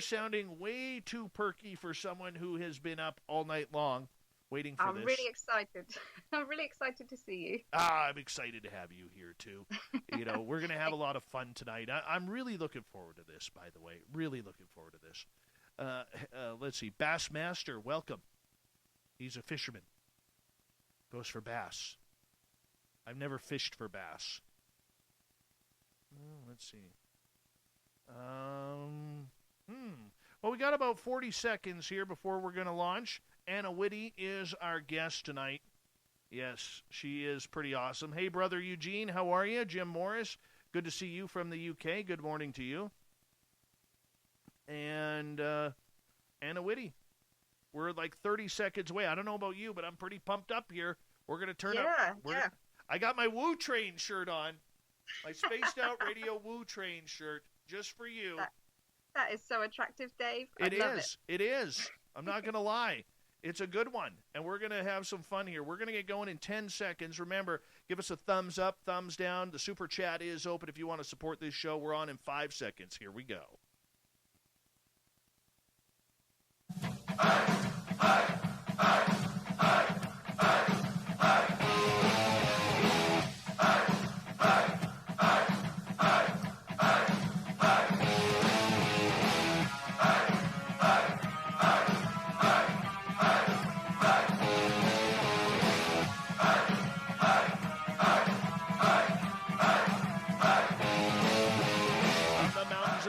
sounding way too perky for someone who has been up all night long waiting for I'm this. really excited. I'm really excited to see you. I'm excited to have you here, too. We're going to have a lot of fun tonight. I'm really looking forward to this, by the way. Really looking forward to this. Let's see. Bassmaster, welcome. He's a fisherman. Goes for bass. I've never fished for bass. Let's see. Well, we got about 40 seconds here before we're going to launch. Anna Whitty is our guest tonight. Yes, she is pretty awesome. Hey, brother Eugene, how are you? Jim Morris, good to see you from the UK. Good morning to you. And Anna Whitty, we're like 30 seconds away. I don't know about you, but I'm pretty pumped up here. We're going to turn up. Yeah. I got my Woo Train shirt on. My Spaced Out Radio Woo Train shirt, just for you. That is so attractive, Dave. It is. I'm not going to lie. It's a good one, and we're going to have some fun here. We're going to get going in 10 seconds. Remember, give us a thumbs up, thumbs down. The super chat is open if you want to support this show. We're on in 5 seconds. Here we go.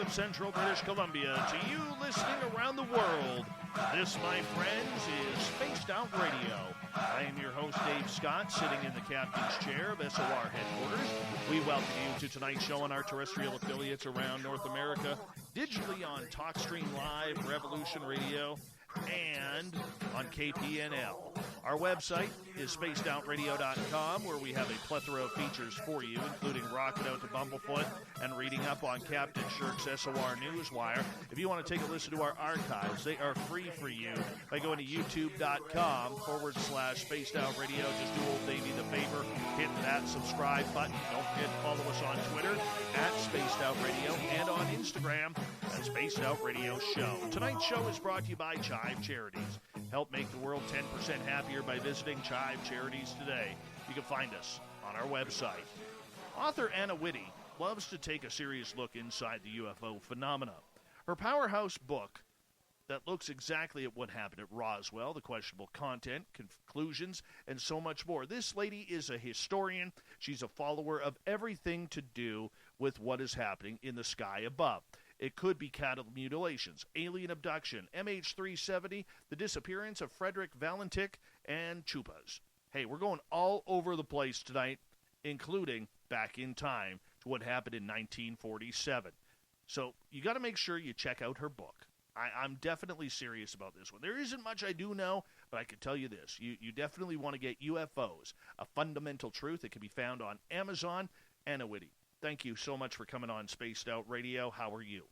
Central British Columbia, to you listening around the world. This, my friends, is Spaced Out Radio. I am your host, Dave Scott, sitting in the captain's chair of SOR headquarters. We welcome you to tonight's show on our terrestrial affiliates around North America, digitally on TalkStream Live, Revolution Radio, and on KPNL. Our website is spacedoutradio.com, where we have a plethora of features for you, including Rocking Out to Bumblefoot and reading up on Captain Shirk's SOR Newswire. If you want to take a listen to our archives, they are free for you by going to youtube.com/spacedoutradio. Just do old Davey the favor, hit that subscribe button. Don't forget to follow us on Twitter at Spaced Out Radio and on Instagram at Spaced Out Radio Show. Tonight's show is brought to you by Chive Charities. Help make the world 10% happier by visiting Chive Charities today. You can find us on our website. Author Anna Whitty loves to take a serious look inside the UFO phenomena. Her powerhouse book that looks exactly at what happened at Roswell, the questionable content, conclusions, and so much more. This lady is a historian. She's a follower of everything to do with what is happening in the sky above. It could be cattle mutilations, alien abduction, MH370, the disappearance of Frederick Valentich, and chupas. Hey, we're going all over the place tonight, including back in time to what happened in 1947. So you got to make sure you check out her book. I'm definitely serious about this one. There isn't much I do know, but I can tell you this. You definitely want to get UFOs, A Fundamental Truth. It can be found on Amazon. Anna Whitty, thank you so much for coming on Spaced Out Radio. How are you?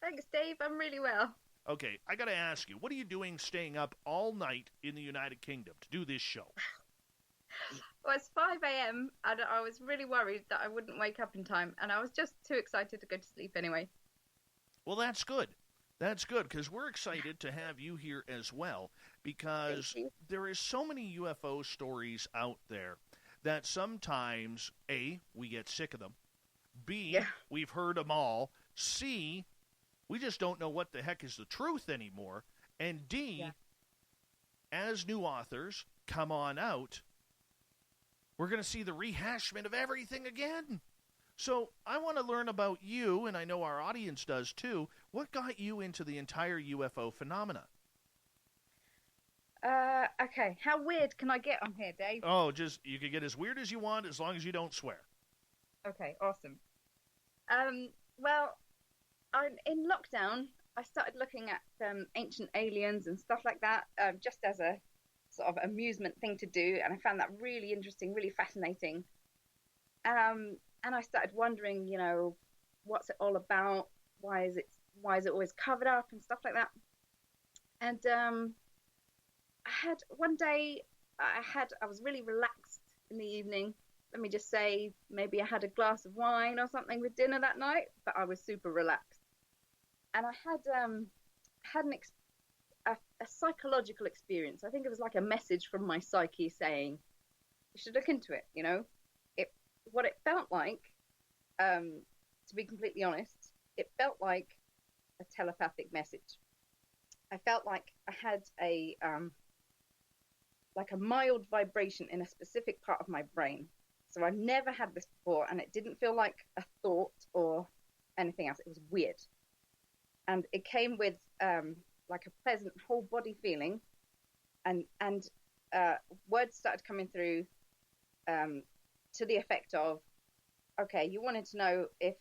Thanks, Dave. I'm really well. Okay, I got to ask you, what are you doing staying up all night in the United Kingdom to do this show? Well, it's 5 a.m. and I was really worried that I wouldn't wake up in time, and I was just too excited to go to sleep anyway. Well, that's good. That's good, because we're excited to have you here as well, because there is so many UFO stories out there that sometimes, A, we get sick of them, B, we've heard them all, C, we just don't know what the heck is the truth anymore, and D, as new authors come on out, we're going to see the rehashment of everything again. So I want to learn about you, and I know our audience does too. What got you into the entire UFO phenomena? Okay. How weird can I get on here, Dave? Oh, you can get as weird as you want as long as you don't swear. Okay, awesome. Well, in lockdown, I started looking at ancient aliens and stuff like that, just as a sort of amusement thing to do, and I found that really interesting, really fascinating. And I started wondering, what's it all about? Why is it always covered up and stuff like that? And I had one day, I was really relaxed in the evening. Let me just say, maybe I had a glass of wine or something with dinner that night, but I was super relaxed. and I had a psychological experience. I think it was like a message from my psyche saying, "You should look into it." You know, what it felt like, to be completely honest, it felt like a telepathic message. I felt like I had like a mild vibration in a specific part of my brain. So I've never had this before, and it didn't feel like a thought or anything else. It was weird, and it came with like a pleasant whole body feeling, and words started coming through to the effect of, okay, you wanted to know if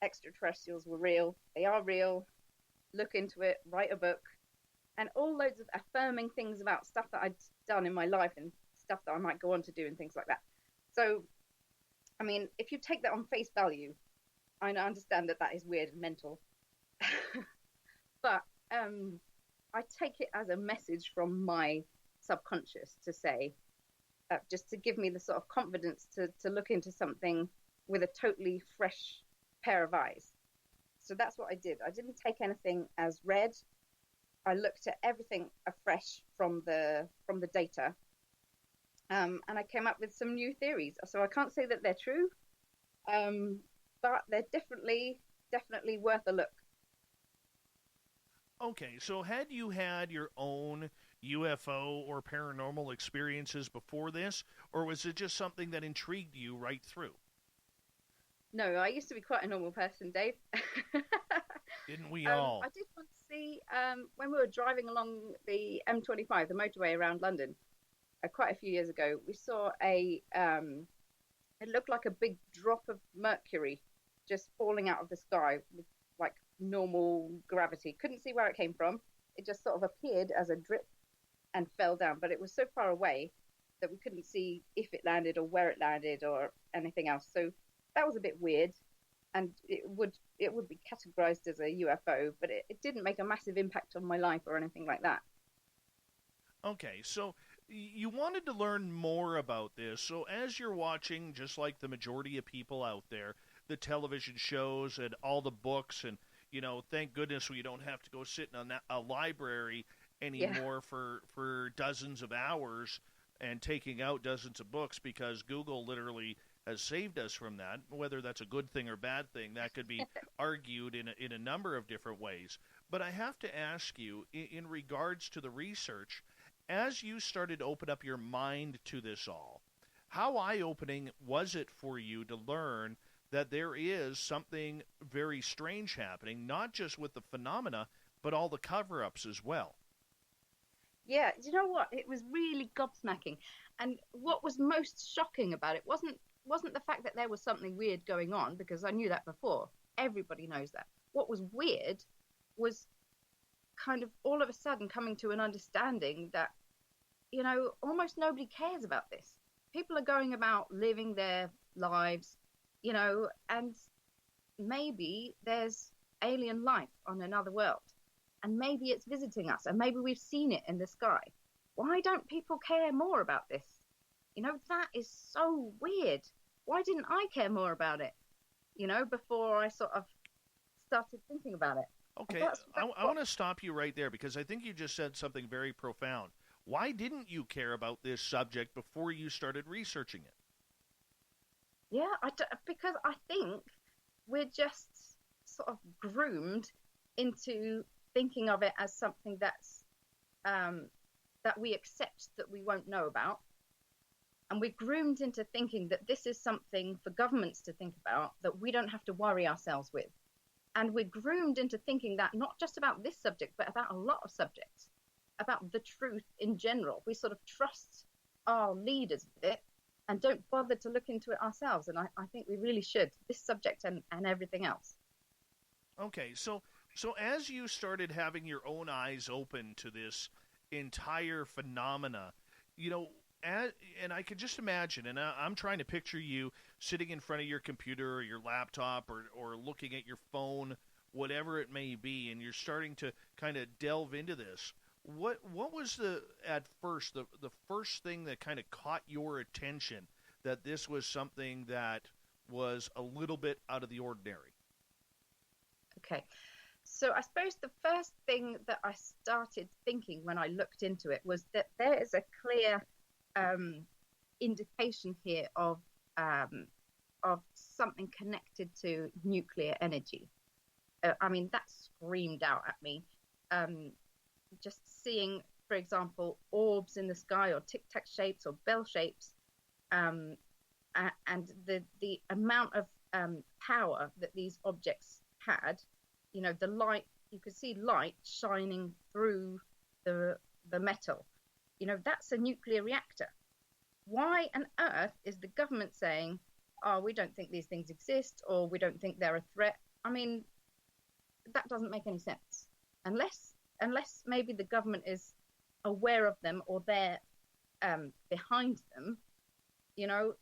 extraterrestrials were real. They are real. Look into it. Write a book. And all loads of affirming things about stuff that I'd done in my life and stuff that I might go on to do and things like that. So, I mean, if you take that on face value, I understand that is weird and mental. But I take it as a message from my subconscious to say, just to give me the sort of confidence to look into something with a totally fresh pair of eyes. So that's what I did. I didn't take anything as read. I looked at everything afresh from the data, and I came up with some new theories. So I can't say that they're true, but they're definitely worth a look. Okay, so had you had your own UFO or paranormal experiences before this, or was it just something that intrigued you right through? No, I used to be quite a normal person, Dave. Didn't we all? I did want to see, when we were driving along the M25, the motorway around London, quite a few years ago, we saw it looked like a big drop of mercury just falling out of the sky with like normal gravity. Couldn't see where it came from. It just sort of appeared as a drip and fell down, but it was so far away that we couldn't see if it landed or where it landed or anything else. So that was a bit weird, and it would be categorized as a UFO, but it didn't make a massive impact on my life or anything like that. Okay, so you wanted to learn more about this. So as you're watching, just like the majority of people out there, the television shows and all the books, and thank goodness we don't have to go sit in a library anymore for dozens of hours and taking out dozens of books, because Google literally has saved us from that. Whether that's a good thing or bad thing, that could be argued in a number of different ways. But I have to ask you, in regards to the research, as you started to open up your mind to this all, how eye-opening was it for you to learn that there is something very strange happening, not just with the phenomena, but all the cover-ups as well? Yeah, do you know what? It was really gobsmacking. And what was most shocking about it wasn't the fact that there was something weird going on, because I knew that before. Everybody knows that. What was weird was kind of all of a sudden coming to an understanding that, almost nobody cares about this. People are going about living their lives, and maybe there's alien life on another world, and maybe it's visiting us, and maybe we've seen it in the sky. Why don't people care more about this? That is so weird. Why didn't I care more about it, before I sort of started thinking about it? Okay, I want to stop you right there, because I think you just said something very profound. Why didn't you care about this subject before you started researching it? Yeah, because I think we're just sort of groomed into thinking of it as something that's that we accept that we won't know about. And we're groomed into thinking that this is something for governments to think about, that we don't have to worry ourselves with. And we're groomed into thinking that not just about this subject, but about a lot of subjects, about the truth in general. We sort of trust our leaders with it and don't bother to look into it ourselves. And I think we really should, this subject and everything else. Okay, so as you started having your own eyes open to this entire phenomena, and I could just imagine, and I'm trying to picture you sitting in front of your computer or your laptop or looking at your phone, whatever it may be, and you're starting to kind of delve into this. What was the first thing that kind of caught your attention, that this was something that was a little bit out of the ordinary? Okay, So I suppose the first thing that I started thinking when I looked into it was that there is a clear indication here of something connected to nuclear energy. I mean, that screamed out at me. Just seeing, for example, orbs in the sky or tic-tac shapes or bell shapes, and the amount of power that these objects had. You know, the light, you could see light shining through the metal. You know, that's a nuclear reactor. Why on earth is the government saying, oh, we don't think these things exist, or we don't think they're a threat? I mean, that doesn't make any sense. Unless maybe the government is aware of them or they're behind them, you know,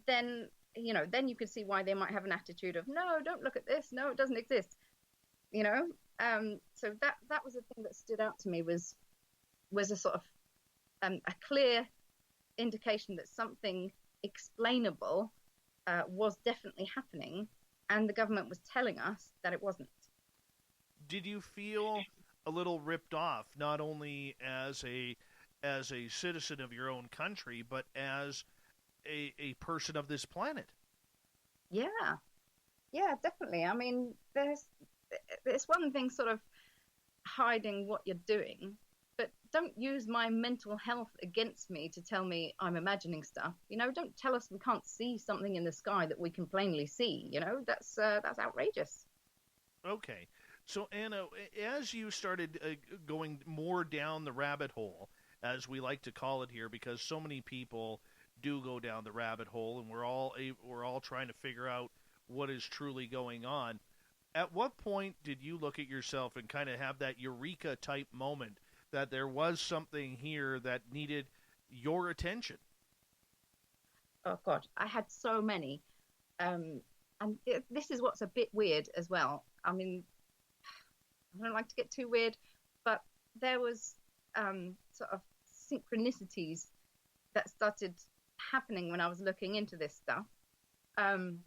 then you could see why they might have an attitude of, no, don't look at this. No, it doesn't exist. You know, so that was the thing that stood out to me was a sort of a clear indication that something explainable was definitely happening, and the government was telling us that it wasn't. Did you feel a little ripped off, not only as a citizen of your own country, but as a person of this planet? Yeah, definitely. I mean, there's one thing sort of hiding what you're doing, but don't use my mental health against me to tell me I'm imagining stuff. You know, don't tell us we can't see something in the sky that we can plainly see. You know, that's outrageous. Okay. So, Anna, as you started going more down the rabbit hole, as we like to call it here, because so many people do go down the rabbit hole, and we're all trying to figure out what is truly going on. At what point did you look at yourself and kind of have that eureka type moment that there was something here that needed your attention? Oh God, I had so many, and this is what's a bit weird as well. I mean, I don't like to get too weird, but there was sort of synchronicities that started happening when I was looking into this stuff, and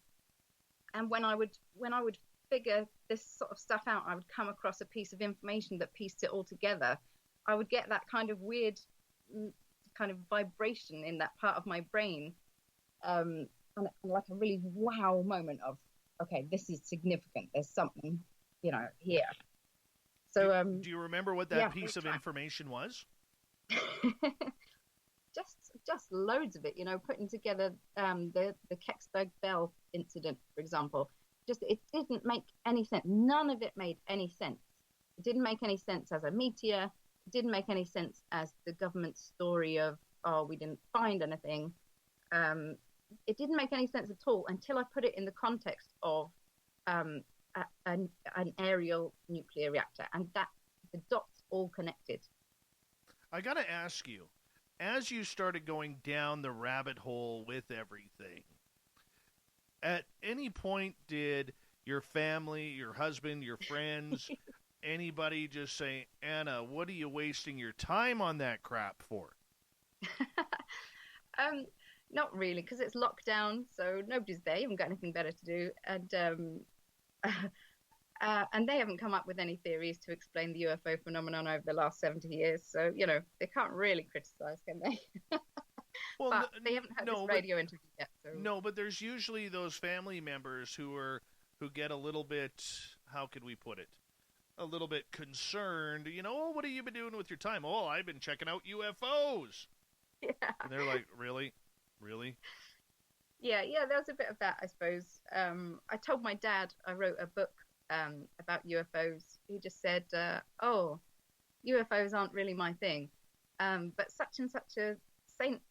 when I would figure this sort of stuff out, I would come across a piece of information that pieced it all together. I would get that kind of weird kind of vibration in that part of my brain, and like a really wow moment of, okay, this is significant. There's something, you know, here. So, do you remember what that piece of information was? just loads of it, you know, putting together the Kecksburg Bell incident, for example. Just, it didn't make any sense. None of it made any sense. It didn't make any sense as a meteor. It didn't make any sense as the government's story of, oh, we didn't find anything. It didn't make any sense at all until I put it in the context of an aerial nuclear reactor, and that the dots all connected. I got to ask you, as you started going down the rabbit hole with everything, at any point did your family, your husband, your friends, anybody just say, Anna, what are you wasting your time on that crap for? Not really, because it's lockdown, so nobody's there. You haven't got anything better to do, and they haven't come up with any theories to explain the UFO phenomenon over the last 70 years. So, you know, they can't really criticize, can they? Well, but they haven't had this radio interview yet. So. No, but there's usually those family members who get a little bit, how could we put it, a little bit concerned. You know, oh, what have you been doing with your time? Oh, I've been checking out UFOs. Yeah. And they're like, really? Yeah, there was a bit of that, I suppose. I told my dad I wrote a book about UFOs. He just said, oh, UFOs aren't really my thing. But such and such a saint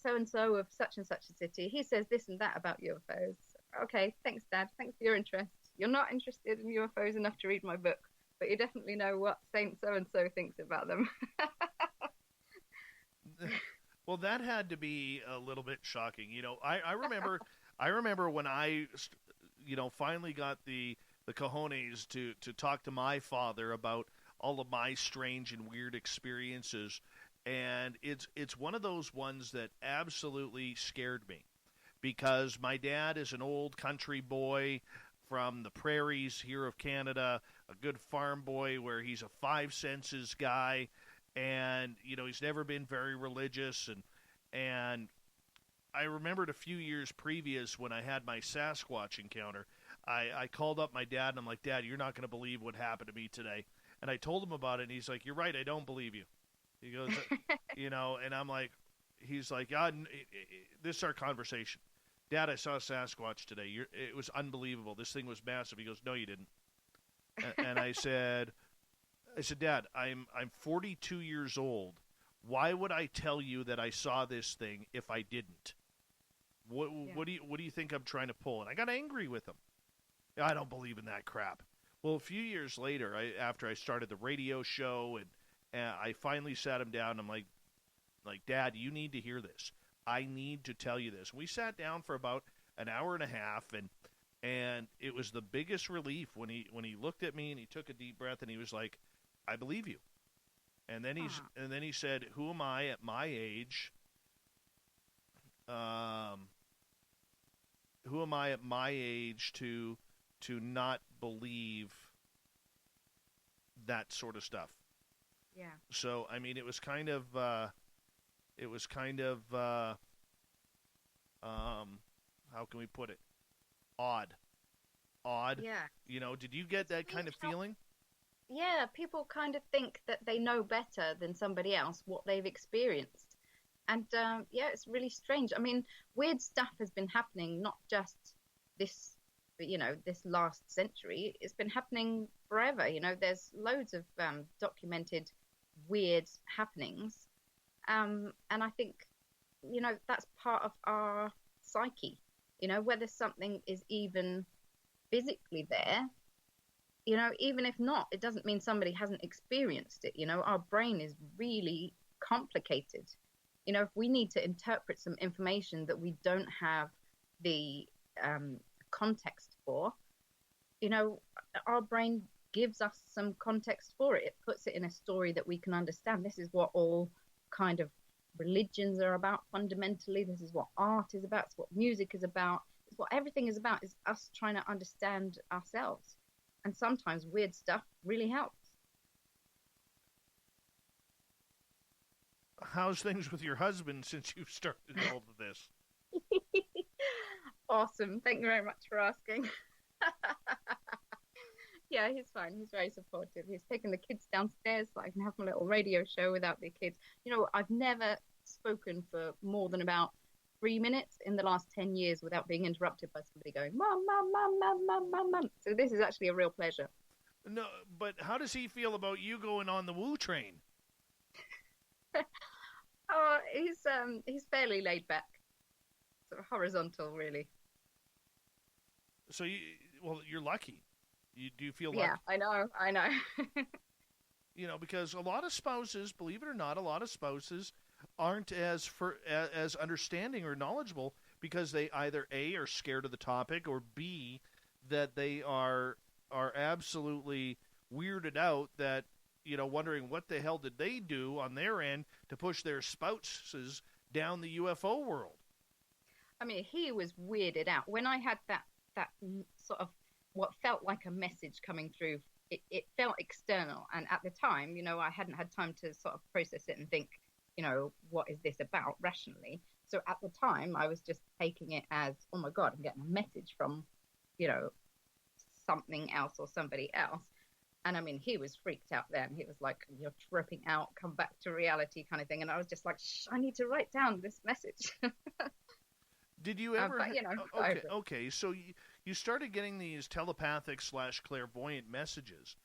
so-and-so of such and such a city, he says this and that about UFOs. Okay, thanks, Dad. Thanks for your interest. You're not interested in UFOs enough to read my book, but you definitely know what saint so-and-so thinks about them. Well, that had to be a little bit shocking. You know, I remember when I, you know, finally got the cojones to talk to my father about all of my strange and weird experiences. And it's one of those ones that absolutely scared me, because my dad is an old country boy from the prairies here of Canada, a good farm boy where he's a five senses guy, and he's never been very religious, and I remembered a few years previous when I had my Sasquatch encounter. I called up my dad and I'm like, Dad, you're not going to believe what happened to me today. And I told him about it, and he's like, you're right, I don't believe you. He goes, and I'm like, he's like, this is our conversation. Dad, I saw a Sasquatch today. It was unbelievable. This thing was massive. He goes, no, you didn't. And I said, Dad, I'm 42 years old. Why would I tell you that I saw this thing if I didn't? What do you think I'm trying to pull? And I got angry with him. I don't believe in that crap. Well, a few years later, after I started the radio show, and I finally sat him down. I'm like, Dad, you need to hear this. I need to tell you this. We sat down for about an hour and a half, and it was the biggest relief when he looked at me and he took a deep breath and he was like, I believe you. And then he said, who am I at my age? Who am I at my age to not believe that sort of stuff? Yeah. So I mean, it was kind of how can we put it? Odd. Yeah. Did you get that kind of feeling? Yeah, people kind of think that they know better than somebody else what they've experienced. And it's really strange. I mean, weird stuff has been happening, not just this last century. It's been happening forever. There's loads of documented weird happenings. And I think, that's part of our psyche. Whether something is even physically there, even if not, it doesn't mean somebody hasn't experienced it. Our brain is really complicated. If we need to interpret some information that we don't have the context for, our brain gives us some context for it. It puts it in a story that we can understand. This is what all kind of religions are about fundamentally. This is what art is about. It's what music is about. It's what everything is about, is us trying to understand ourselves. And sometimes weird stuff really helps. How's things with your husband since you've started all of this? Awesome. Thank you very much for asking. Yeah, he's fine. He's very supportive. He's taken the kids downstairs so I can have my little radio show without the kids. I've never spoken for more than about 3 minutes in the last 10 years without being interrupted by somebody going, Mum, Mum, Mum, Mum, Mum, Mum, Mum. So this is actually a real pleasure. No, but how does he feel about you going on the woo train? Oh, he's fairly laid back. Sort of horizontal, really. So you're lucky. Do you feel lucky? Yeah, I know. Because a lot of spouses, believe it or not, aren't as understanding or knowledgeable because they either A, are scared of the topic, or B, that they are absolutely weirded out that, wondering what the hell did they do on their end to push their spouses down the UFO world. I mean, he was weirded out. When I had that sort of what felt like a message coming through, it felt external. And at the time, I hadn't had time to sort of process it and think, what is this about rationally? So at the time, I was just taking it as, oh my God, I'm getting a message from, something else or somebody else. And I mean, he was freaked out then. He was like, you're tripping out, come back to reality kind of thing. And I was just like, I need to write down this message. Did you ever? But, okay. So you started getting these telepathic / clairvoyant messages.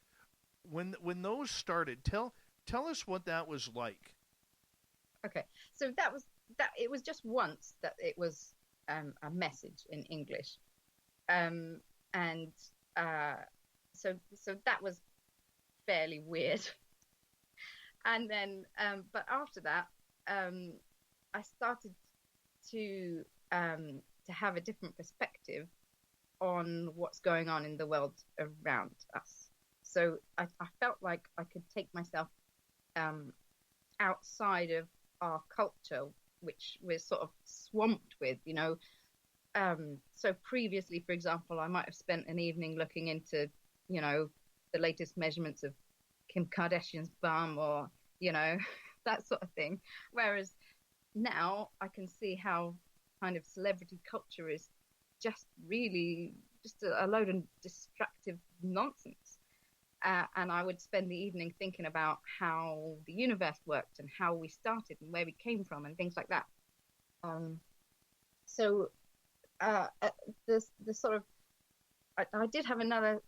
When those started, tell us what that was like. Okay. So it was just once that it was a message in English, so that was fairly weird. And then, but after that, I started to have a different perspective on what's going on in the world around us. So I felt like I could take myself outside of our culture, which we're sort of swamped with, So previously, for example, I might have spent an evening looking into, the latest measurements of Kim Kardashian's bum or, that sort of thing. Whereas now I can see how kind of celebrity culture is just really just a load of destructive nonsense. And I would spend the evening thinking about how the universe worked and how we started and where we came from and things like that. So the sort of, I did have another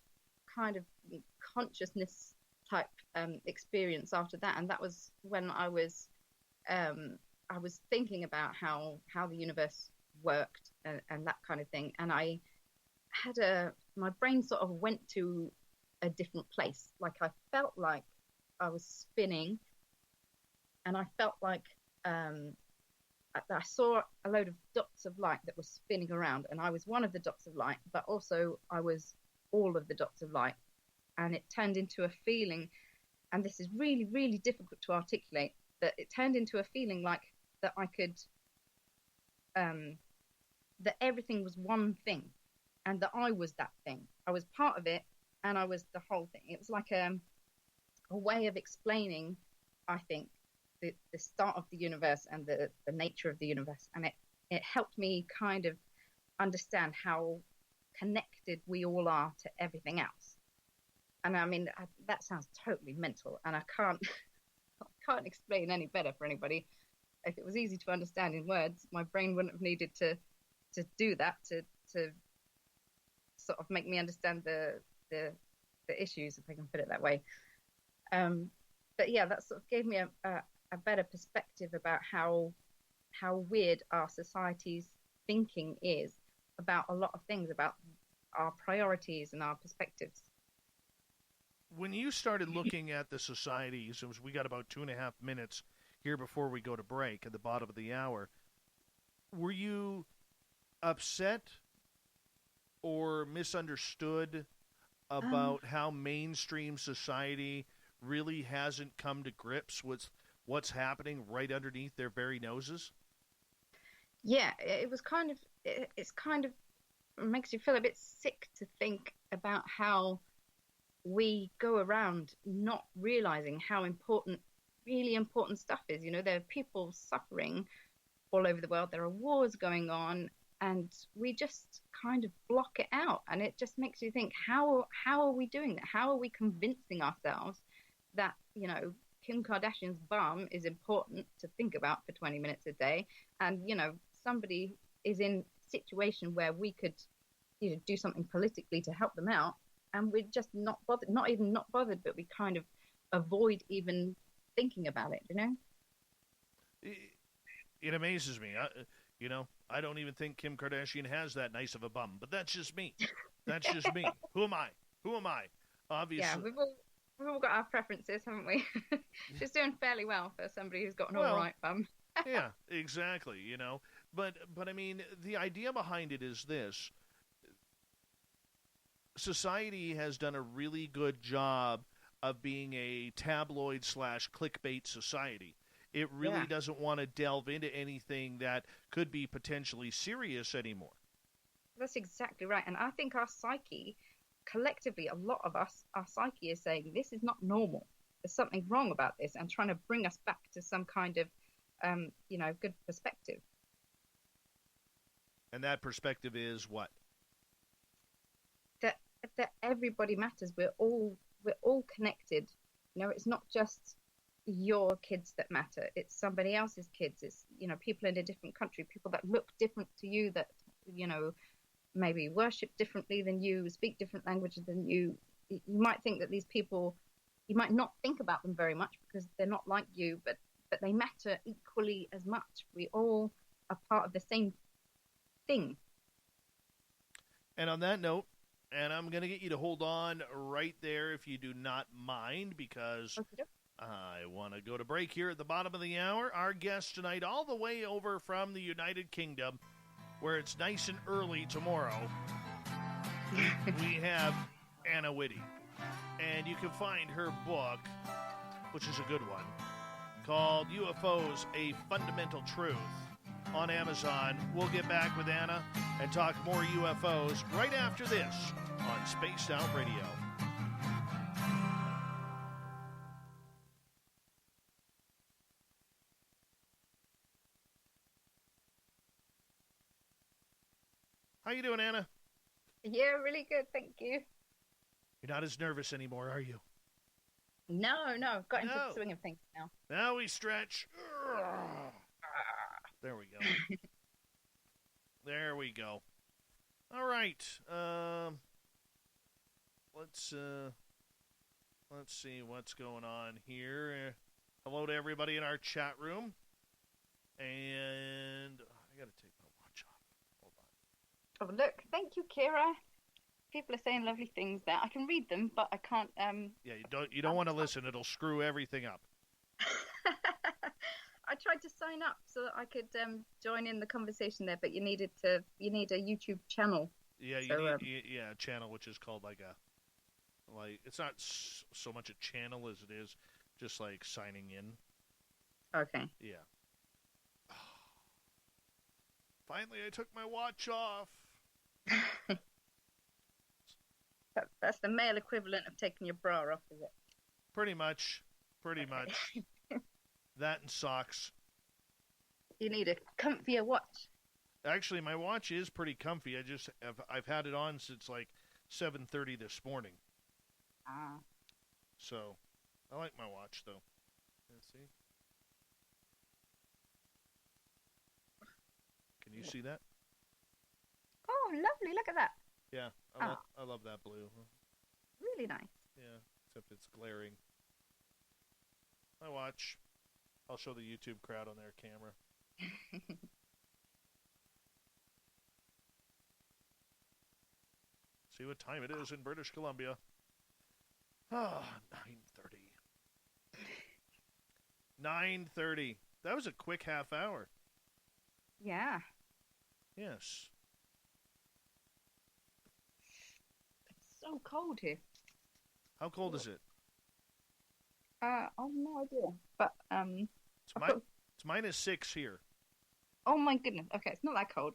kind of consciousness type experience after that, and that was when I was thinking about how the universe worked and that kind of thing, and I had my brain sort of went to a different place. Like I felt like I was spinning, and I felt like I saw a load of dots of light that were spinning around, and I was one of the dots of light, but also I was all of the dots of light. And it turned into a feeling, and this is really, really difficult to articulate, that it turned into a feeling like that I could, that everything was one thing, and that I was that thing. I was part of it, and I was the whole thing. It was like a way of explaining, I think, the start of the universe and the nature of the universe. And it helped me kind of understand how connected we all are to everything else. And I mean, that sounds totally mental, and I can't explain any better for anybody. If it was easy to understand in words, my brain wouldn't have needed to do that to sort of make me understand the issues, if I can put it that way. But yeah, that sort of gave me a better perspective about how weird our society's thinking is about a lot of things, about our priorities and our perspectives. When you started looking at the societies, we got about 2.5 minutes here before we go to break at the bottom of the hour. Were you upset or misunderstood about how mainstream society really hasn't come to grips with what's happening right underneath their very noses? Yeah, it was kind of, it's kind of, it makes you feel a bit sick to think about how we go around not realizing how important, really important stuff is. There are people suffering all over the world. There are wars going on, and we just kind of block it out. And it just makes you think, how are we doing that? How are we convincing ourselves that, Kim Kardashian's bum is important to think about for 20 minutes a day, and, somebody is in a situation where we could, do something politically to help them out, and we're just not bothered, not bothered, but we kind of avoid even thinking about it, It amazes me. I don't even think Kim Kardashian has that nice of a bum, but that's just me. That's just me. Who am I? Obviously. Yeah, we've all got our preferences, haven't we? She's doing fairly well for somebody who's got an all right bum. Yeah, exactly, But I mean, the idea behind it is this. Society has done a really good job of being a tabloid/clickbait society. It really doesn't want to delve into anything that could be potentially serious anymore. That's exactly right. And I think our psyche, collectively, a lot of us, our psyche is saying, this is not normal. There's something wrong about this, and trying to bring us back to some kind of, good perspective. And that perspective is what? That everybody matters. We're all connected. It's not just your kids that matter. It's somebody else's kids. It's people in a different country, people that look different to you, that maybe worship differently than you, speak different languages than you. You might think that these people, you might not think about them very much because they're not like you, but they matter equally as much. We all are part of the same thing. And on that note, and I'm going to get you to hold on right there if you do not mind, because I want to go to break here at the bottom of the hour. Our guest tonight, all the way over from the United Kingdom, where it's nice and early tomorrow, we have Anna Whitty. And you can find her book, which is a good one, called UFOs, A Fundamental Truth, on Amazon. We'll get back with Anna and talk more UFOs right after this on Spaced Out Radio. How you doing, Anna? Yeah, really good, thank you. You're not as nervous anymore, are you? No, got into the swing of things now. Now we stretch. There we go. There we go. All right. Let's see what's going on here. Hello to everybody in our chat room. And I got to take my watch off. Hold on. Oh, look. Thank you, Kira. People are saying lovely things there. I can read them, but I can't. Yeah, you don't want to listen. It'll screw everything up. I tried to sign up so that I could join in the conversation there, but you need a YouTube channel. Yeah, you need a channel which is called like it's not so much a channel as it is just like signing in. Okay. Yeah. Finally, I took my watch off. That's the male equivalent of taking your bra off, is it? Pretty much. That and socks. You need a comfier watch. Actually, my watch is pretty comfy. I've had it on since like 7:30 this morning. Ah. So, I like my watch though. Let's see. Can you see that? Oh, lovely! Look at that. Yeah, I love that blue. Really nice. Yeah, except it's glaring. My watch. I'll show the YouTube crowd on their camera. See what time it is in British Columbia. 9:30. 9:30. That was a quick half hour. Yeah. Yes. It's so cold here. How cold is it? Oh, no idea. But it's -6 here. Oh my goodness. Okay, it's not that cold.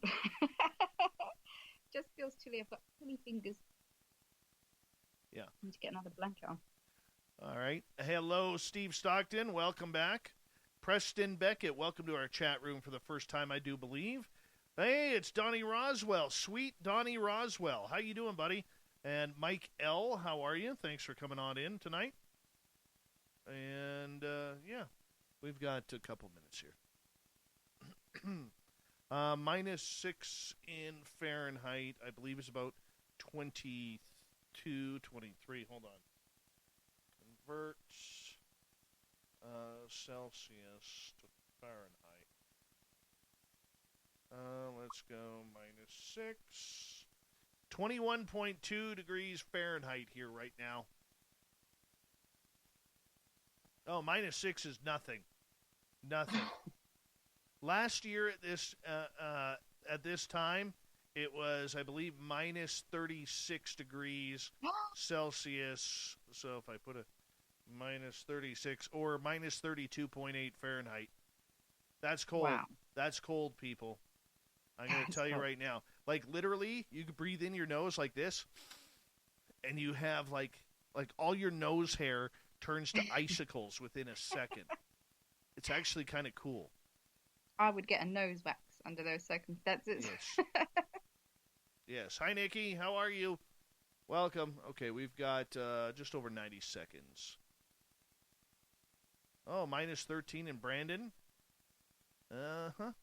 Just feels chilly. I've got chilly fingers. Yeah. I need to get another blanket on. All right. Hello, Steve Stockton. Welcome back. Preston Beckett, welcome to our chat room for the first time, I do believe. Hey, it's Donnie Roswell. Sweet Donnie Roswell. How you doing, buddy? And Mike L., how are you? Thanks for coming on in tonight. And, yeah, we've got a couple minutes here. -6 in Fahrenheit, I believe is about 22, 23. Hold on. Convert Celsius to Fahrenheit. Let's go -6. 21.2 degrees Fahrenheit here right now. Oh, -6 is nothing. Nothing. Last year at this time, it was, I believe, -36 degrees Celsius. So if I put a -36 or -32.8 Fahrenheit, that's cold. Wow. That's cold, people. I'm going to tell you right now. Like, literally, you can breathe in your nose like this, and you have, like all your nose hair turns to icicles within a second. It's actually kind of cool. I would get a nose wax under those circumstances. Yes. Yes. Hi, Nikki. How are you? Welcome. Okay, we've got just over 90 seconds. Oh, -13 in Brandon. Uh-huh.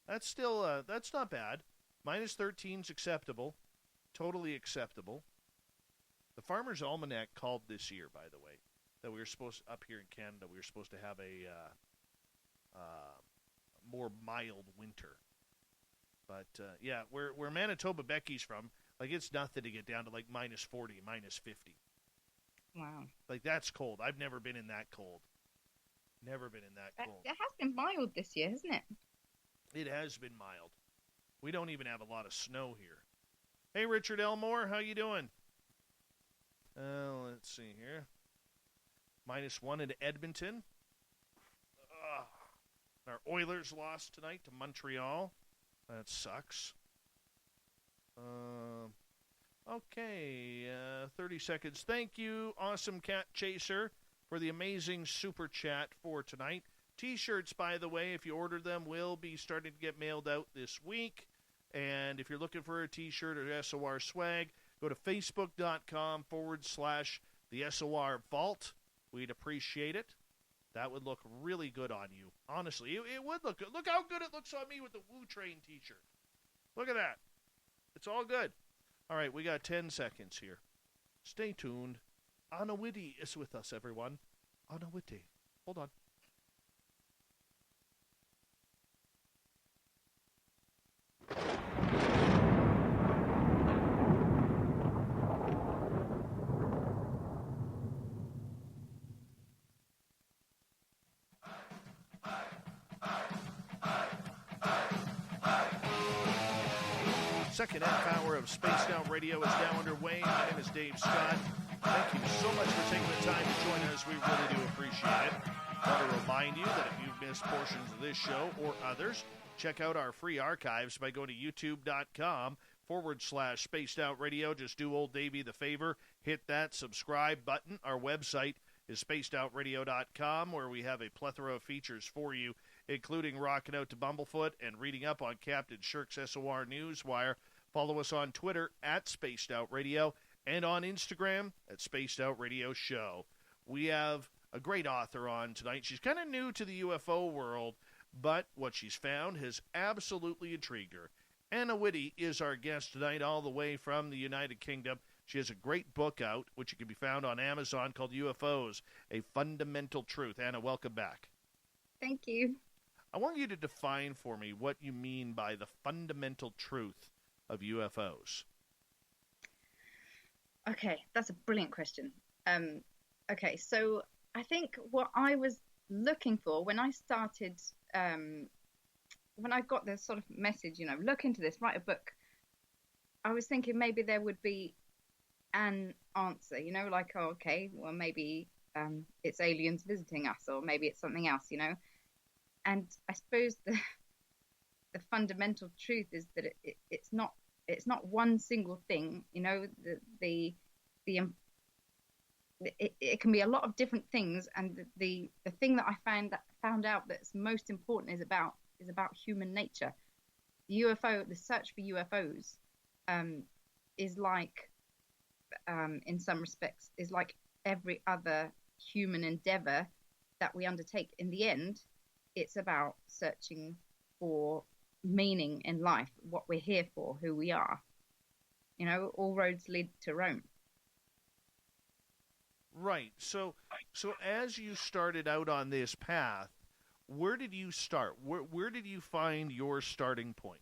That's still, that's not bad. -13's acceptable. Totally acceptable. The Farmer's Almanac called this year, by the way, that we were supposed, up here in Canada, we were supposed to have a more mild winter. But, yeah, where Manitoba Becky's from, like, it's nothing to get down to, like, -40, -50. Wow. Like, that's cold. I've never been in that cold. Never been in that cold. It has been mild this year, hasn't it? It has been mild. We don't even have a lot of snow here. Hey, Richard Elmore, how you doing? Let's see here. -1 in Edmonton. Our Oilers lost tonight to Montreal. That sucks. Okay, 30 seconds. Thank you, Awesome Cat Chaser, for the amazing super chat for tonight. T-shirts, by the way, if you order them, will be starting to get mailed out this week. And if you're looking for a T-shirt or SOR swag, go to facebook.com/the SOR Vault. We'd appreciate it. That would look really good on you. Honestly, it would look good. Look how good it looks on me with the Woo Train T-shirt. Look at that. It's all good. All right, we got 10 seconds here. Stay tuned. Anna Whitty is with us, everyone. Anna Whitty. Hold on. Second half hour of Spaced Out Radio is now underway. My name is Dave Scott. Thank you so much for taking the time to join us. We really do appreciate it. I want to remind you that if you've missed portions of this show or others, check out our free archives by going to youtube.com/Spaced Out Radio. Just do old Davey the favor. Hit that subscribe button. Our website is spacedoutradio.com, where we have a plethora of features for you, including rocking out to Bumblefoot and reading up on Captain Shirk's SOR Newswire. Follow us on Twitter at Spaced Out Radio and on Instagram at Spaced Out Radio Show. We have a great author on tonight. She's kind of new to the UFO world, but what she's found has absolutely intrigued her. Anna Whitty is our guest tonight, all the way from the United Kingdom. She has a great book out, which can be found on Amazon, called UFOs, A Fundamental Truth. Anna, welcome back. Thank you. I want you to define for me what you mean by the fundamental truth of UFOs. Okay, that's a brilliant question. Okay, so I think what I was looking for when I started, when I got this sort of message, look into this, write a book, I was thinking maybe there would be an answer, like, oh, okay, well, maybe it's aliens visiting us, or maybe it's something else, And I suppose the fundamental truth is that it's not one single thing, it can be a lot of different things, and the thing that I found out that's most important is about human nature. The search for UFOs is like, in some respects, is like every other human endeavor that we undertake. In the end, it's about searching for meaning in life, what we're here for, who we are. All roads lead to Rome. Right. So as you started out on this path, where did you start? Where did you find your starting point?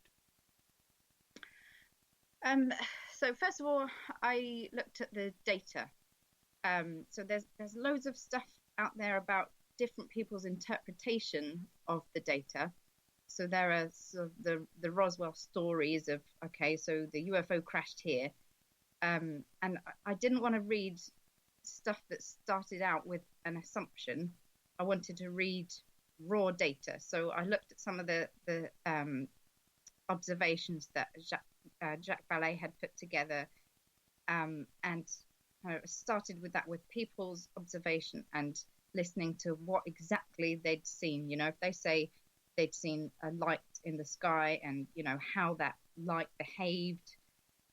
So first of all, I looked at the data. So there's loads of stuff out there about different people's interpretation of the data. So there are sort of the Roswell stories of, okay, so the UFO crashed here. And I didn't want to read stuff that started out with an assumption. I wanted to read raw data. So I looked at some of the observations that Jacques Vallee had put together, and started with that, with people's observation and listening to what exactly they'd seen. If they say they'd seen a light in the sky, and how that light behaved,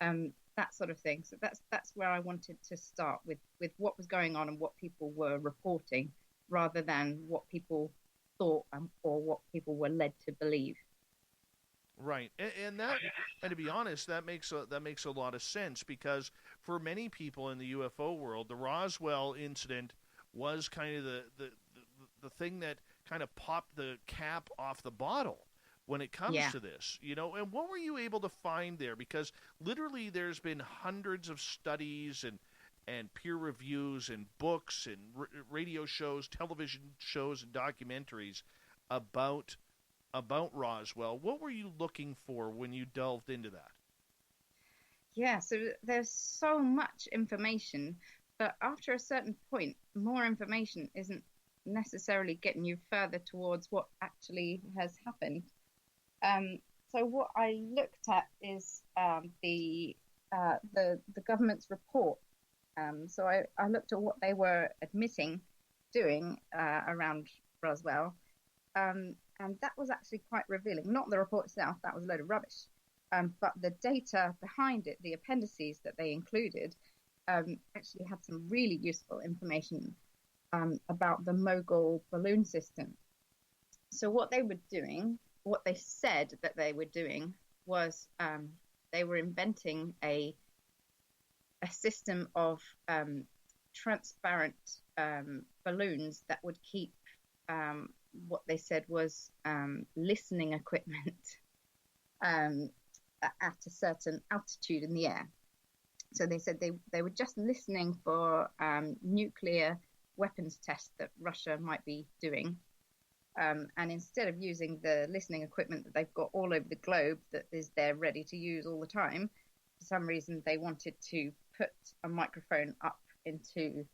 that sort of thing. So that's where I wanted to start, with what was going on and what people were reporting, rather than what people thought or what people were led to believe. Right, and to be honest, that makes a lot of sense, because for many people in the UFO world, the Roswell incident was kind of the thing that kind of popped the cap off the bottle when it comes to this, And what were you able to find there? Because literally, there's been hundreds of studies and peer reviews and books and radio shows, television shows, and documentaries about Roswell. What were you looking for when you delved into that? Yeah, so there's so much information, but after a certain point, more information isn't necessarily getting you further towards what actually has happened. So what I looked at is the government's report. So I looked at what they were doing around Roswell. And that was actually quite revealing. Not the report itself, that was a load of rubbish. But the data behind it, the appendices that they included, actually had some really useful information about the Mogul balloon system. So what they were doing, what they said that they were doing, was they were inventing a system of transparent balloons that would keep what they said was listening equipment at a certain altitude in the air. So they said they were just listening for nuclear weapons tests that Russia might be doing. And instead of using the listening equipment that they've got all over the globe that is there ready to use all the time, for some reason they wanted to put a microphone up into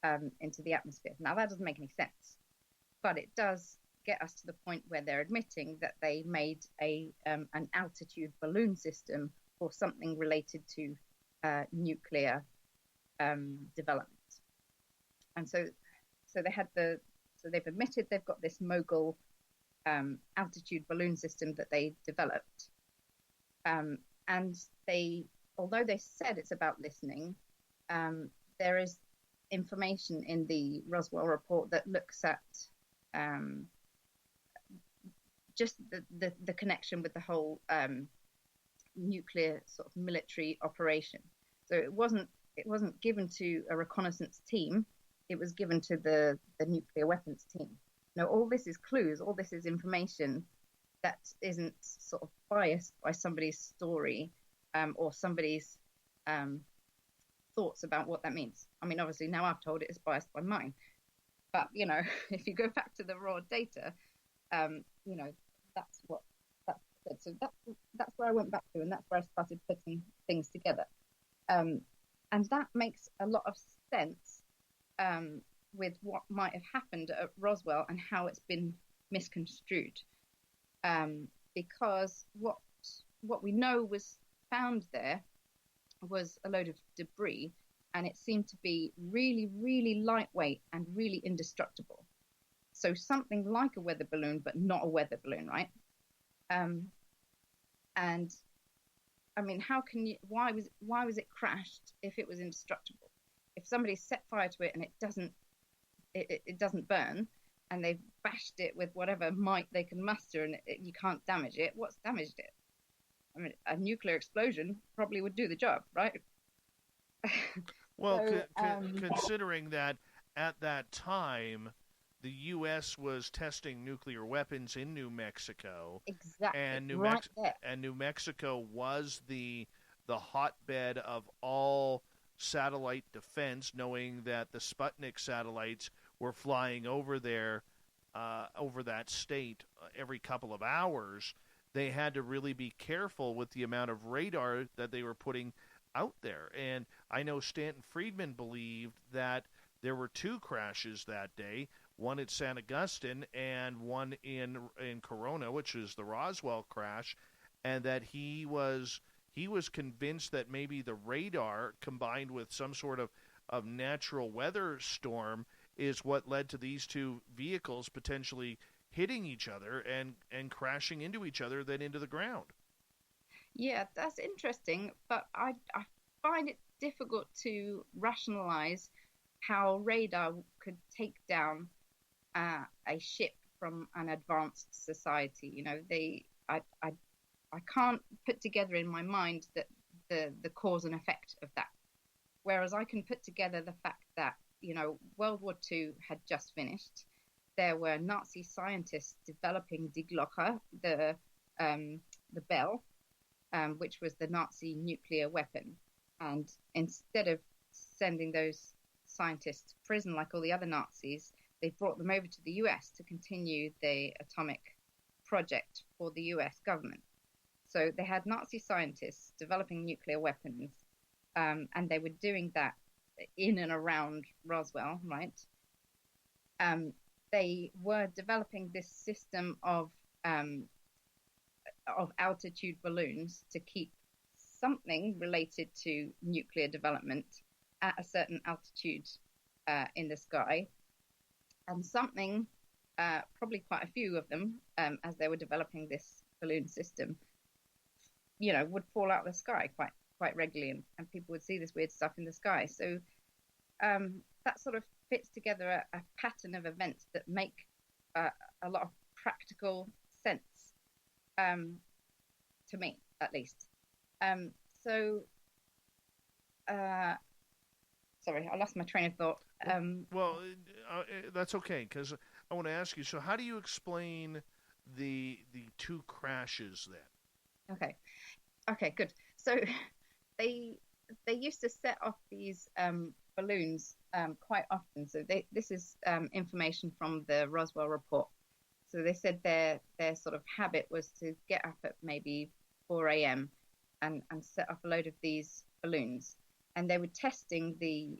the atmosphere. Now that doesn't make any sense, but it does get us to the point where they're admitting that they made an altitude balloon system for something related to nuclear development. And so they've admitted they've got this Mogul altitude balloon system that they developed. And although they said it's about listening, there is information in the Roswell Report that looks at just the connection with the whole nuclear sort of military operation. So it wasn't given to a reconnaissance team. It was given to the nuclear weapons team. Now, all this is clues, all this is information that isn't sort of biased by somebody's story or somebody's thoughts about what that means. I mean, obviously, now I've told it, it's biased by mine. But, if you go back to the raw data, that's what said. So that's where I went back to, and that's where I started putting things together. And that makes a lot of sense with what might have happened at Roswell and how it's been misconstrued. Because what we know was found there was a load of debris, and it seemed to be really, really lightweight and really indestructible. So something like a weather balloon, but not a weather balloon, right? And I mean, why was it crashed if it was indestructible? If somebody set fire to it and it doesn't burn, and they've bashed it with whatever might they can muster, and you can't damage it, what's damaged it? I mean, a nuclear explosion probably would do the job, right? Well, considering that at that time, the U.S. was testing nuclear weapons in New Mexico. Exactly. And New Mexico was the hotbed of all satellite defense, knowing that the Sputnik satellites were flying over there, over that state every couple of hours. They had to really be careful with the amount of radar that they were putting out there. And I know Stanton Friedman believed that there were two crashes that day, one at San Augustine and one in Corona, which is the Roswell crash, and that he was convinced that maybe the radar combined with some sort of natural weather storm is what led to these two vehicles potentially hitting each other and crashing into each other, then into the ground. Yeah, that's interesting, but I find it difficult to rationalize how radar could take down a ship from an advanced society. I can't put together in my mind that the cause and effect of that. Whereas I can put together the fact that World War II had just finished. There were Nazi scientists developing Die Glocke, the bell, which was the Nazi nuclear weapon. And instead of sending those scientists to prison like all the other Nazis, they brought them over to the US to continue the atomic project for the US government. So they had Nazi scientists developing nuclear weapons, and they were doing that in and around Roswell, right? They were developing this system of altitude balloons to keep something related to nuclear development at a certain altitude in the sky, and something, probably quite a few of them, as they were developing this balloon system, would fall out of the sky quite regularly, and people would see this weird stuff in the sky. So that sort of fits together a pattern of events that make a lot of practical sense, to me at least. So sorry, I lost my train of thought. That's okay, because I want to ask you, so how do you explain the two crashes then? Okay, good. So they used to set off these balloons quite often. So this is information from the Roswell Report. So they said their sort of habit was to get up at maybe 4 a.m. and set up a load of these balloons, and they were testing the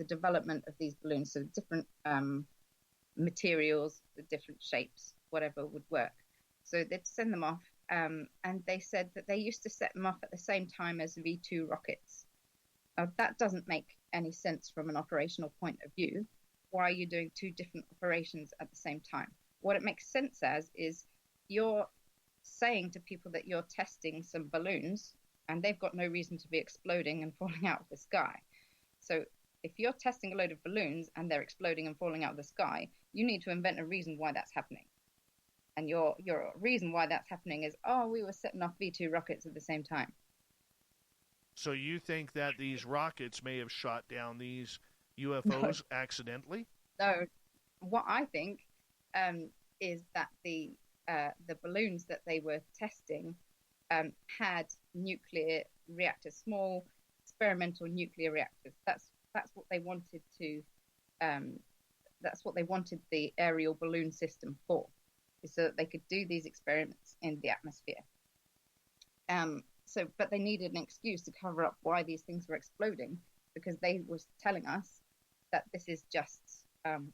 development of these balloons, so different materials, the different shapes, whatever would work. So they'd send them off, and they said that they used to set them off at the same time as V2 rockets. That doesn't make any sense from an operational point of view. Why are you doing two different operations at the same time? What it makes sense as is you're saying to people that you're testing some balloons, and they've got no reason to be exploding and falling out of the sky. So if you're testing a load of balloons and they're exploding and falling out of the sky, you need to invent a reason why that's happening. And your reason why that's happening is, we were setting off V2 rockets at the same time. So you think that these rockets may have shot down these UFOs accidentally? No. What I think is that the balloons that they were testing had nuclear reactors, small experimental nuclear reactors. That's what they wanted to. That's what they wanted the aerial balloon system for, so that they could do these experiments in the atmosphere. But they needed an excuse to cover up why these things were exploding, because they were telling us that this is just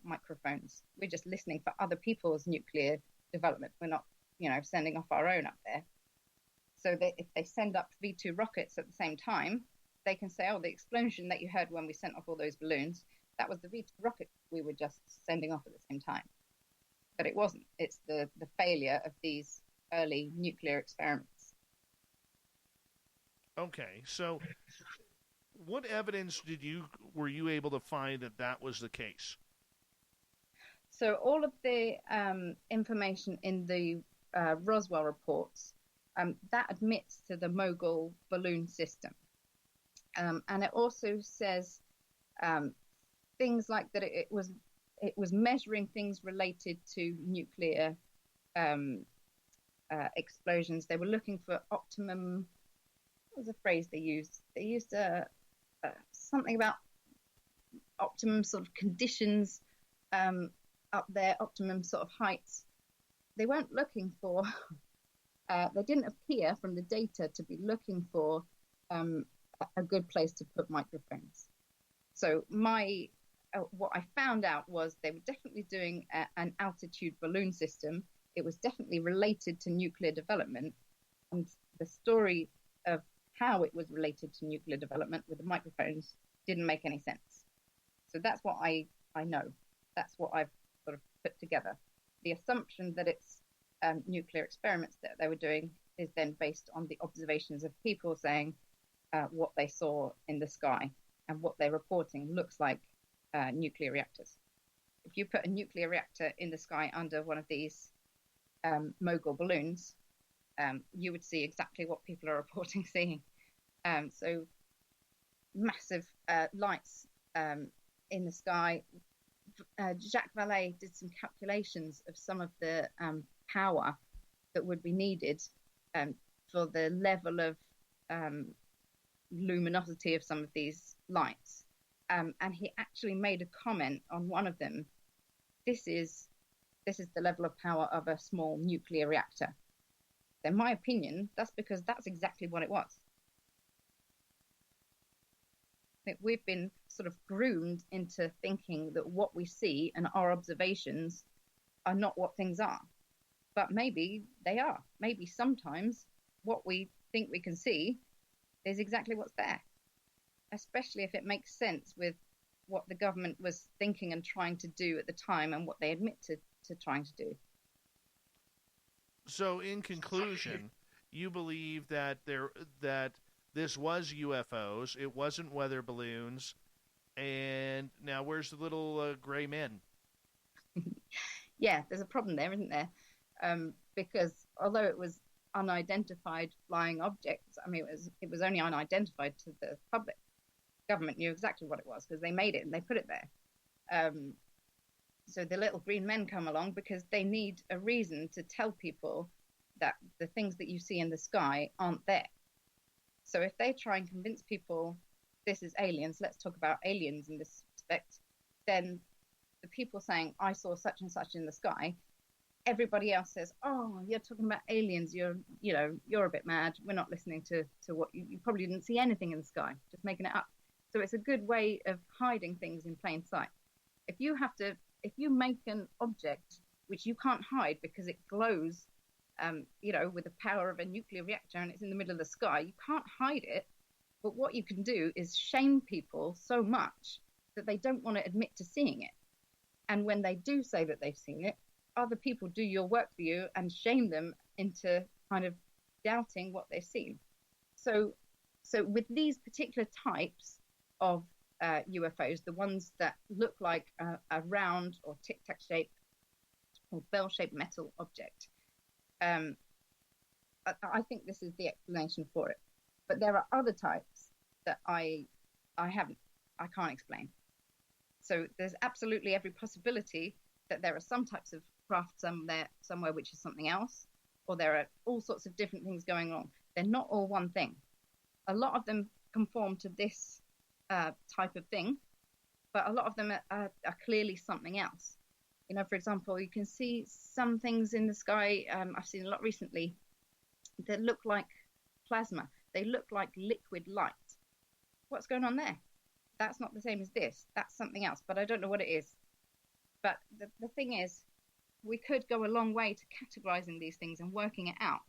microphones. We're just listening for other people's nuclear development. We're not, sending off our own up there. So if they send up V2 rockets at the same time, they can say, the explosion that you heard when we sent off all those balloons, that was the V2 rocket we were just sending off at the same time. But it wasn't. It's the failure of these early nuclear experiments. Okay, so what evidence were you able to find that was the case? So all of the information in the Roswell reports, that admits to the mogul balloon system. And it also says things like that it was measuring things related to nuclear explosions. They were looking for optimum. What was the phrase they used? They used something about optimum sort of conditions up there, optimum sort of heights. They weren't looking for. They didn't appear from the data to be looking for a good place to put microphones. So what I found out was they were definitely doing an altitude balloon system. It was definitely related to nuclear development, and the story of how it was related to nuclear development with the microphones didn't make any sense. So that's what I know. That's what I've sort of put together. The assumption that it's nuclear experiments that they were doing is then based on the observations of people saying what they saw in the sky, and what they're reporting looks like nuclear reactors. If you put a nuclear reactor in the sky under one of these mogul balloons, you would see exactly what people are reporting seeing. So massive lights in the sky. Jacques Vallee did some calculations of some of the power that would be needed for the level of luminosity of some of these lights. And he actually made a comment on one of them. This is the level of power of a small nuclear reactor. In my opinion, that's because that's exactly what it was. We've been sort of groomed into thinking that what we see and our observations are not what things are. But maybe they are. Maybe sometimes what we think we can see is exactly what's there, especially if it makes sense with what the government was thinking and trying to do at the time and what they admit to trying to do. So in conclusion, you believe that this was UFOs, it wasn't weather balloons, and now where's the little gray men? Yeah, there's a problem there, isn't there? Because although it was unidentified flying objects, I mean, it was only unidentified to the public. Government knew exactly what it was because they made it and they put it there. So the little green men come along because they need a reason to tell people that the things that you see in the sky aren't there. So if they try and convince people this is aliens, let's talk about aliens in this respect, then the people saying, I saw such and such in the sky, everybody else says, oh, you're talking about aliens, you're a bit mad, we're not listening to what you probably didn't see anything in the sky, just making it up. So it's a good way of hiding things in plain sight. If you make an object which you can't hide because it glows, with the power of a nuclear reactor and it's in the middle of the sky, you can't hide it. But what you can do is shame people so much that they don't want to admit to seeing it. And when they do say that they've seen it, other people do your work for you and shame them into kind of doubting what they've seen. So with these particular types of UFOs, the ones that look like a round or tic-tac shape or bell-shaped metal object, I think this is the explanation for it. But there are other types that I can't explain. So there's absolutely every possibility that there are some types of craft somewhere which is something else, or there are all sorts of different things going on. They're not all one thing. A lot of them conform to this type of thing, but a lot of them are clearly something else. For example, you can see some things in the sky, I've seen a lot recently, that look like plasma. They look like liquid light. What's going on there? That's not the same as this. That's something else, but I don't know what it is. But the thing is, we could go a long way to categorizing these things and working it out,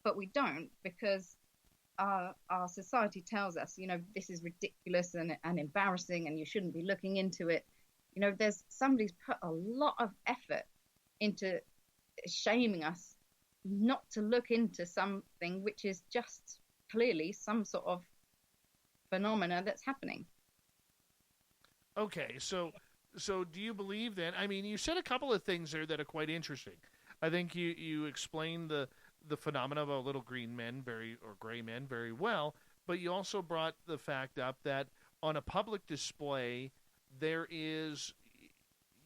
but we don't, because our society tells us, this is ridiculous and embarrassing and you shouldn't be looking into it. Somebody's put a lot of effort into shaming us not to look into something which is just clearly some sort of phenomena that's happening. Okay, so do you believe then? I mean, you said a couple of things there that are quite interesting. I think you explained the phenomena of little green men or gray men very well, but you also brought the fact up that on a public display, there is,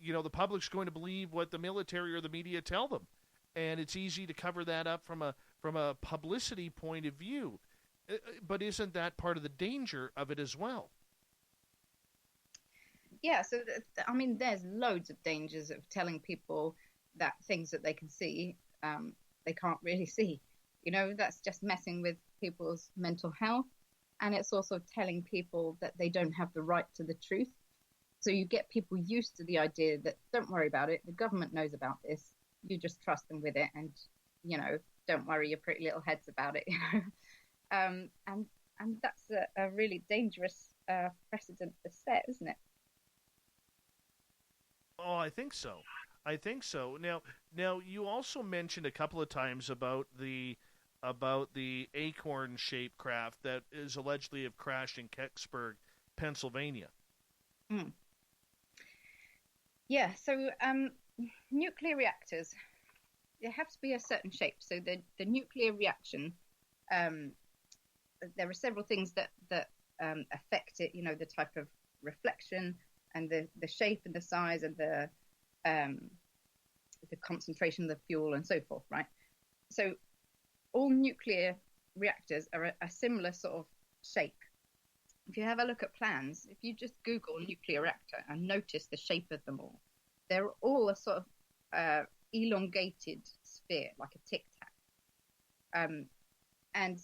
the public's going to believe what the military or the media tell them, and it's easy to cover that up from a publicity point of view. But isn't that part of the danger of it as well? Yeah, so there's loads of dangers of telling people that things that they can see, they can't really see. That's just messing with people's mental health, and it's also telling people that they don't have the right to the truth. So you get people used to the idea that don't worry about it, the government knows about this, you just trust them with it, and don't worry your pretty little heads about it. And that's a really dangerous precedent to set, isn't it? Oh, I think so. Now you also mentioned a couple of times about the acorn-shaped craft that is allegedly have crashed in Kecksburg, Pennsylvania. Mm. Yeah, so nuclear reactors, they have to be a certain shape. So the nuclear reaction, there are several things that affect it. The type of reflection and the shape and the size and the concentration of the fuel and so forth, right? So all nuclear reactors are a similar sort of shape. If you have a look at plans, if you just Google nuclear reactor and notice the shape of them all, they're all a sort of elongated sphere, like a tic-tac. And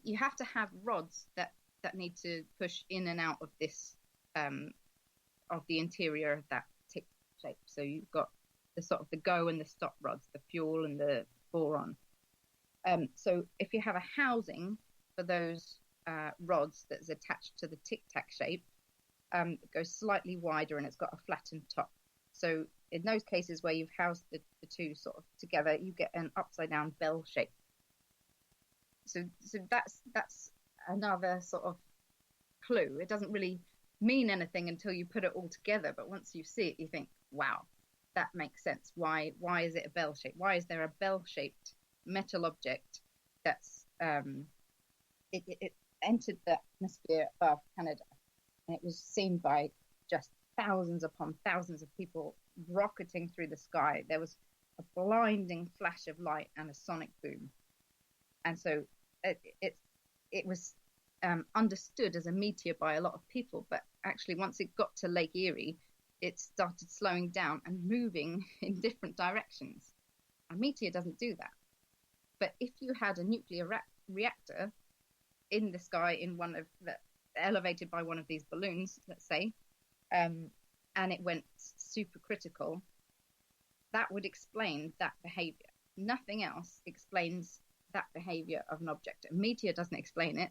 you have to have rods that need to push in and out of this, of the interior of that tic shape. So you've got the sort of the go and the stop rods, the fuel and the boron. So if you have a housing for those rods that's attached to the tic-tac shape, it goes slightly wider and it's got a flattened top. So in those cases where you've housed the two sort of together, you get an upside down bell shape. So that's another sort of clue. It doesn't really mean anything until you put it all together, but once you see it, you think, wow, that makes sense. Why is it a bell shape? Why is there a bell shaped metal object that's it entered the atmosphere above Canada, and it was seen by just thousands upon thousands of people rocketing through the sky. There was a blinding flash of light and a sonic boom, and so it was understood as a meteor by a lot of people. But actually, once it got to Lake Erie, it started slowing down and moving in different directions. A meteor doesn't do that. But if you had a nuclear reactor in the sky, in one of the elevated by one of these balloons, let's say, and it went supercritical, that would explain that behavior. Nothing else explains that behavior of an object. A meteor doesn't explain it,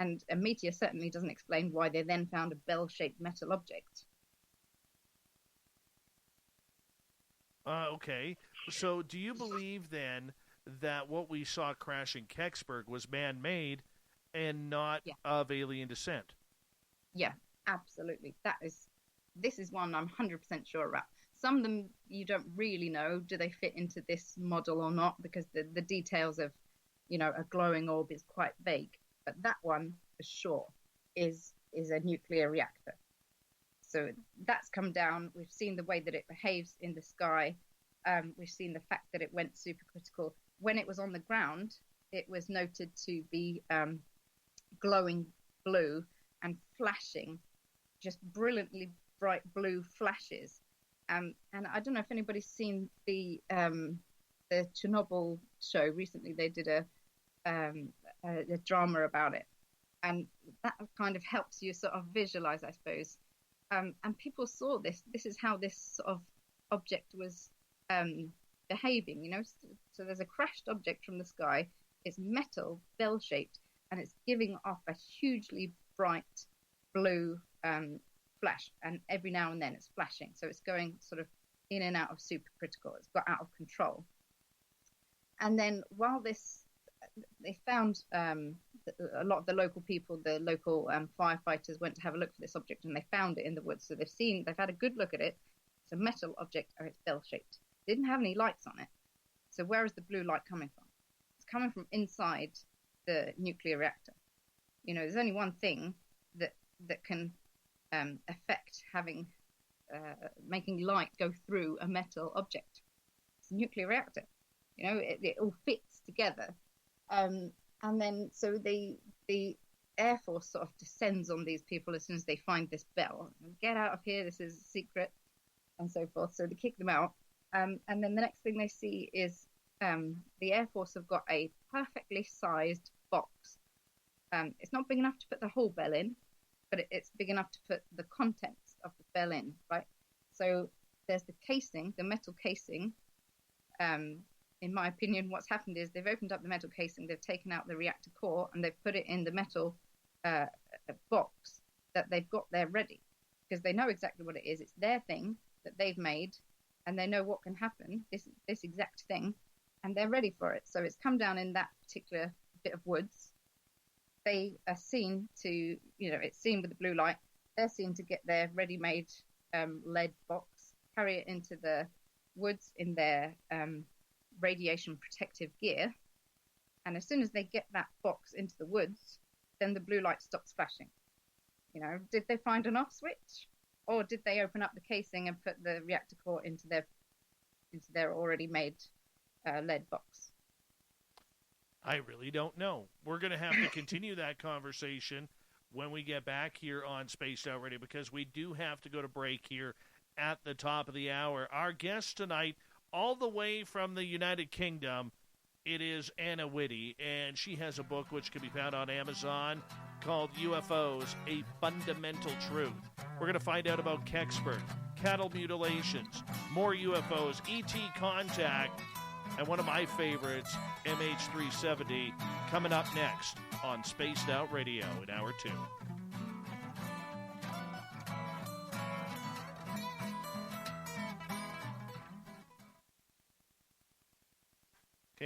and a meteor certainly doesn't explain why they then found a bell-shaped metal object. Okay, so do you believe then that what we saw crash in Kecksburg was man-made and not of alien descent? Yeah, absolutely. This is one I'm 100% sure about. Some of them you don't really know, do they fit into this model or not, because the details of, a glowing orb is quite vague. But that one, for sure, is a nuclear reactor. So that's come down. We've seen the way that it behaves in the sky. We've seen the fact that it went supercritical. When it was on the ground, it was noted to be glowing blue and flashing, just brilliantly bright blue flashes. And I don't know if anybody's seen the Chernobyl show recently. They did a drama about it, and that kind of helps you sort of visualize, I suppose. And people saw this. This is how this sort of object was behaving. So there's a crashed object from the sky. It's metal, bell-shaped, and it's giving off a hugely bright blue flash, and every now and then it's flashing. So it's going sort of in and out of supercritical. It's got out of control. And then while they found a lot of the local people, the local firefighters went to have a look for this object, and they found it in the woods. So they've had a good look at it. It's a metal object, and it's bell-shaped. Didn't have any lights on it. So where is the blue light coming from? It's coming from inside the nuclear reactor. There's only one thing that can affect making light go through a metal object. It's a nuclear reactor. It all fits together. And then so the Air Force sort of descends on these people as soon as they find this bell. Get out of here, this is a secret, and so forth. So they kick them out. And then the next thing they see is the Air Force have got a perfectly sized box. It's not big enough to put the whole bell in, but it's big enough to put the contents of the bell in, right? So there's the casing, the metal casing. In my opinion, what's happened is they've opened up the metal casing, they've taken out the reactor core, and they've put it in the metal box that they've got there ready, because they know exactly what it is. It's their thing that they've made, and they know what can happen, this exact thing, and they're ready for it. So it's come down in that particular bit of woods. They are seen to, it's seen with the blue light. They're seen to get their ready-made lead box, carry it into the woods in their radiation protective gear. And as soon as they get that box into the woods, then the blue light stops flashing. Did they find an off switch? Or did they open up the casing and put the reactor core into their already made lead box? I really don't know. We're going to have to continue that conversation when we get back here on Spaced Out Radio, because we do have to go to break here at the top of the hour. Our guest tonight, all the way from the United Kingdom, it is Anna Whitty, and she has a book which can be found on Amazon called UFOs, A Fundamental Truth. We're going to find out about Kecksburg, cattle mutilations, more UFOs, ET contact, and one of my favorites, MH370, coming up next on Spaced Out Radio in Hour 2.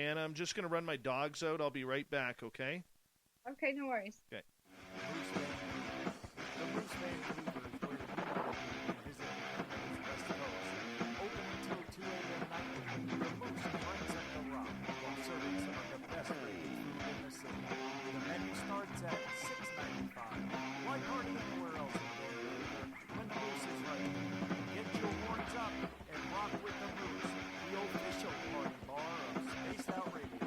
and I'm just going to run my dogs out. I'll be right back, okay? Okay, no worries. Okay. The Moose Man Cleaver is where you want to be when visiting Canada's West Coast. Open until 2 a.m. nightly, the Moose runs at the Rock while serving some of the best rated food in the city. The menu starts at $6.95. Why party anywhere else in Vancouver when the Moose is right here? Get your horns up and rock with the Moose, the official party bar of Spaced Out Radio.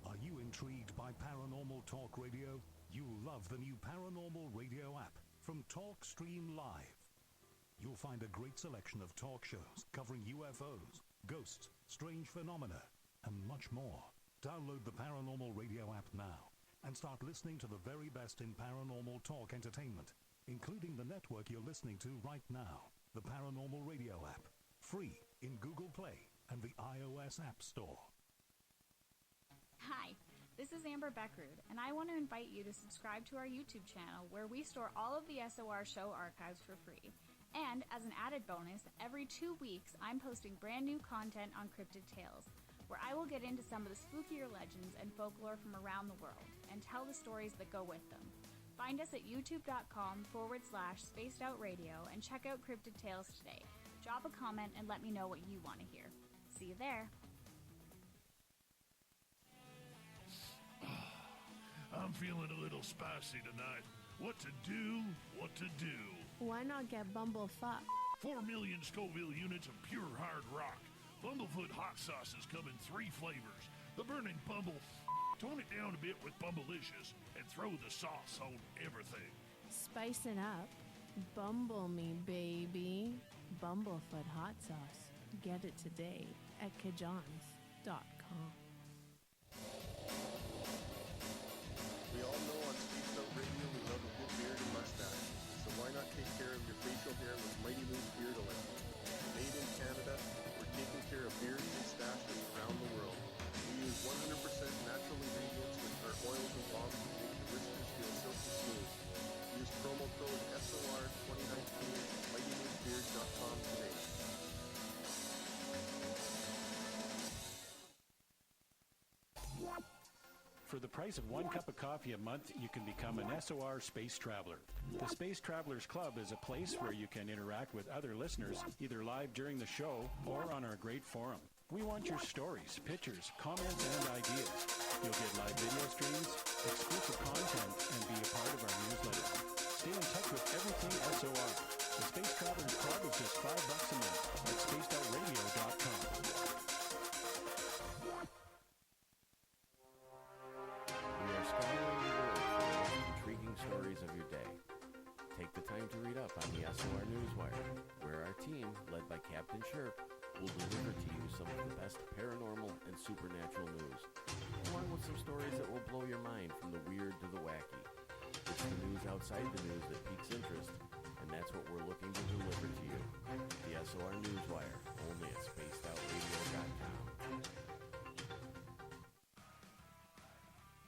Are you intrigued by Paranormal Talk Radio? You'll love the new Paranormal Radio app from TalkStream Live. You'll find a great selection of talk shows covering UFOs, ghosts, strange phenomena, and much more. Download the Paranormal Radio app now and start listening to the very best in paranormal talk entertainment, including the network you're listening to right now, the Paranormal Radio app, free in Google Play and the iOS App Store. Hi, this is Amber Beckrud, and I want to invite you to subscribe to our YouTube channel where we store all of the SOR show archives for free. And as an added bonus, every 2 weeks I'm posting brand new content on Cryptid Tales, where I will get into some of the spookier legends and folklore from around the world and tell the stories that go with them. Find us at youtube.com/spacedoutradio and check out Cryptid Tales today. Drop a comment and let me know what you want to hear. See you there. I'm feeling a little spicy tonight. What to do? What to do? Why not get Bumblefuck? 4 million Scoville units of pure hard rock. Bumblefoot hot sauces come in 3 flavors. The burning Bumble. Tone it down a bit with Bumblicious and throw the sauce on everything. Spice it up. Bumble me, baby. Bumblefoot hot sauce. Get it today at kajans.com. We all know on Spaced Out Radio we love a good beard and mustache, so why not take care of your facial hair with Mighty Moose Beard Oil? Made in Canada, we're taking care of beards and mustaches around the world. We use 100% natural ingredients with our oils and balms to make your whiskers feel silky smooth. Use promo code SOR2019 at MightyMooseBeard.com today. For the price of 1 cup of coffee a month, you can become an SOR Space Traveler. The Space Travelers Club is a place where you can interact with other listeners, either live during the show or on our great forum. We want your stories, pictures, comments, and ideas. You'll get live video streams, exclusive content, and be a part of our newsletter. Stay in touch with everything SOR. The Space Travelers Club is just $5 a month at spacedoutradio.com. We are scouring the world for the most intriguing stories of your day. Take the time to read up on the SOR Newswire, where our team, led by Captain Sherp, will deliver to you some of the best paranormal and supernatural news, along with some stories that will blow your mind from the weird to the wacky. It's the news outside the news that piques interest, and that's what we're looking to deliver to you. The SOR Newswire, only at spacedoutradio.com.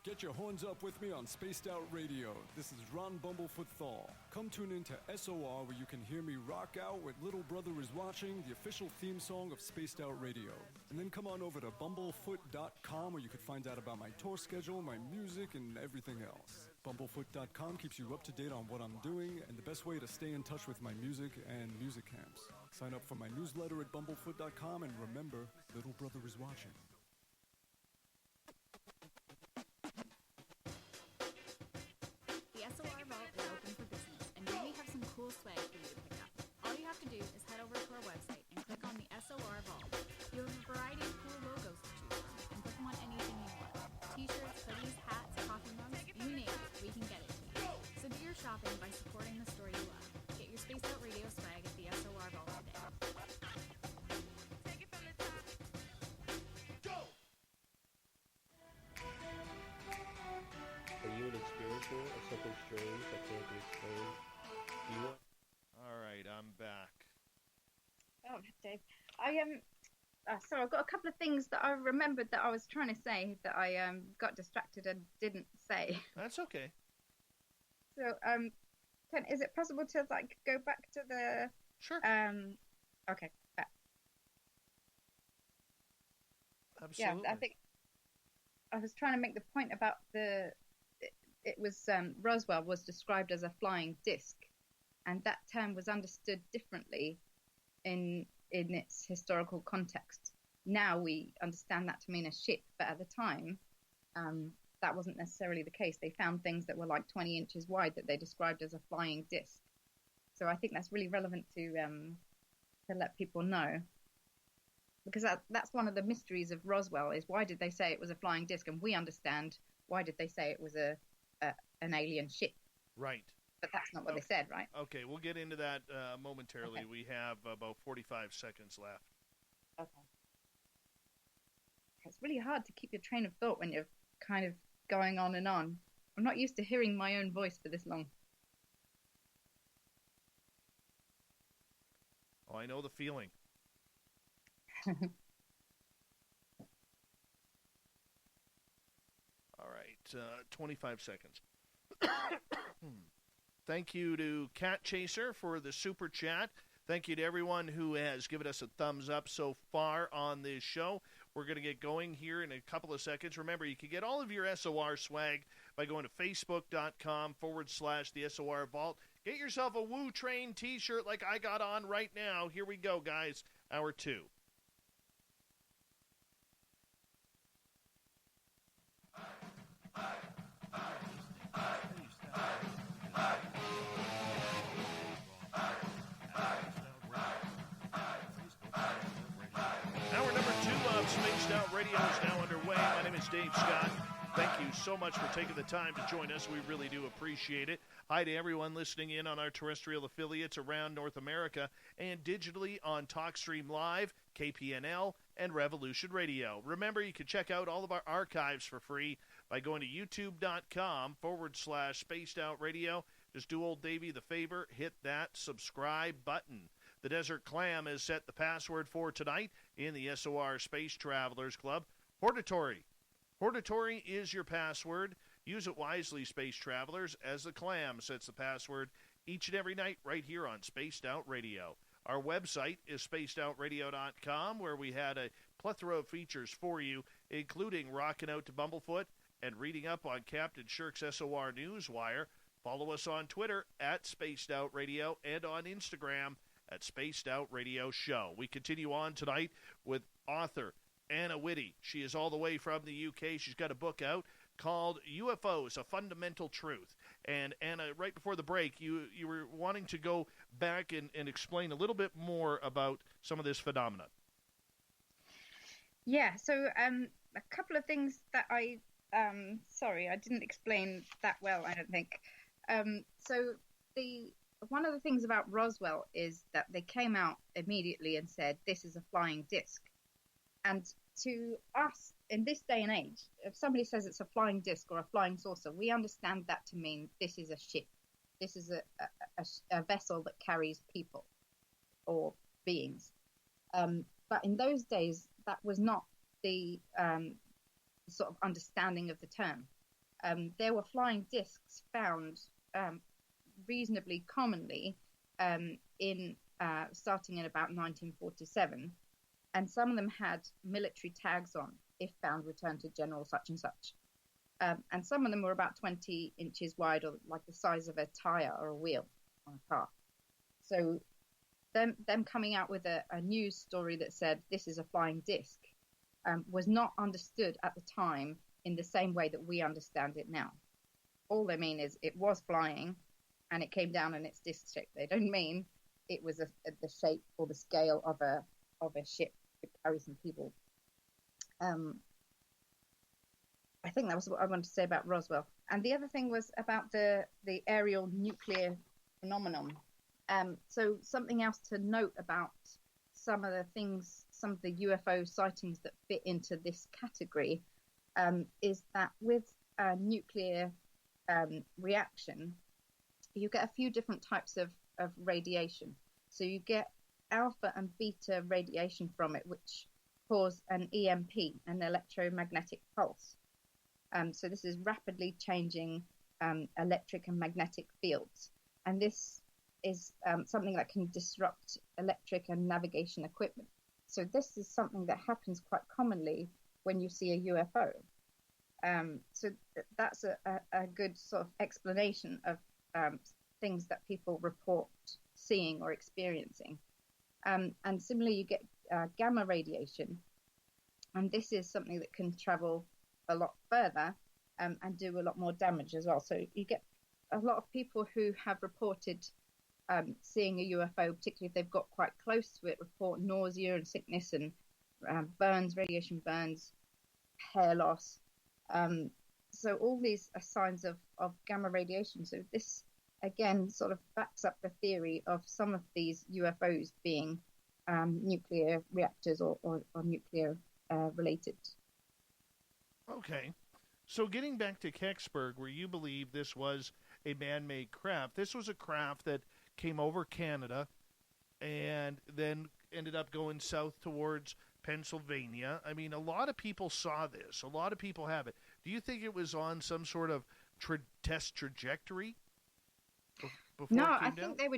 Get your horns up with me on Spaced Out Radio. This is Ron Bumblefoot Thal. Come tune in to SOR where you can hear me rock out with Little Brother is Watching, the official theme song of Spaced Out Radio. And then come on over to bumblefoot.com where you can find out about my tour schedule, my music, and everything else. Bumblefoot.com keeps you up to date on what I'm doing and the best way to stay in touch with my music and music camps. Sign up for my newsletter at bumblefoot.com and remember, Little Brother is Watching. The SOR Vault is open for business, and we have some cool swag for you to pick up. All you have to do is head over to our website and click on the SOR Vault. You have a variety of cool logos to choose from, and put them on anything you want. T-shirts, hoodies, hats, coffee mugs, you name it, we can get it to you. So do your shopping by supporting the story you love. Get your Spaced Out Radio swag at the SOR Vault today. Take it from the top. Go! Are you an experiencer of something strange that can't be explained? Do you want... All right, I'm back. Oh, Dave. So I've got a couple of things that I remembered that I was trying to say that I got distracted and didn't say. That's okay. So, is it possible to go back to the? Sure. Okay. Back. Absolutely. Yeah, I think I was trying to make the point about it was Roswell was described as a flying disc, and that term was understood differently in its historical context. Now we understand that to mean a ship, but at the time, that wasn't necessarily the case. They found things that were like 20 inches wide that they described as a flying disc. So I think that's really relevant to let people know, because that's one of the mysteries of Roswell is why did they say it was a flying disc, and we understand why did they say it was an alien ship. Right. But that's not what they said, right? Okay, we'll get into that momentarily. Okay. We have about 45 seconds left. Okay. It's really hard to keep your train of thought when you're kind of going on and on. I'm not used to hearing my own voice for this long. Oh, I know the feeling. All right, 25 seconds. Thank you to Cat Chaser for the super chat. Thank you to everyone who has given us a thumbs up so far on this show. We're going to get going here in a couple of seconds. Remember, you can get all of your SOR swag by going to facebook.com/the SOR Vault. Get yourself a Woo Train t-shirt like I got on right now. Here we go, guys. Hour 2. Hour number 2 of Spaced Out Radio is now underway. My name is Dave Scott. Thank you so much for taking the time to join us. We really do appreciate it. Hi to everyone listening in on our terrestrial affiliates around North America and digitally on TalkStream Live, KPNL, and Revolution Radio. Remember, you can check out all of our archives for free by going to youtube.com/Spaced Out Radio. Just do old Davey the favor, hit that subscribe button. The Desert Clam has set the password for tonight in the SOR Space Travelers Club. Hortatory. Hortatory is your password. Use it wisely, Space Travelers, as the Clam sets the password each and every night right here on Spaced Out Radio. Our website is spacedoutradio.com, where we had a plethora of features for you, including rocking out to Bumblefoot and reading up on Captain Shirk's SOR Newswire. Follow us on Twitter at Spaced Out Radio and on Instagram at Spaced Out Radio Show. We continue on tonight with author Anna Whitty. She is all the way from the UK. She's got a book out called UFOs, A Fundamental Truth. And Anna, right before the break, you were wanting to go back and explain a little bit more about some of this phenomenon. Yeah, so a couple of things that I didn't explain that well, I don't think. So one of the things about Roswell is that they came out immediately and said, this is a flying disc. And to us, in this day and age, if somebody says it's a flying disc or a flying saucer, we understand that to mean this is a ship. This is a vessel that carries people or beings. But in those days, that was not the sort of understanding of the term. There were flying discs found reasonably commonly starting in about 1947. And some of them had military tags on, if found, return to General such and such. And some of them were about 20 inches wide, or like the size of a tire or a wheel on a car. So them coming out with a news story that said this is a flying disc was not understood at the time in the same way that we understand it now. All they mean is it was flying and it came down in its disc shape. They don't mean it was the shape or the scale of a ship to carry some people. I think that was what I wanted to say about Roswell. And the other thing was about the aerial nuclear phenomenon. So something else to note about some of the UFO sightings that fit into this category is that with a nuclear reaction, you get a few different types of radiation. So you get alpha and beta radiation from it, which cause an EMP, an electromagnetic pulse. So this is rapidly changing electric and magnetic fields. And this is something that can disrupt electric and navigation equipment. So this is something that happens quite commonly when you see a UFO. So that's a good sort of explanation of things that people report seeing or experiencing. And similarly, you get gamma radiation, and this is something that can travel a lot further and do a lot more damage as well. So you get a lot of people who have reported seeing a UFO, particularly if they've got quite close to it, report nausea and sickness and burns, radiation burns, hair loss. So all these are signs of gamma radiation. So this, again, sort of backs up the theory of some of these UFOs being nuclear reactors or nuclear related. Okay. So getting back to Kecksburg, where you believe this was a man-made craft, this was a craft that came over Canada and then ended up going south towards Pennsylvania. I mean, a lot of people saw this. A lot of people have it. Do you think it was on some sort of test trajectory before No, it came I down? think they were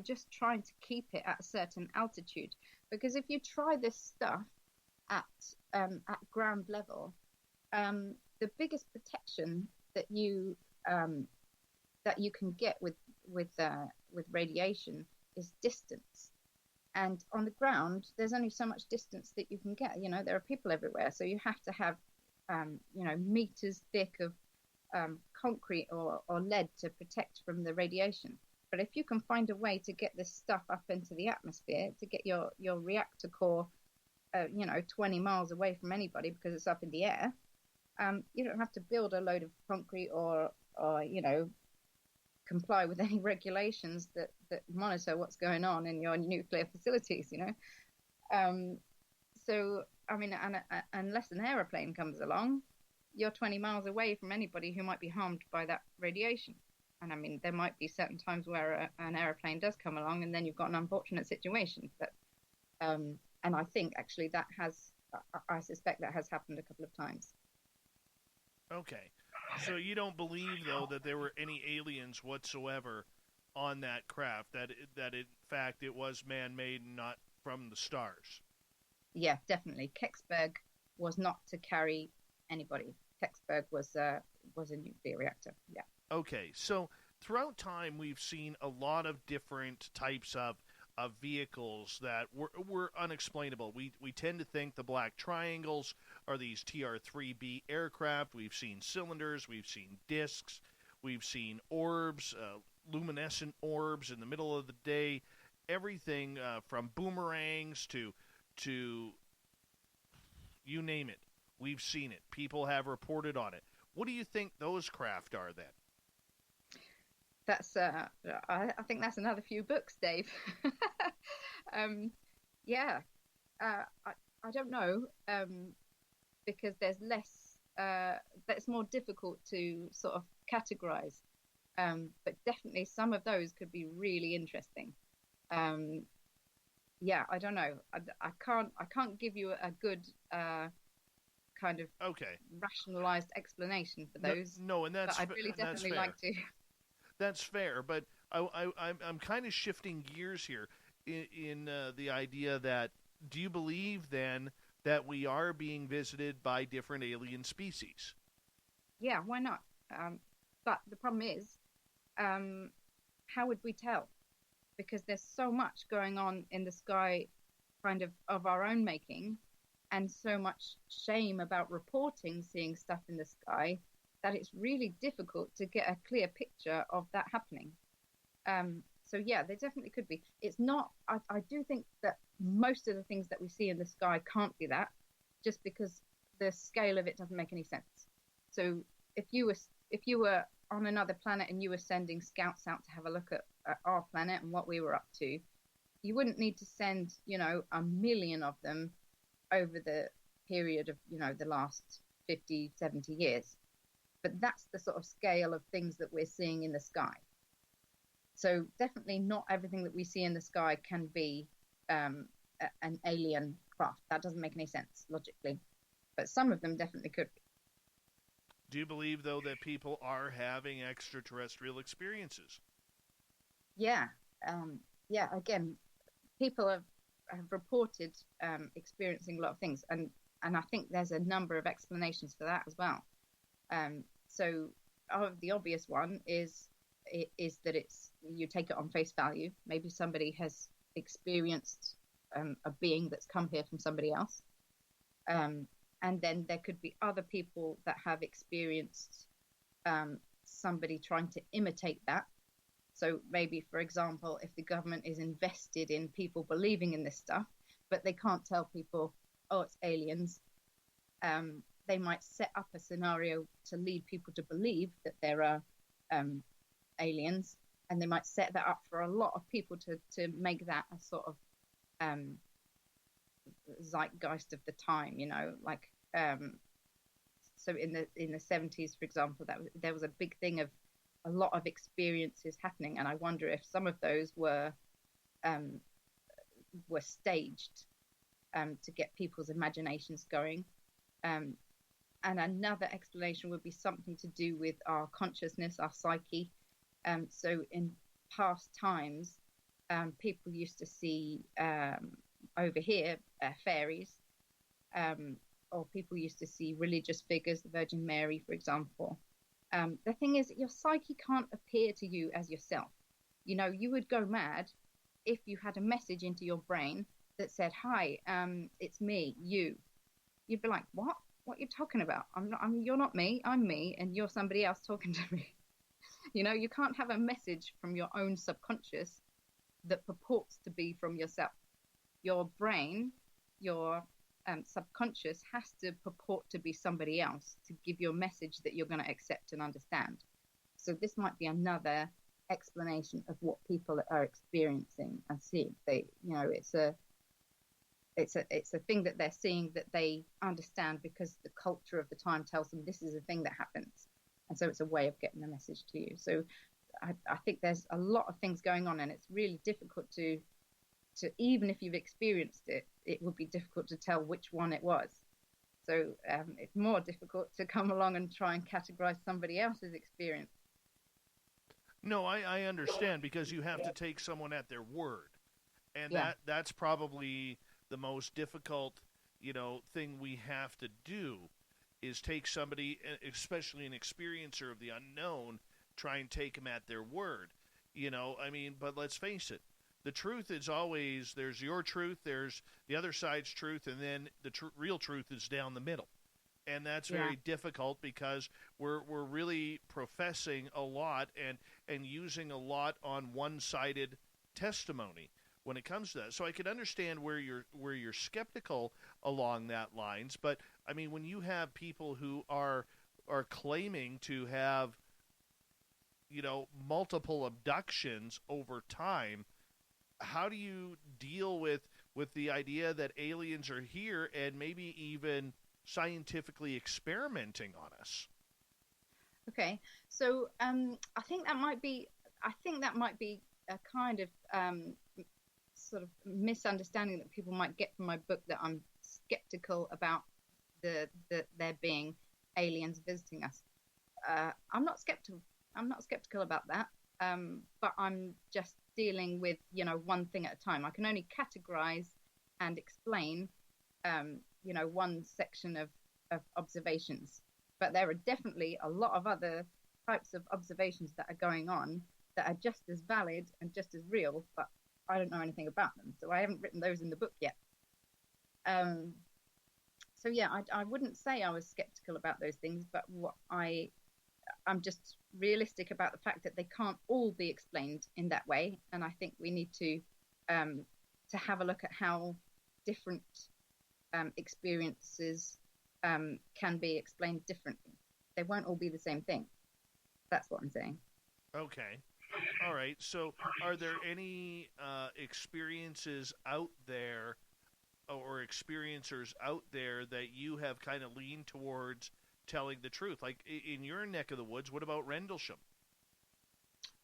just trying to keep it at a certain altitude, because if you try this stuff at ground level, the biggest protection that you can get with radiation is distance. And on the ground, there's only so much distance that you can get. You know, there are people everywhere, so you have to have meters thick of concrete or lead to protect from the radiation. But if you can find a way to get this stuff up into the atmosphere, to get your reactor core 20 miles away from anybody because it's up in the air, you don't have to build a load of concrete or comply with any regulations that monitor what's going on in your nuclear facilities, So, I mean, unless an aeroplane comes along, you're 20 miles away from anybody who might be harmed by that radiation. And I mean, there might be certain times where an aeroplane does come along and then you've got an unfortunate situation. But, and I think actually I suspect that has happened a couple of times. Okay. So you don't believe, though, that there were any aliens whatsoever on that craft, that in fact it was man-made and not from the stars? Yeah, definitely. Kecksburg was not to carry anybody. Kecksburg was a nuclear reactor. Yeah. Okay, so throughout time we've seen a lot of different types of vehicles that were unexplainable. We tend to think the black triangles are these TR-3B aircraft. We've seen cylinders, we've seen discs, we've seen orbs, luminescent orbs in the middle of the day, everything from boomerangs to you name it. We've seen it. People have reported on it. What do you think those craft are then? That's I think that's another few books, Dave. I don't know, because there's less. That's more difficult to sort of categorize. But definitely some of those could be really interesting. I don't know. I can't give you a good kind of rationalized explanation for those. No, and that's but I'd really definitely like to. That's fair, but I'm kind of shifting gears here in the idea that, do you believe then that we are being visited by different alien species? Yeah, why not? But the problem is, how would we tell? Because there's so much going on in the sky kind of our own making, and so much shame about reporting seeing stuff in the sky, that it's really difficult to get a clear picture of that happening. So yeah, there definitely could be. It's not, I do think that most of the things that we see in the sky can't be that, just because the scale of it doesn't make any sense. So if you were on another planet and you were sending scouts out to have a look at our planet and what we were up to, you wouldn't need to send, 1 million of them over the period of, the last 50, 70 years. But that's the sort of scale of things that we're seeing in the sky. So definitely not everything that we see in the sky can be an alien craft. That doesn't make any sense logically. But some of them definitely could be. Do you believe, though, that people are having extraterrestrial experiences? Yeah. Again, people have reported experiencing a lot of things. And And I think there's a number of explanations for that as well. So the obvious one is that you take it on face value. Maybe somebody has experienced a being that's come here from somebody else. And then there could be other people that have experienced somebody trying to imitate that. So maybe, for example, if the government is invested in people believing in this stuff, but they can't tell people, oh, it's aliens, they might set up a scenario to lead people to believe that there are aliens, and they might set that up for a lot of people to make that a sort of zeitgeist of the time, like so in the 70s, for example, there was a big thing of a lot of experiences happening, and I wonder if some of those were staged to get people's imaginations going. And another explanation would be something to do with our consciousness, our psyche. So in past times, people used to see over here fairies, or people used to see religious figures, the Virgin Mary, for example. The thing is, your psyche can't appear to you as yourself. You would go mad if you had a message into your brain that said, "Hi, it's me, you." You'd be like, "What? What are you talking about? You're not me. I'm me, and you're somebody else talking to me." You can't have a message from your own subconscious that purports to be from yourself. Your brain, your subconscious has to purport to be somebody else to give you a message that you're going to accept and understand. So this might be another explanation of what people are experiencing and seeing. It's a thing that they're seeing that they understand because the culture of the time tells them this is a thing that happens. And so it's a way of getting a message to you. So I think there's a lot of things going on, and it's really difficult to even if you've experienced it, it would be difficult to tell which one it was. So it's more difficult to come along and try and categorize somebody else's experience. No, I understand, because you have to take someone at their word. And that's probably the most difficult, thing we have to do, is take somebody, especially an experiencer of the unknown, try and take them at their word. But let's face it. The truth is always, there's your truth, there's the other side's truth, and then the real truth is down the middle. And that's very difficult, because we're really professing a lot and using a lot on one-sided testimony when it comes to that. So I could understand where you're skeptical along that lines, but when you have people who are claiming to have multiple abductions over time, how do you deal with the idea that aliens are here and maybe even scientifically experimenting on us? Okay, so I think that might be a kind of sort of misunderstanding that people might get from my book, that I'm skeptical about there being aliens visiting us. I'm not skeptical about that, but I'm just dealing with one thing at a time. I can only categorize and explain one section of observations, but there are definitely a lot of other types of observations that are going on that are just as valid and just as real, but I don't know anything about them, so I haven't written those in the book yet. So yeah, I wouldn't say I was skeptical about those things, but I'm just realistic about the fact that they can't all be explained in that way, and I think we need to have a look at how different experiences can be explained differently. They won't all be the same thing. That's what I'm saying. Okay. All right. So are there any experiences out there or experiencers out there that you have kind of leaned towards telling the truth? Like in your neck of the woods, what about Rendlesham?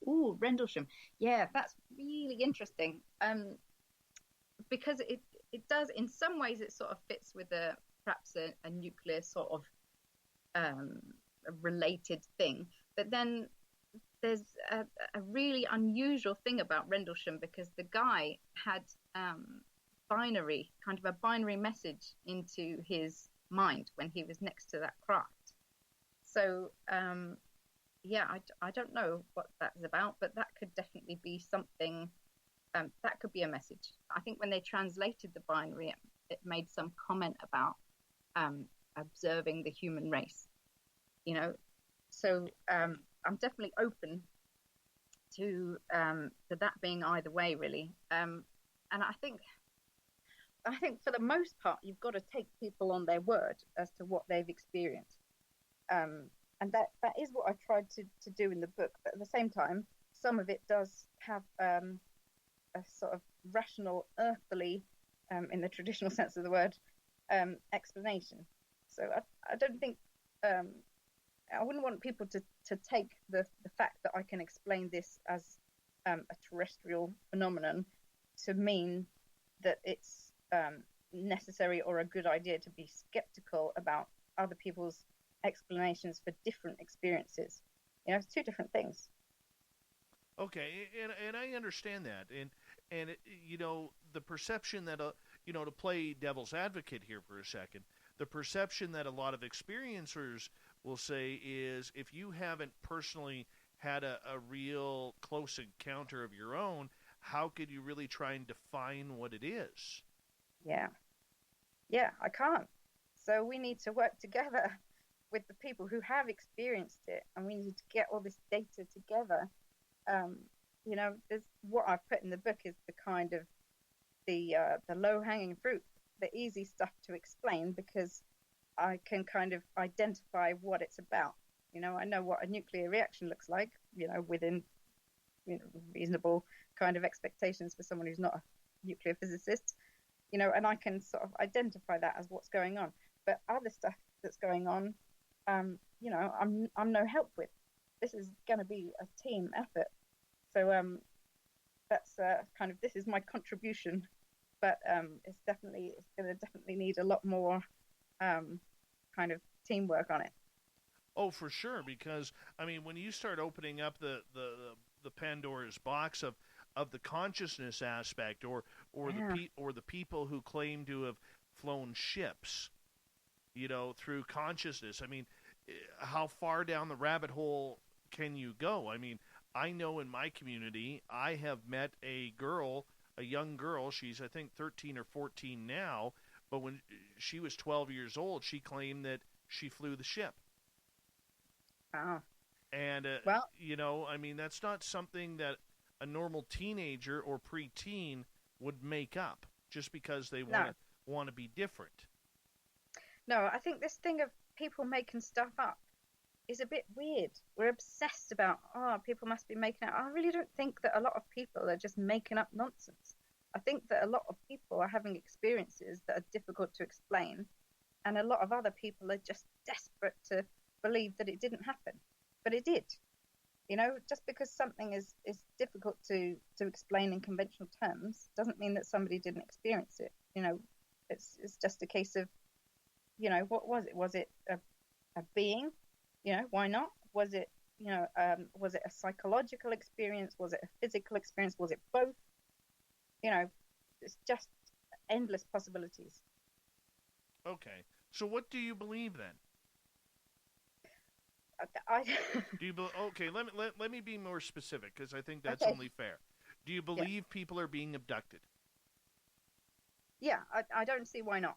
Ooh, Rendlesham. Yeah, that's really interesting. Because it does, in some ways, it sort of fits with perhaps a nuclear sort of related thing. But then there's a really unusual thing about Rendlesham, because the guy had kind of a binary message into his mind when he was next to that craft. So yeah, I don't know what that's about, but that could definitely be something. That could be a message. I think when they translated the binary, it made some comment about observing the human race, you know. So I'm definitely open to that being either way, really. And I think for the most part, you've got to take people on their word as to what they've experienced. And that is what I tried to do in the book. But at the same time, some of it does have a sort of rational, earthly, in the traditional sense of the word, explanation. So I don't think, I wouldn't want people to take the fact that I can explain this as a terrestrial phenomenon to mean that it's necessary or a good idea to be skeptical about other people's explanations for different experiences. You know, it's two different things. Okay, and I understand that, and you know, the perception that you know, to play devil's advocate here for a second, the perception that a lot of experiencers will say is, if you haven't personally had a real close encounter of your own, how could you really try and define what it is? Yeah, I can't. So we need to work together with the people who have experienced it, and we need to get all this data together. You know, what I've put in the book is the kind of the low-hanging fruit, the easy stuff to explain, because I can kind of identify what it's about. You know, I know what a nuclear reaction looks like, you know, within, you know, reasonable kind of expectations for someone who's not a nuclear physicist, you know, and I can sort of identify that as what's going on. But other stuff that's going on, you know, I'm no help with. This is going to be a team effort. So that's kind of, this is my contribution, but it's going to definitely need a lot more kind of teamwork on it. Oh, for sure, because I mean, when you start opening up the Pandora's box of the consciousness aspect, or the people who claim to have flown ships, you know, through consciousness. I mean, how far down the rabbit hole can you go? I mean, I know in my community, I have met a young girl, she's I think 13 or 14 now, but when she was 12 years old, she claimed that she flew the ship. Oh. And, well, you know, I mean, that's not something that a normal teenager or preteen would make up just because they want to be different. No, I think this thing of people making stuff up is a bit weird. We're obsessed about, people must be making it. I really don't think that a lot of people are just making up nonsense. I think that a lot of people are having experiences that are difficult to explain, and a lot of other people are just desperate to believe that it didn't happen. But it did. You know, just because something is difficult to explain in conventional terms doesn't mean that somebody didn't experience it. You know, it's just a case of, you know, what was it? Was it a being? You know, why not? Was it, you know, was it a psychological experience? Was it a physical experience? Was it both? You know, it's just endless possibilities. Okay. So what do you believe then? Do you okay, let me be more specific, because I think that's only fair. Do you believe people are being abducted? Yeah, I don't see why not.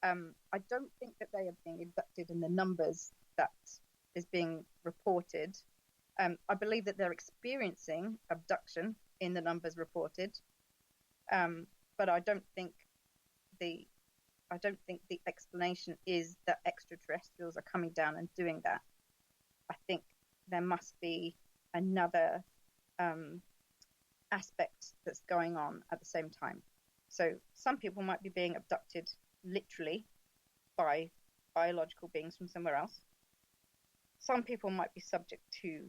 I don't think that they are being abducted in the numbers that is being reported. I believe that they're experiencing abduction in the numbers reported, but I don't think the explanation is that extraterrestrials are coming down and doing that. I think there must be another aspect that's going on at the same time. So some people might be being abducted literally by biological beings from somewhere else. Some people might be subject to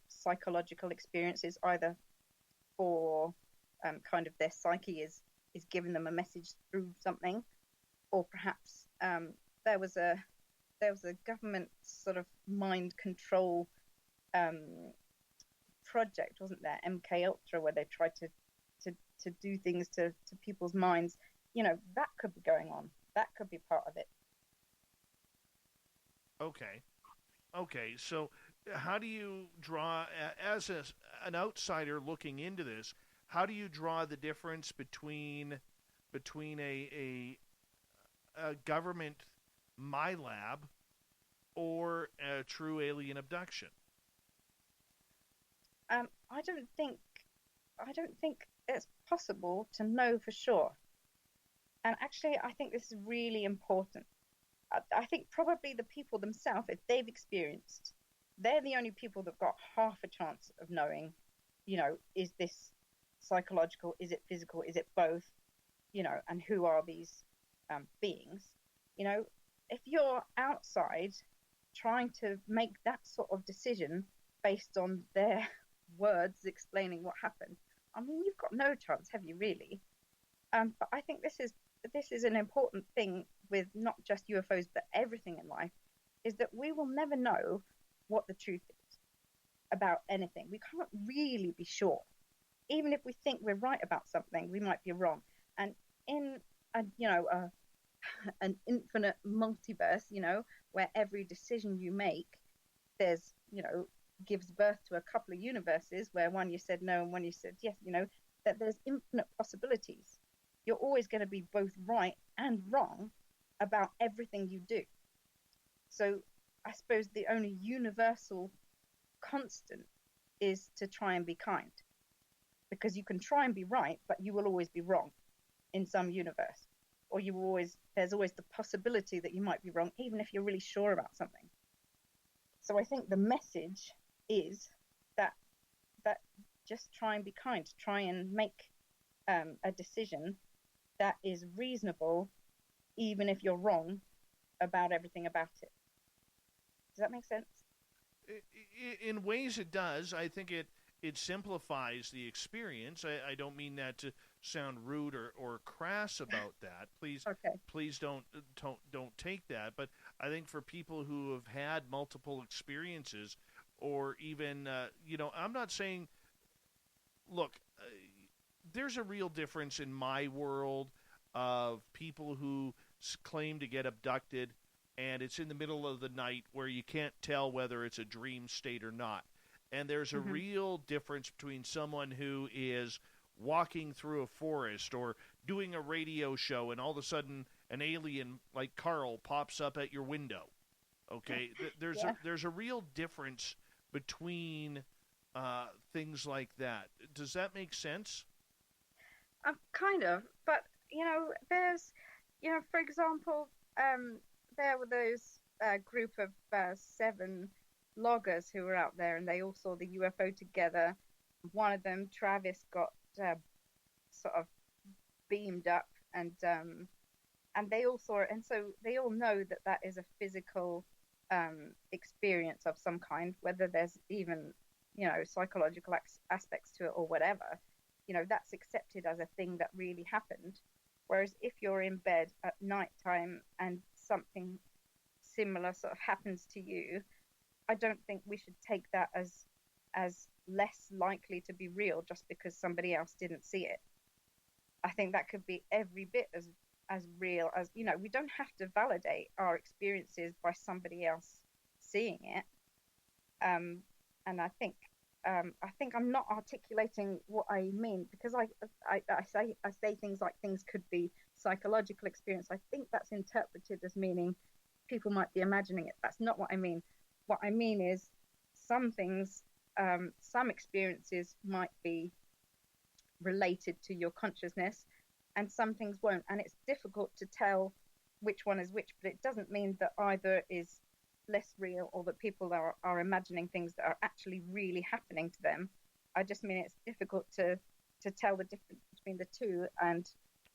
psychological experiences, either for kind of their psyche is giving them a message through something, or perhaps there was a government sort of mind control project, wasn't there, MK Ultra, where they tried to to do things to people's minds, that could be going on. That could be part of it. Okay. So how do you draw, as an outsider looking into this, how do you draw the difference between a government MyLab or a true alien abduction? I don't think it's possible to know for sure. And actually, I think this is really important. I think probably the people themselves, if they've experienced, they're the only people that've got half a chance of knowing, is this psychological, is it physical, is it both, and who are these beings? If you're outside trying to make that sort of decision based on their words explaining what happened, I mean, you've got no chance, have you really? But I think this is an important thing with not just UFOs, but everything in life, is that we will never know what the truth is about anything. We can't really be sure. Even if we think we're right about something, we might be wrong. And in an infinite multiverse, where every decision you make, there's, gives birth to a couple of universes where one you said no and one you said yes, that there's infinite possibilities. You're always going to be both right and wrong about everything you do. So I suppose the only universal constant is to try and be kind. Because you can try and be right, but you will always be wrong in some universe. Or there's always the possibility that you might be wrong, even if you're really sure about something. So I think the message is that just try and be kind. Try and make a decision that is reasonable, even if you're wrong about everything about it. Does that make sense? In ways it does. I think it simplifies the experience. I don't mean that to sound rude or crass about that. Please don't take that. But I think for people who have had multiple experiences, or even I'm not saying, look, there's a real difference in my world of people who claim to get abducted, and it's in the middle of the night where you can't tell whether it's a dream state or not. And there's a real difference between someone who is walking through a forest or doing a radio show and all of a sudden an alien like Carl pops up at your window. Okay? There's a real difference between things like that. Does that make sense? Kind of. But, there's, for example, there were those group of 7 loggers who were out there, and they all saw the UFO together. One of them, Travis, got sort of beamed up, and they all saw it, and so they all know that is a physical experience of some kind, whether there's even psychological aspects to it or whatever. That's accepted as a thing that really happened. Whereas if you're in bed at nighttime and something similar sort of happens to you, I don't think we should take that as less likely to be real just because somebody else didn't see it. I think that could be every bit as real as, we don't have to validate our experiences by somebody else seeing it. And I think I'm not articulating what I mean, because I say things like things could be psychological experience. I think that's interpreted as meaning people might be imagining it. That's not what I mean. What I mean is some things, some experiences might be related to your consciousness and some things won't. And it's difficult to tell which one is which, but it doesn't mean that either is less real or that people are imagining things that are actually really happening to them. I just mean it's difficult to tell the difference between the two. And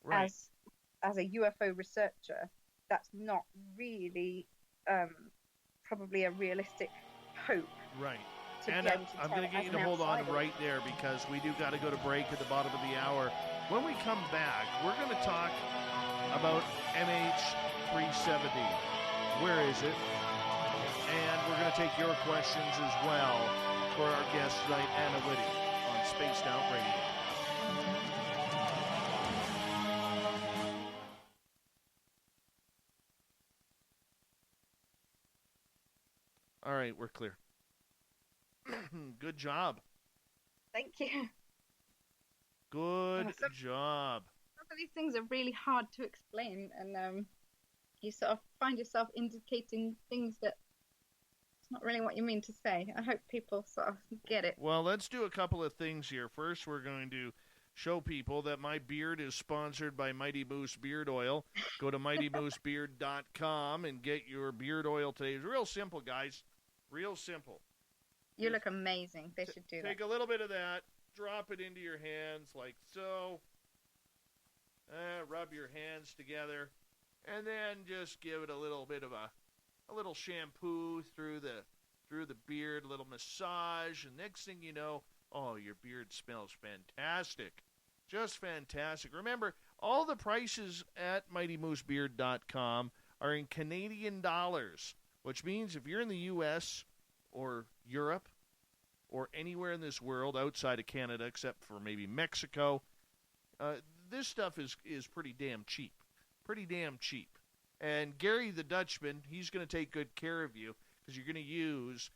right. as a UFO researcher, that's not really probably a realistic hope. Right. And I'm going to get you to hold on right there, because we do got to go to break at the bottom of the hour. When we come back, we're going to talk about MH370. Where is it? And we're going to take your questions as well for our guest tonight, Anna Whitty, on Spaced Out Radio. All right, we're clear. Good job. Thank you. Good job. Some of these things are really hard to explain, and you sort of find yourself indicating things that it's not really what you mean to say. I hope people sort of get it. Well, let's do a couple of things here. First, we're going to show people that my beard is sponsored by Mighty Moose Beard Oil. Go to mightymoosebeard.com and get your beard oil today. It's real simple, guys. Real simple. You look amazing. They should do that. Take a little bit of that, drop it into your hands like so. Rub your hands together, and then just give it a little bit of a little shampoo through the beard, a little massage, and next thing you know, oh, your beard smells fantastic. Just fantastic. Remember, all the prices at mightymoosebeard.com are in Canadian dollars, which means if you're in the U.S. or Europe or anywhere in this world outside of Canada except for maybe Mexico, this stuff is pretty damn cheap. Pretty damn cheap. And Gary the Dutchman, he's going to take good care of you because you're going to use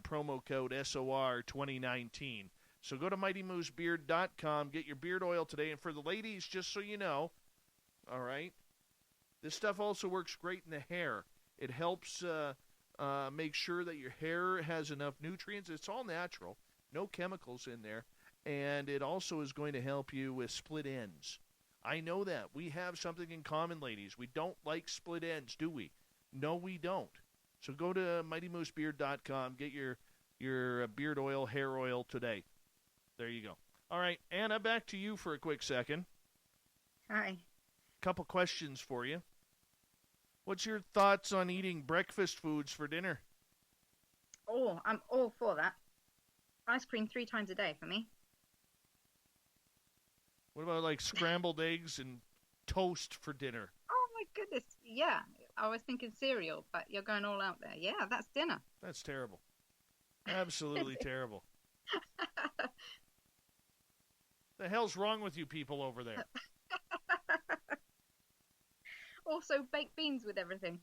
promo code SOR2019. So go to mightymoosebeard.com, get your beard oil today. And for the ladies, just so you know, all right, this stuff also works great in the hair. It helps make sure that your hair has enough nutrients. It's all natural, no chemicals in there. And it also is going to help you with split ends. I know that. We have something in common, ladies. We don't like split ends, do we? No, we don't. So go to mightymoosebeard.com, get your beard oil, hair oil today. There you go. All right, Anna, back to you for a quick second. Hi. Couple questions for you. What's your thoughts on eating breakfast foods for dinner? Oh, I'm all for that. Ice cream 3 times a day for me. What about like scrambled eggs and toast for dinner? Oh my goodness, yeah. I was thinking cereal, but you're going all out there. Yeah, that's dinner. That's terrible. Absolutely terrible. The hell's wrong with you people over there? Also, baked beans with everything.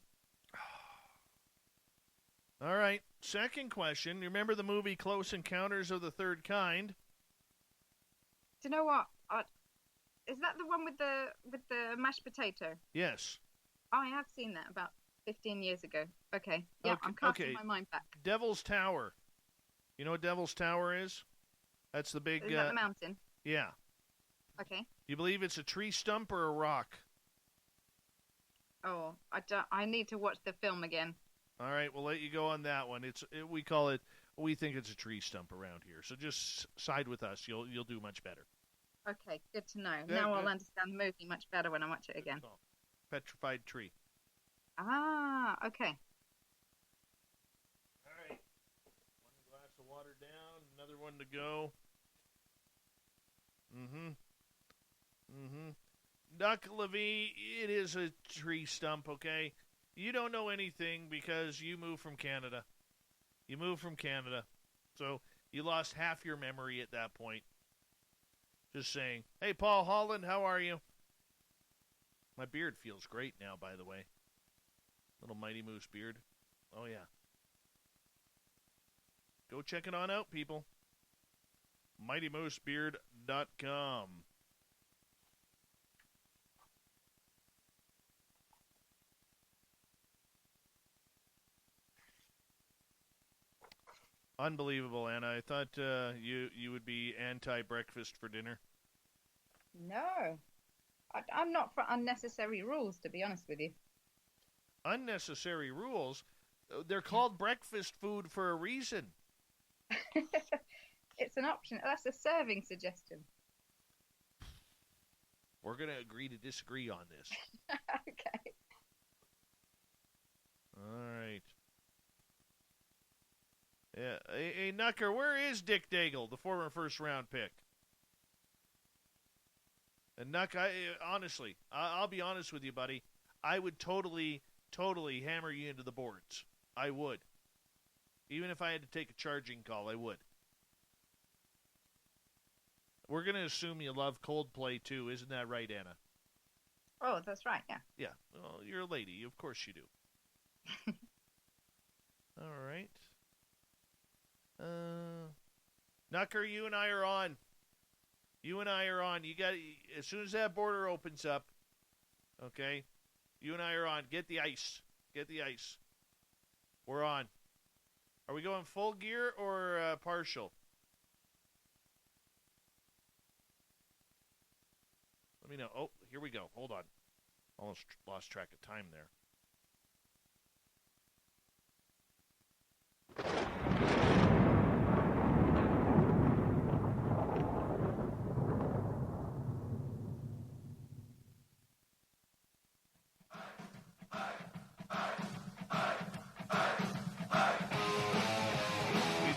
All right, second question. You remember the movie Close Encounters of the Third Kind? Do you know what? Is that the one with the mashed potato? Yes. Oh, I have seen that about 15 years ago. Okay. Yeah, I'm casting my mind back. Devil's Tower. You know what Devil's Tower is? That's the big... Is that the mountain? Yeah. Okay. You believe it's a tree stump or a rock? Oh, I need to watch the film again. All right, we'll let you go on that one. We think it's a tree stump around here. So just side with us. You'll do much better. Okay, good to know. Now I'll understand the movie much better when I watch it again. Petrified tree. Ah, okay. All right. One glass of water down, another one to go. Duck Levy, it is a tree stump, okay? You don't know anything because you moved from Canada. So you lost half your memory at that point. Just saying. Hey, Paul Holland, how are you? My beard feels great now, by the way. Little Mighty Moose beard. Oh, yeah. Go check it on out, people. MightyMooseBeard.com. Unbelievable, Anna. I thought you would be anti-breakfast for dinner. No. I'm not for unnecessary rules, to be honest with you. Unnecessary rules? They're called breakfast food for a reason. It's an option. That's a serving suggestion. We're going to agree to disagree on this. Okay. All right. Yeah. Hey, Knucker, where is Dick Daigle, the former first-round pick? And Knuck, honestly, I'll be honest with you, buddy. I would totally hammer you into the boards. I would. Even if I had to take a charging call, I would. We're going to assume you love Coldplay, too. Isn't that right, Anna? Oh, that's right, yeah. Yeah. Well, you're a lady. Of course you do. All right. Nucker, you and I are on. You got, as soon as that border opens up, okay, you and I are on. Get the ice. We're on. Are we going full gear or partial? Let me know. Oh, here we go. Hold on. Almost lost track of time there.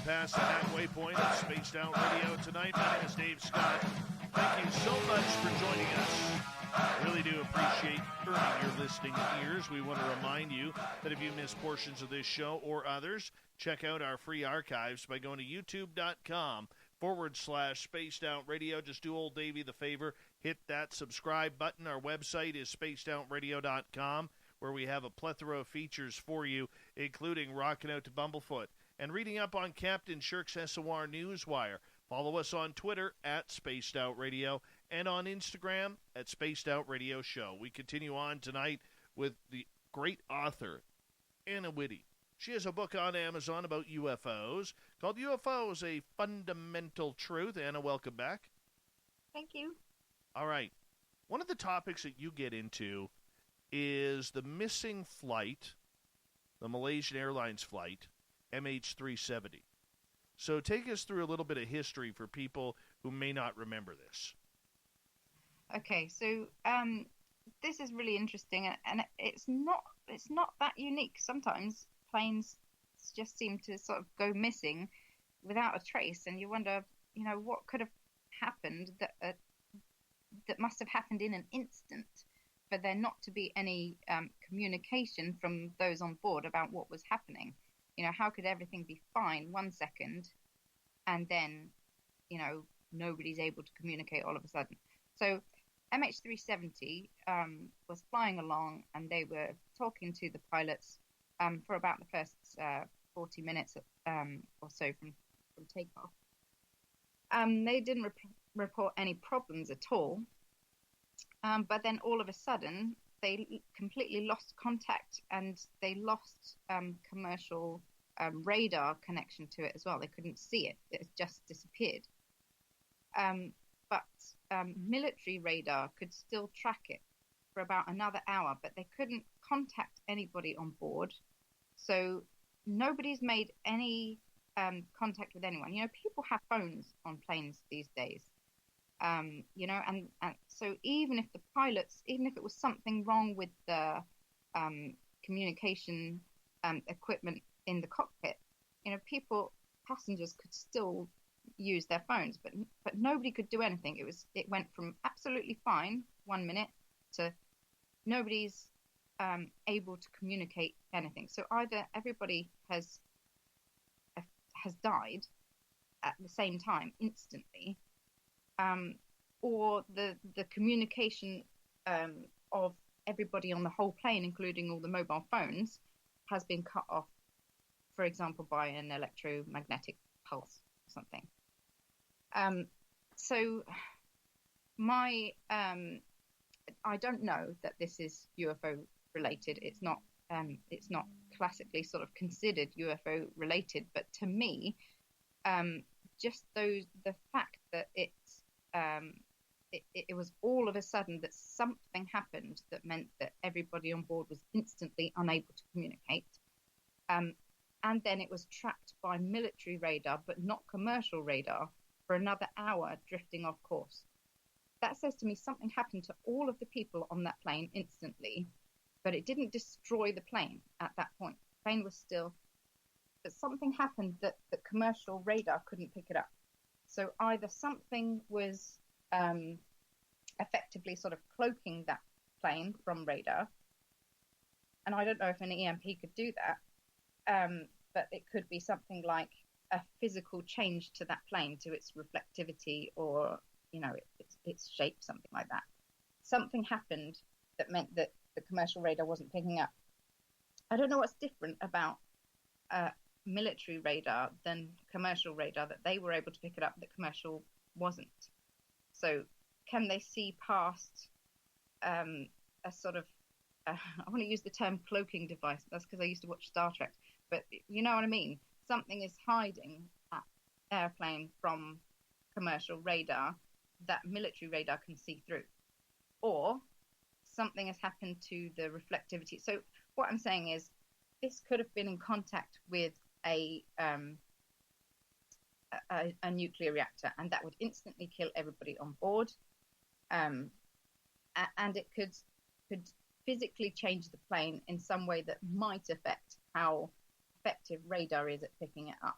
Past the halfway point of Spaced Out Radio tonight. My name is Dave Scott. Thank you so much for joining us. Really do appreciate earning your listening ears. We want to remind you that if you miss portions of this show or others, check out our free archives by going to youtube.com/Spaced Out Radio. Just do old Davey the favor. Hit that subscribe button. Our website is spacedoutradio.com, where we have a plethora of features for you, including Rockin' Out to Bumblefoot and reading up on Captain Shirk's SOR Newswire. Follow us on Twitter at Spaced Out Radio and on Instagram at Spaced Out Radio Show. We continue on tonight with the great author, Anna Whitty. She has a book on Amazon about UFOs called UFOs, A Fundamental Truth. Anna, welcome back. Thank you. All right. One of the topics that you get into is the missing flight, the Malaysian Airlines flight, MH370. So take us through a little bit of history for people who may not remember this. Okay, so this is really interesting, and it's not that unique. Sometimes planes just seem to sort of go missing without a trace, and you wonder, what could have happened that must have happened in an instant for there not to be any communication from those on board about what was happening. How could everything be fine 1 second and then, nobody's able to communicate all of a sudden? So MH370 was flying along, and they were talking to the pilots for about the first 40 minutes or so from takeoff. They didn't report any problems at all. But then all of a sudden, they completely lost contact, and they lost commercial radar connection to it as well. They couldn't see it. It just disappeared. But military radar could still track it for about another hour, but they couldn't contact anybody on board. So nobody's made any contact with anyone. People have phones on planes these days. And so even if it was something wrong with the communication equipment in the cockpit, passengers could still use their phones, but nobody could do anything. It went from absolutely fine 1 minute to nobody's able to communicate anything. So either everybody has died at the same time instantly, or the communication of everybody on the whole plane, including all the mobile phones, has been cut off, for example, by an electromagnetic pulse or something. So I don't know that this is UFO related. It's not classically sort of considered UFO related, but to me, just the fact that it was all of a sudden that something happened that meant that everybody on board was instantly unable to communicate. And then it was tracked by military radar, but not commercial radar, for another hour, drifting off course. That says to me something happened to all of the people on that plane instantly, but it didn't destroy the plane at that point. The plane was still, but something happened that the commercial radar couldn't pick it up. So either something was effectively sort of cloaking that plane from radar, and I don't know if an EMP could do that, but it could be something like a physical change to that plane, to its reflectivity or, its shape, something like that. Something happened that meant that the commercial radar wasn't picking up. I don't know what's different about military radar than commercial radar, that they were able to pick it up, that commercial wasn't. So can they see past a sort of, I want to use the term cloaking device. That's because I used to watch Star Trek. But you know what I mean? Something is hiding that airplane from commercial radar that military radar can see through. Or something has happened to the reflectivity. So what I'm saying is this could have been in contact with a nuclear reactor, and that would instantly kill everybody on board. And it could physically change the plane in some way that might affect how effective radar is at picking it up.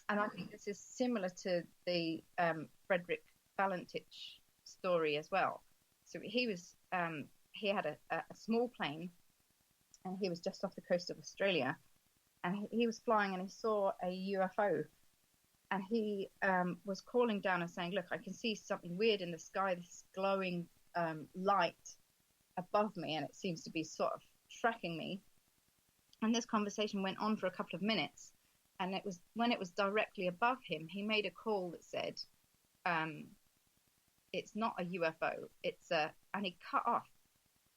And I think this is similar to the Frederick Valentich story as well. So he had a small plane, and he was just off the coast of Australia, and he was flying, and he saw a UFO, and he was calling down and saying, "Look, I can see something weird in the sky. This glowing light above me, and it seems to be sort of tracking me." And this conversation went on for a couple of minutes, and it was when it was directly above him, he made a call that said, "It's not a UFO. And he cut off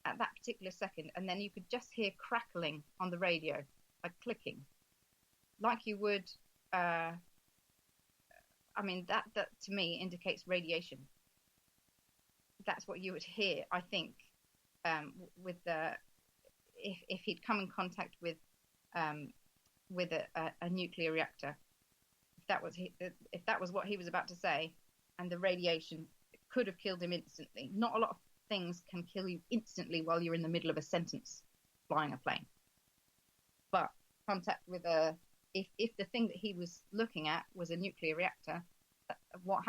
at that particular second, and then you could just hear crackling on the radio, like clicking, like you would. I mean, that to me indicates radiation. That's what you would hear, I think, with if he'd come in contact with a nuclear reactor. If that was what he was about to say, and the radiation could have killed him instantly. Not a lot of things can kill you instantly while you're in the middle of a sentence flying a plane. But contact with if the thing that he was looking at was a nuclear reactor, what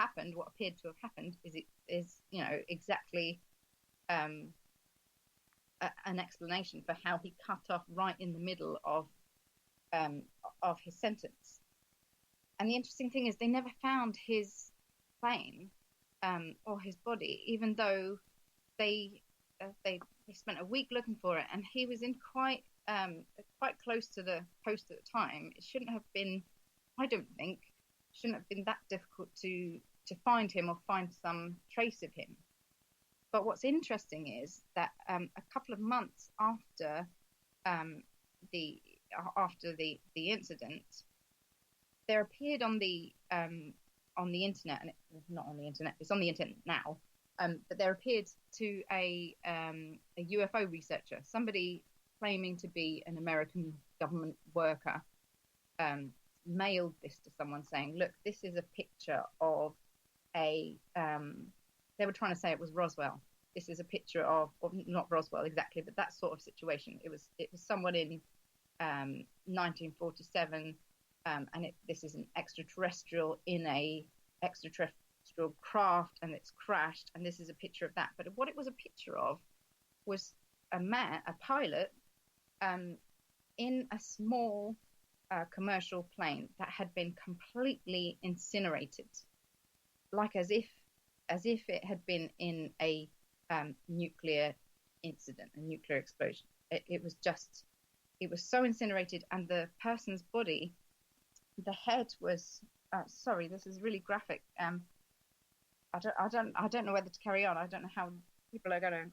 appeared to have happened is exactly an explanation for how he cut off right in the middle of his sentence. And the interesting thing is they never found his plane or his body, even though they spent a week looking for it, and he was in quite close to the coast at the time. It shouldn't have been, I don't think, that difficult to find him or find some trace of him. But what's interesting is that a couple of months after the incident, there appeared on the internet, and it's not on the internet, it's on the internet now, but there appeared to a UFO researcher, somebody claiming to be an American government worker, mailed this to someone saying, "Look, this is a picture of they were trying to say it was Roswell. This is a picture of not Roswell exactly, but that sort of situation. It was someone in 1947, and this is an extraterrestrial in a extraterrestrial craft, and it's crashed, and this is a picture of that." But what it was a picture of was a pilot, in a small commercial plane that had been completely incinerated, like as if it had been in a nuclear incident, a nuclear explosion. It was so incinerated, and the person's body, the head was. Sorry, this is really graphic. I don't know whether to carry on. I don't know how people are going to.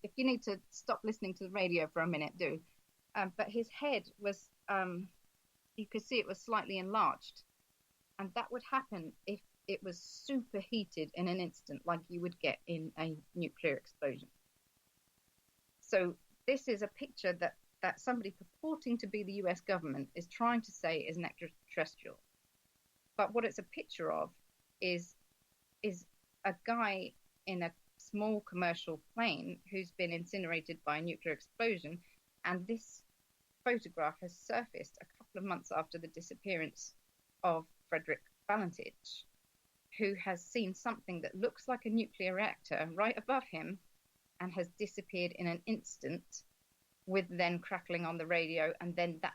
If you need to stop listening to the radio for a minute, do. But his head was. You could see it was slightly enlarged, and that would happen if it was superheated in an instant, like you would get in a nuclear explosion. So this is a picture that somebody purporting to be the US government is trying to say is an extraterrestrial. But what it's a picture of is a guy in a small commercial plane who's been incinerated by a nuclear explosion, and this photograph has surfaced a couple of months after the disappearance of Frederick Valentich, who has seen something that looks like a nuclear reactor right above him and has disappeared in an instant, with then crackling on the radio, and then that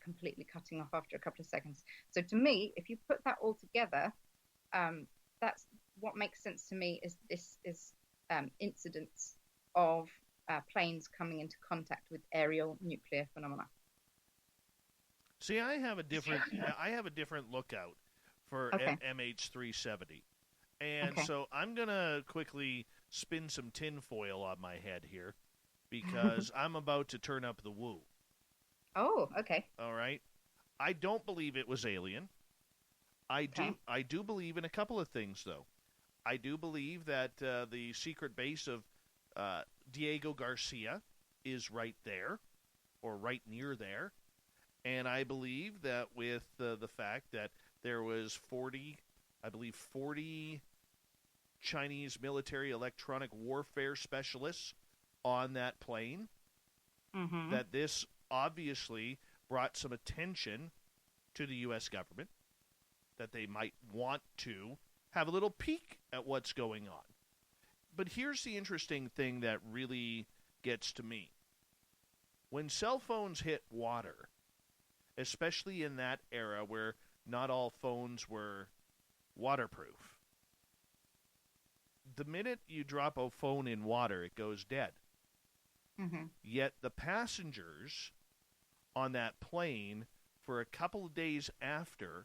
completely cutting off after a couple of seconds. So to me, if you put that all together, that's what makes sense to me. Is this incidents of planes coming into contact with aerial nuclear phenomena. See, I have a different lookout for MH370. And so I'm going to quickly spin some tinfoil on my head here because I'm about to turn up the woo. Oh, okay. All right. I don't believe it was alien. I do believe in a couple of things, though. I do believe that the secret base of Diego Garcia is right there, or right near there. And I believe that with the fact that there was 40 Chinese military electronic warfare specialists on that plane, that this obviously brought some attention to the U.S. government, that they might want to have a little peek at what's going on. But here's the interesting thing that really gets to me. When cell phones hit water, especially in that era where not all phones were waterproof, the minute you drop a phone in water, it goes dead. Yet the passengers on that plane, for a couple of days after,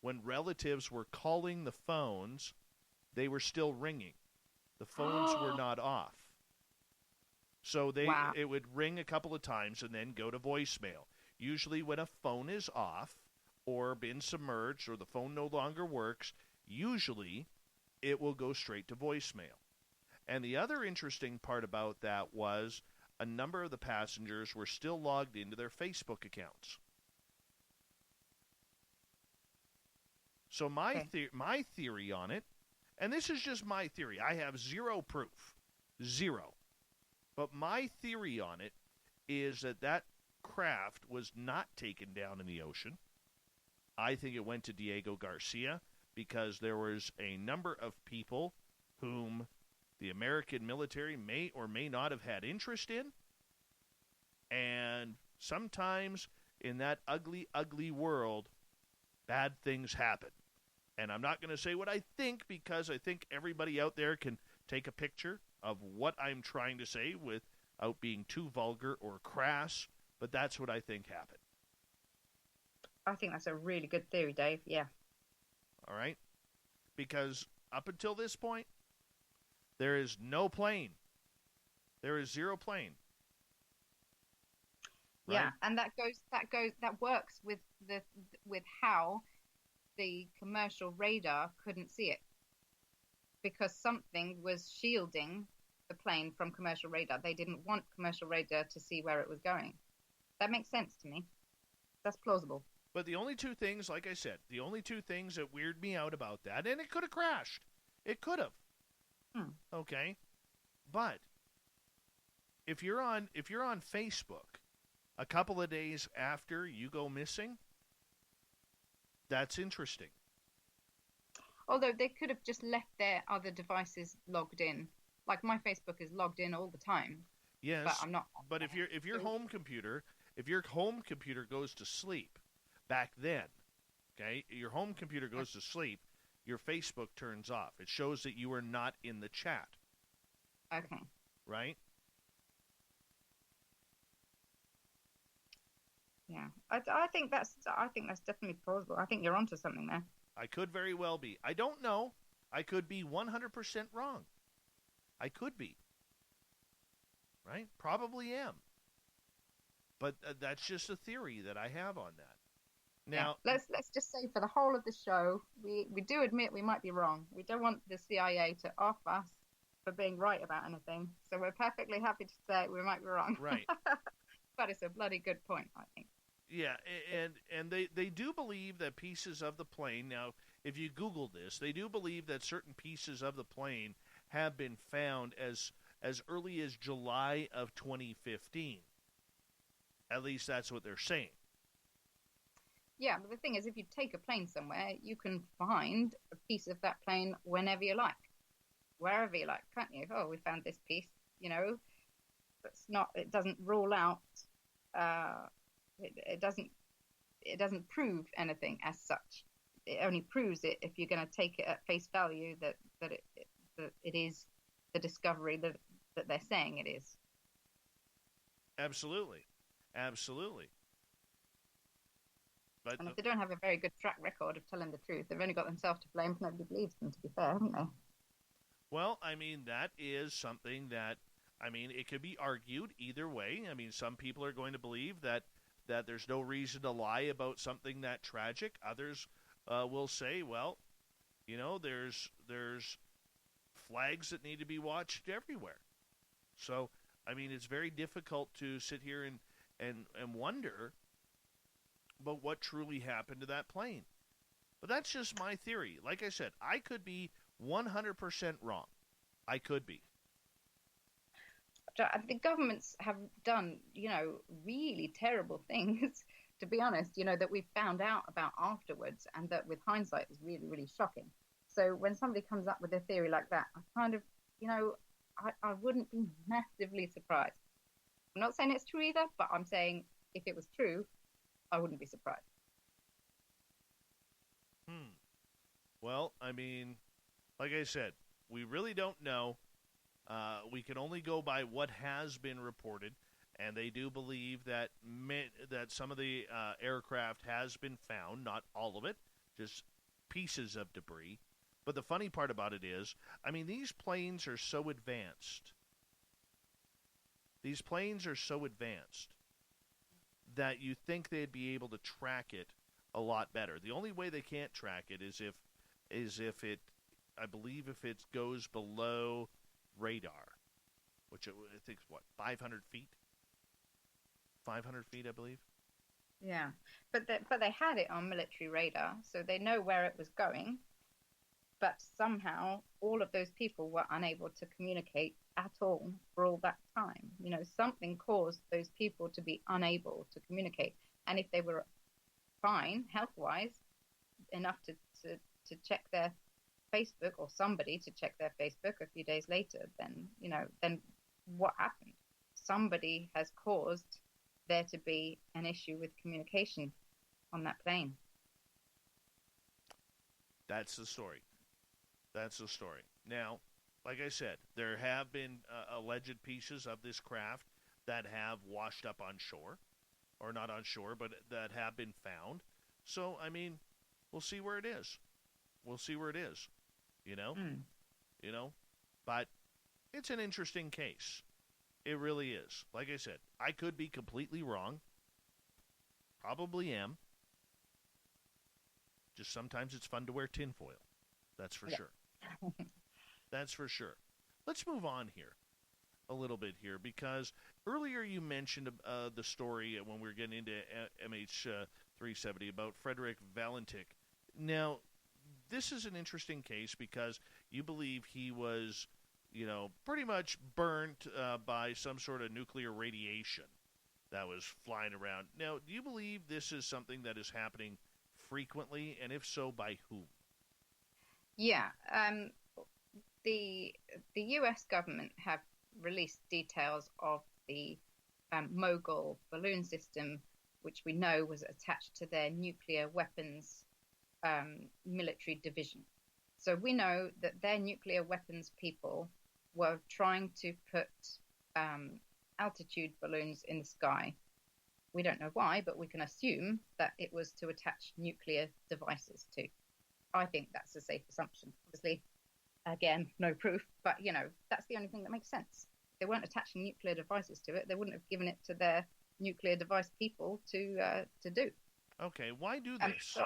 when relatives were calling the phones, they were still ringing. The phones were not off. So it would ring a couple of times and then go to voicemail. Usually when a phone is off or been submerged or the phone no longer works, usually it will go straight to voicemail. And the other interesting part about that was a number of the passengers were still logged into their Facebook accounts. So my theory on it, and this is just my theory, I have zero proof, zero. But my theory on it is that craft was not taken down in the ocean. I think it went to Diego Garcia because there was a number of people whom the American military may or may not have had interest in. And sometimes in that ugly, ugly world, bad things happen. And I'm not going to say what I think because I think everybody out there can take a picture of what I'm trying to say without being too vulgar or crass, but that's what I think happened. I think that's a really good theory, Dave. Yeah. All right? Because up until this point, there is no plane. There is zero plane. Right? Yeah, and that works with how the commercial radar couldn't see it, because something was shielding the plane from commercial radar. They didn't want commercial radar to see where it was going. That makes sense to me. That's plausible. But the only two things, like I said, the only two things that weird me out about that, and it could have crashed. It could have. Okay? But if you're on Facebook a couple of days after you go missing, that's interesting. Although they could have just left their other devices logged in. Like my Facebook is logged in all the time. Yes. But I'm not. But if your home computer goes to sleep back then, okay, your home computer goes to sleep, your Facebook turns off. It shows that you are not in the chat. Okay. Right? Yeah. I think that's definitely plausible. I think you're onto something there. I could very well be. I don't know. I could be 100% wrong. I could be. Right? Probably am. But that's just a theory that I have on that. Now, let's just say for the whole of the show, we do admit we might be wrong. We don't want the CIA to off us for being right about anything. So we're perfectly happy to say we might be wrong. Right. But it's a bloody good point, I think. Yeah, and they do believe that pieces of the plane, now, if you Google this, they do believe that certain pieces of the plane have been found as early as July of 2015. At least that's what they're saying. Yeah, but the thing is, if you take a plane somewhere, you can find a piece of that plane whenever you like, wherever you like, can't you? Oh, we found this piece, it doesn't rule out, it doesn't prove anything as such. It only proves it if you're going to take it at face value that it is the discovery that they're saying it is. Absolutely. But And if they don't have a very good track record of telling the truth, they've only got themselves to blame if nobody believes them, to be fair, haven't they? well, I mean, that is something that, I mean, it could be argued either way. I mean, some people are going to believe that there's no reason to lie about something that tragic. Others will say, well, you know, there's flags that need to be watched everywhere. So, I mean, it's very difficult to sit here and wonder about what truly happened to that plane. But that's just my theory. Like I said, I could be 100% wrong. I could be. The governments have done, really terrible things, to be honest, that we found out about afterwards, and that with hindsight is really, really shocking. So when somebody comes up with a theory like that, I kind of, I wouldn't be massively surprised. I'm not saying it's true either, but I'm saying if it was true, I wouldn't be surprised. Well, I mean, like I said, we really don't know. We can only go by what has been reported, and they do believe that some of the aircraft has been found, not all of it, just pieces of debris. But the funny part about it is, I mean, these planes are so advanced. These planes are so advanced that you think they'd be able to track it a lot better. The only way they can't track it is if it, I believe, if it goes below radar, which I think is 500 feet? 500 feet, I believe. Yeah, but they had it on military radar, so they know where it was going. But somehow, all of those people were unable to communicate at all for all that time. Something caused those people to be unable to communicate. And if they were fine, health-wise, enough to check their Facebook, or somebody to check their Facebook a few days later, then what happened? Somebody has caused there to be an issue with communication on that plane. That's the story. Now, like I said, there have been alleged pieces of this craft that have washed up on shore, or not on shore, but that have been found. So, I mean, we'll see where it is. But it's an interesting case. It really is. Like I said, I could be completely wrong. Probably am. Just sometimes it's fun to wear tinfoil. That's for sure. That's for sure. Let's move on here a little bit here, because earlier you mentioned the story when we were getting into MH370 about Frederick Valentich. Now, this is an interesting case because you believe he was, pretty much burnt by some sort of nuclear radiation that was flying around. Now, do you believe this is something that is happening frequently, and if so, by whom? Yeah, the U.S. government have released details of the Mogul balloon system, which we know was attached to their nuclear weapons military division. So we know that their nuclear weapons people were trying to put altitude balloons in the sky. We don't know why, but we can assume that it was to attach nuclear devices to. I think that's a safe assumption. Obviously, again, no proof, but, that's the only thing that makes sense. If they weren't attaching nuclear devices to it, they wouldn't have given it to their nuclear device people to do. Okay, why do this?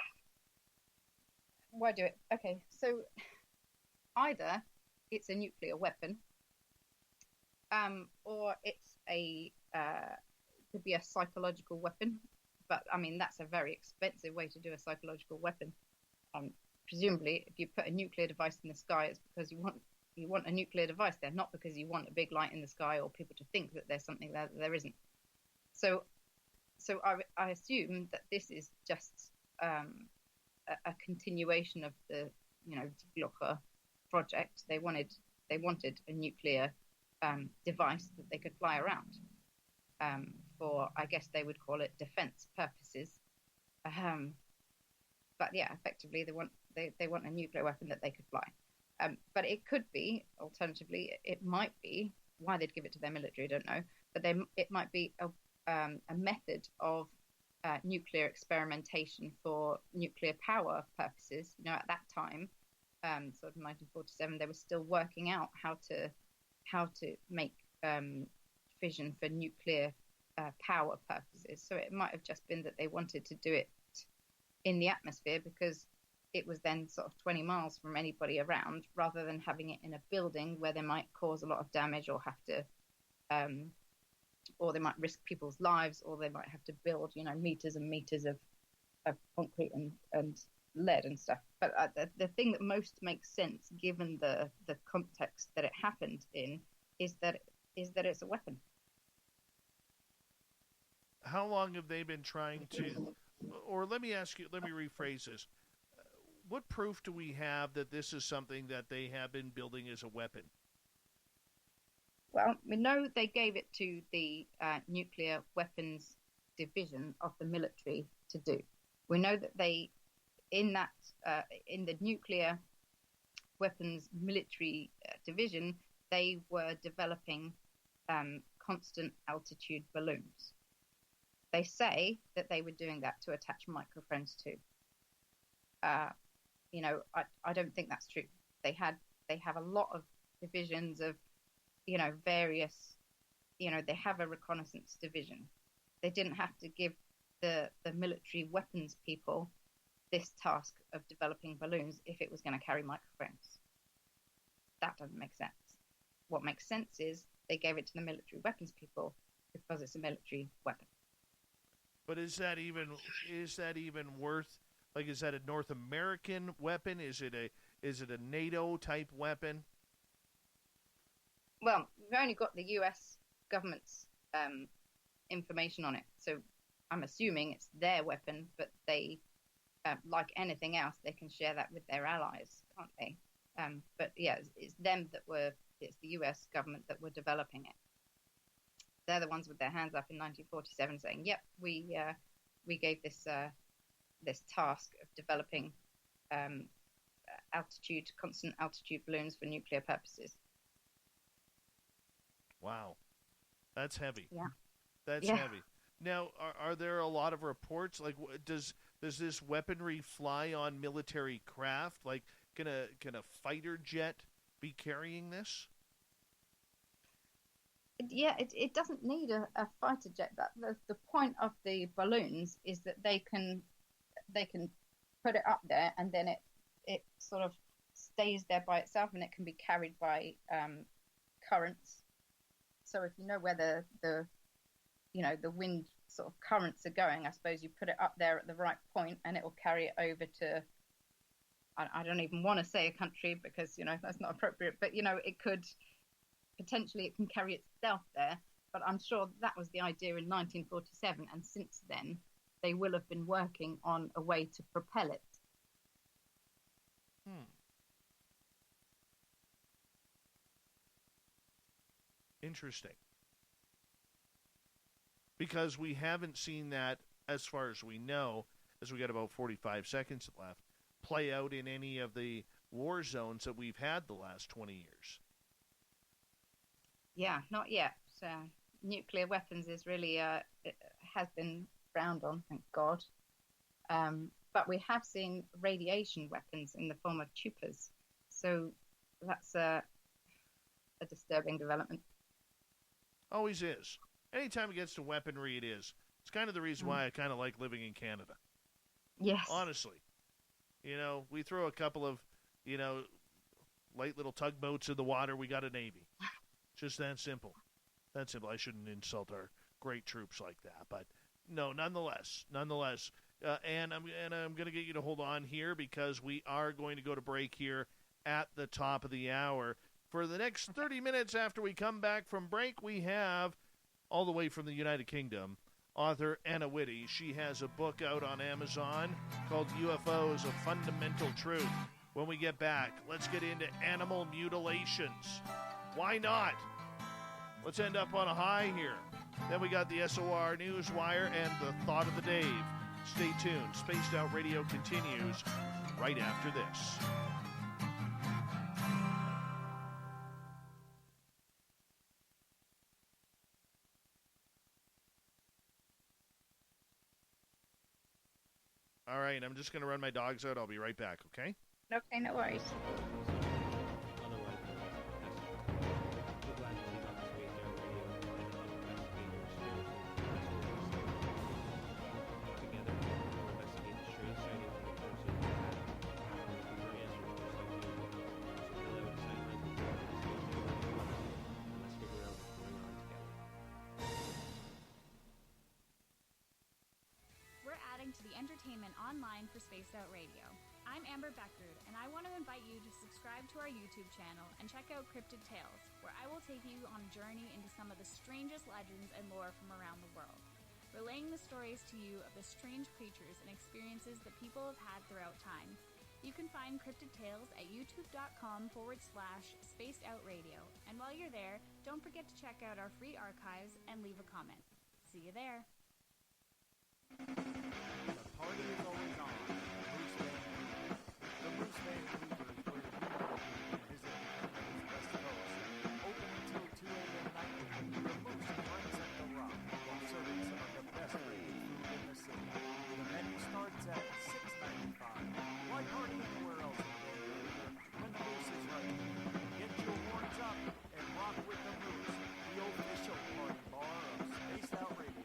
Why do it? Okay, so either it's a nuclear weapon, or it's could be a psychological weapon. But, I mean, that's a very expensive way to do a psychological weapon. Presumably, if you put a nuclear device in the sky, it's because you want a nuclear device there, not because you want a big light in the sky or people to think that there's something there that there isn't. So I assume that this is just a continuation of the Glocker project. They wanted a nuclear device that they could fly around for, I guess they would call it, defense purposes. But yeah, effectively they want a nuclear weapon that they could fly. But it could be, alternatively, it might be why they'd give it to their military, I don't know. But it might be a method of nuclear experimentation for nuclear power purposes. You know, at that time, sort of 1947, they were still working out how to make fission for nuclear power purposes. So it might have just been that they wanted to do it in the atmosphere because it was then sort of 20 miles from anybody around, rather than having it in a building where they might cause a lot of damage or have to, or they might risk people's lives, or they might have to build, you know, meters and meters of concrete and lead and stuff. But the thing that most makes sense, given the context that it happened in, is that it's a weapon. How long have they been trying to, or let me rephrase this. What proof do we have that this is something that they have been building as a weapon? Well, we know they gave it to the nuclear weapons division of the military to do. We know that they, in the nuclear weapons military division, they were developing constant altitude balloons. They say that they were doing that to attach microphones to. You know, I don't think that's true. They have a lot of divisions of, you know, various, you know, they have a reconnaissance division. They didn't have to give the military weapons people this task of developing balloons if it was going to carry microphones. That doesn't make sense. What makes sense is they gave it to the military weapons people because it's a military weapon. But is that even worth? Like, is that a North American weapon? Is it a NATO type weapon? Well, we've only got the U.S. government's information on it, so I'm assuming it's their weapon. But they, like anything else, they can share that with their allies, can't they? But yeah, it's the U.S. government that were developing it. They're the ones with their hands up in 1947 saying, "Yep, we gave this task of developing constant altitude balloons for nuclear purposes." Wow, that's heavy. Yeah, that's heavy. Now, are there a lot of reports? Like, does this weaponry fly on military craft? Like, can a fighter jet be carrying this? Yeah, it doesn't need a fighter jet. The point of the balloons is that they can put it up there, and then it sort of stays there by itself, and it can be carried by currents. So if you know where the wind sort of currents are going, I suppose you put it up there at the right point, and it will carry it over to, I don't even want to say a country because, you know, that's not appropriate, but, you know, it could potentially, it can carry itself there. But I'm sure that was the idea in 1947, and since then they will have been working on a way to propel it. Interesting. Because we haven't seen that, as far as we know, as we got about 45 seconds left, play out in any of the war zones that we've had the last 20 years. Yeah, not yet. So nuclear weapons is really, it has been frowned on, thank God. But we have seen radiation weapons in the form of chupas. So that's a disturbing development. Always is. Anytime it gets to weaponry, it is. It's kind of the reason why I kind of like living in Canada. Yes. Honestly. You know, we throw a couple of, you know, light little tugboats in the water, we got a navy. Just that simple. That simple. I shouldn't insult our great troops like that, but no, nonetheless. And I'm going to get you to hold on here because we are going to go to break here at the top of the hour. For the next 30 minutes after we come back from break, we have, all the way from the United Kingdom, author Anna Whitty. She has a book out on Amazon called UFOs, A Fundamental Truth. When we get back, let's get into animal mutilations. Why not? Let's end up on a high here. Then we got the SOR Newswire and the Thought of the Dave. Stay tuned. Spaced Out Radio continues right after this. All right, I'm just going to run my dogs out. I'll be right back, okay? Okay, no worries. To the entertainment online for Spaced Out Radio. I'm Amber Beckard, and I want to invite you to subscribe to our YouTube channel and check out Cryptid Tales, where I will take you on a journey into some of the strangest legends and lore from around the world, relaying the stories to you of the strange creatures and experiences that people have had throughout time. You can find Cryptid Tales at youtube.com/Spaced Out Radio, and while you're there, don't forget to check out our free archives and leave a comment. See you there. The party is always on. The Moose Bay Cruiser is where you know you can visit Canada's West Coast. Open until 2 a.m. nightly, the Moose runs at the Rock while serving some of the best rated food in the city. The menu starts at $6.95. Why party anywhere else in the Bay Area when the Moose is right here? Get your horns up and rock with the Moose, the official party bar of Spaced Out Radio.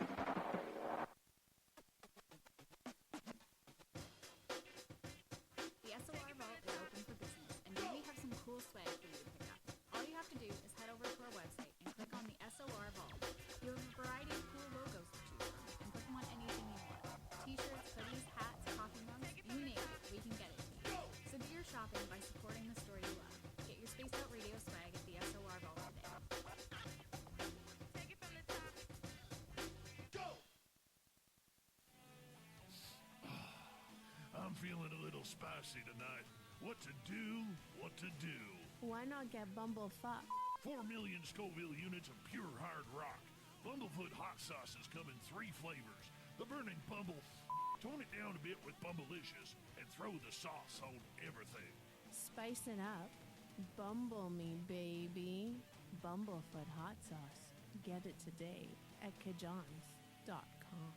Swag for you to pick up. All you have to do is head over to our website and click on the SOR Vault. You have a variety of cool logos to choose from, and click on anything you want. T-shirts, hoodies, hats, coffee mugs, you name it, we can get it to you. So do your shopping by supporting the story you love. Get your Spaced Out Radio swag at the SOR Vault today. Take it from the top. Go! I'm feeling a little spicy tonight. What to do, what to do. Why not get bumblefucked? 4 million Scoville units of pure hard rock. Bumblefoot hot sauces come in 3 flavors. The burning bumble. Tone it down a bit with Bumblicious and throw the sauce on everything. Spice it up. Bumble me, baby. Bumblefoot hot sauce. Get it today at kajans.com.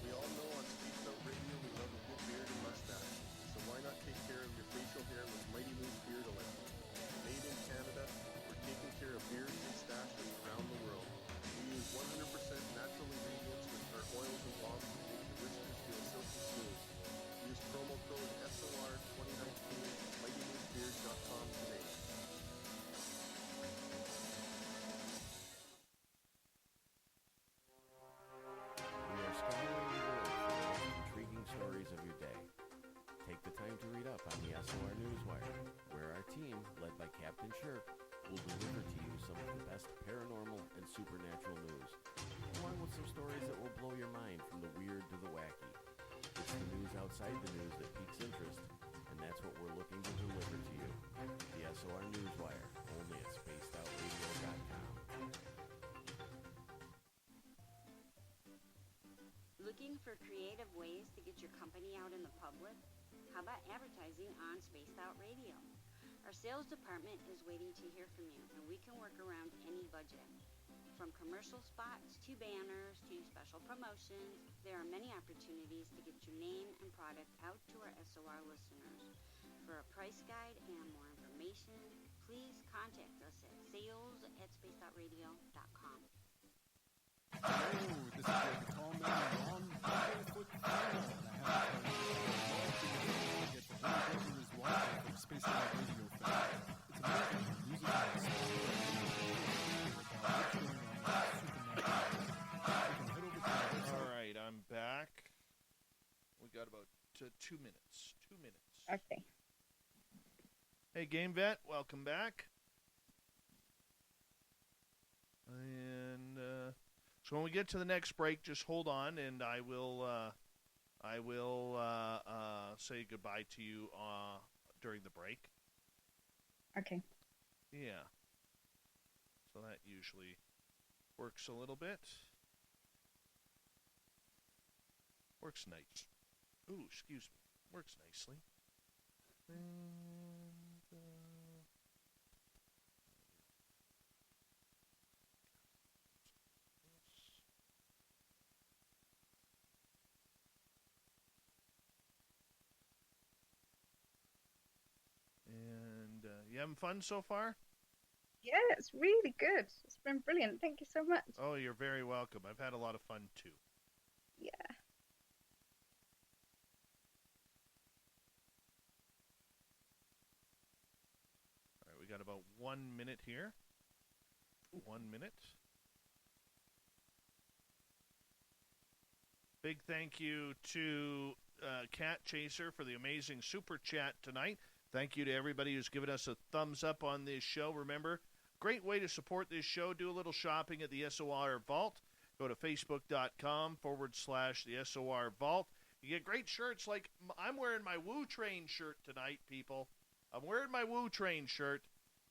We all know on Speaks Out Radio we love a good beard and mustache, so why not take care of your facial hair with Mighty Moose Beard Oil? Made in Canada, we're taking care of beards and stashes around the world. We use 100% natural ingredients with our oils and balms to make your whiskers feel silky smooth. Use promo code SOR2019 at MightyMooseBeard.com today. We are scouring the world for the most intriguing stories of your day. Take the time to read up on the SOR Newswire, where our team, led by Captain Shirk, will deliver to you some of the best paranormal and supernatural news, along with some stories that will blow your mind from the weird to the wacky. It's the news outside the news that piques interest, and that's what we're looking to deliver to you. The SOR Newswire, only at spacedoutradio.com. Looking for creative ways to get your company out in the public? How about advertising on Spaced Out Radio? Our sales department is waiting to hear from you, and we can work around any budget. From commercial spots to banners to special promotions, there are many opportunities to get your name and product out to our SOR listeners. For a price guide and more information, please contact us at sales@spacedoutradio.com. Hello, this is the tall man Ron Bumblefoot Thorne, and I have a get the whole brother is watching from Space Out Radio fan. It's American music and All right, I'm back. We got about 2 minutes. 2 minutes. Okay. Hey, Game Vet, welcome back. And so when we get to the next break, just hold on, and I will say goodbye to you during the break. Okay. Yeah. So that usually works a little bit. Works nice. Ooh, excuse me. Works nicely. And, You having fun so far? Yeah, it's really good. It's been brilliant. Thank you so much. Oh, you're very welcome. I've had a lot of fun, too. Yeah. All right, we got about 1 minute here. 1 minute. Big thank you to Cat Chaser for the amazing super chat tonight. Thank you to everybody who's given us a thumbs up on this show. Remember, great way to support this show. Do a little shopping at the SOR Vault. Go to facebook.com/the SOR Vault. You get great shirts like I'm wearing my Woo Train shirt tonight, people. I'm wearing my Woo Train shirt.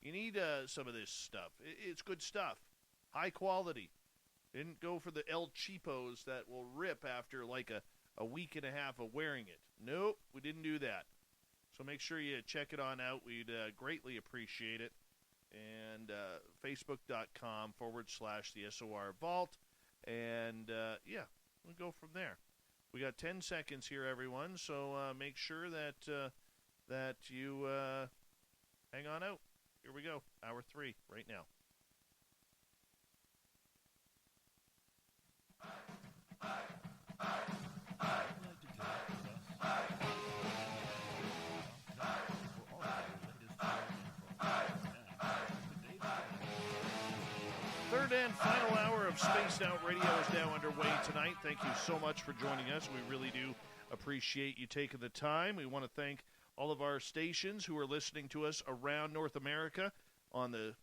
You need some of this stuff. It's good stuff. High quality. Didn't go for the El Cheapos that will rip after like a week and a half of wearing it. Nope, we didn't do that. So make sure you check it on out. We'd greatly appreciate it. And facebook.com/the SOR Vault. And, yeah, we'll go from there. We got 10 seconds here, everyone. So make sure that you hang on out. Here we go. Hour 3 right now. Third and final hour of Spaced Out Radio is now underway tonight. Thank you so much for joining us. We really do appreciate you taking the time. We want to thank all of our stations who are listening to us around North America on the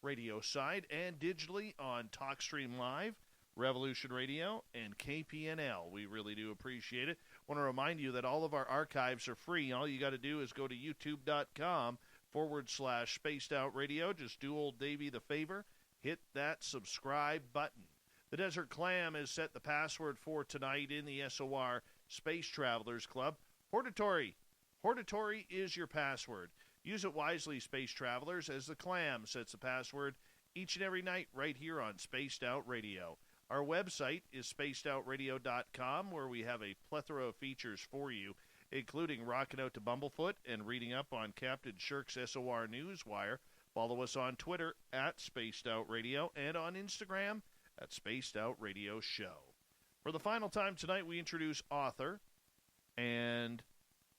radio side and digitally on TalkStream Live, Revolution Radio, and KPNL. We really do appreciate it. I want to remind you that all of our archives are free. All you got to do is go to youtube.com/Spaced Out Radio. Just do old Davey the favor. Hit that subscribe button. The Desert Clam has set the password for tonight in the SOR Space Travelers Club. Hortatory. Hortatory is your password. Use it wisely, Space Travelers, as the Clam sets the password each and every night right here on Spaced Out Radio. Our website is spacedoutradio.com, where we have a plethora of features for you, including rocking out to Bumblefoot and reading up on Captain Shirk's SOR Newswire. Follow us on Twitter at Spaced Out Radio and on Instagram at Spaced Out Radio Show. For the final time tonight, we introduce author, and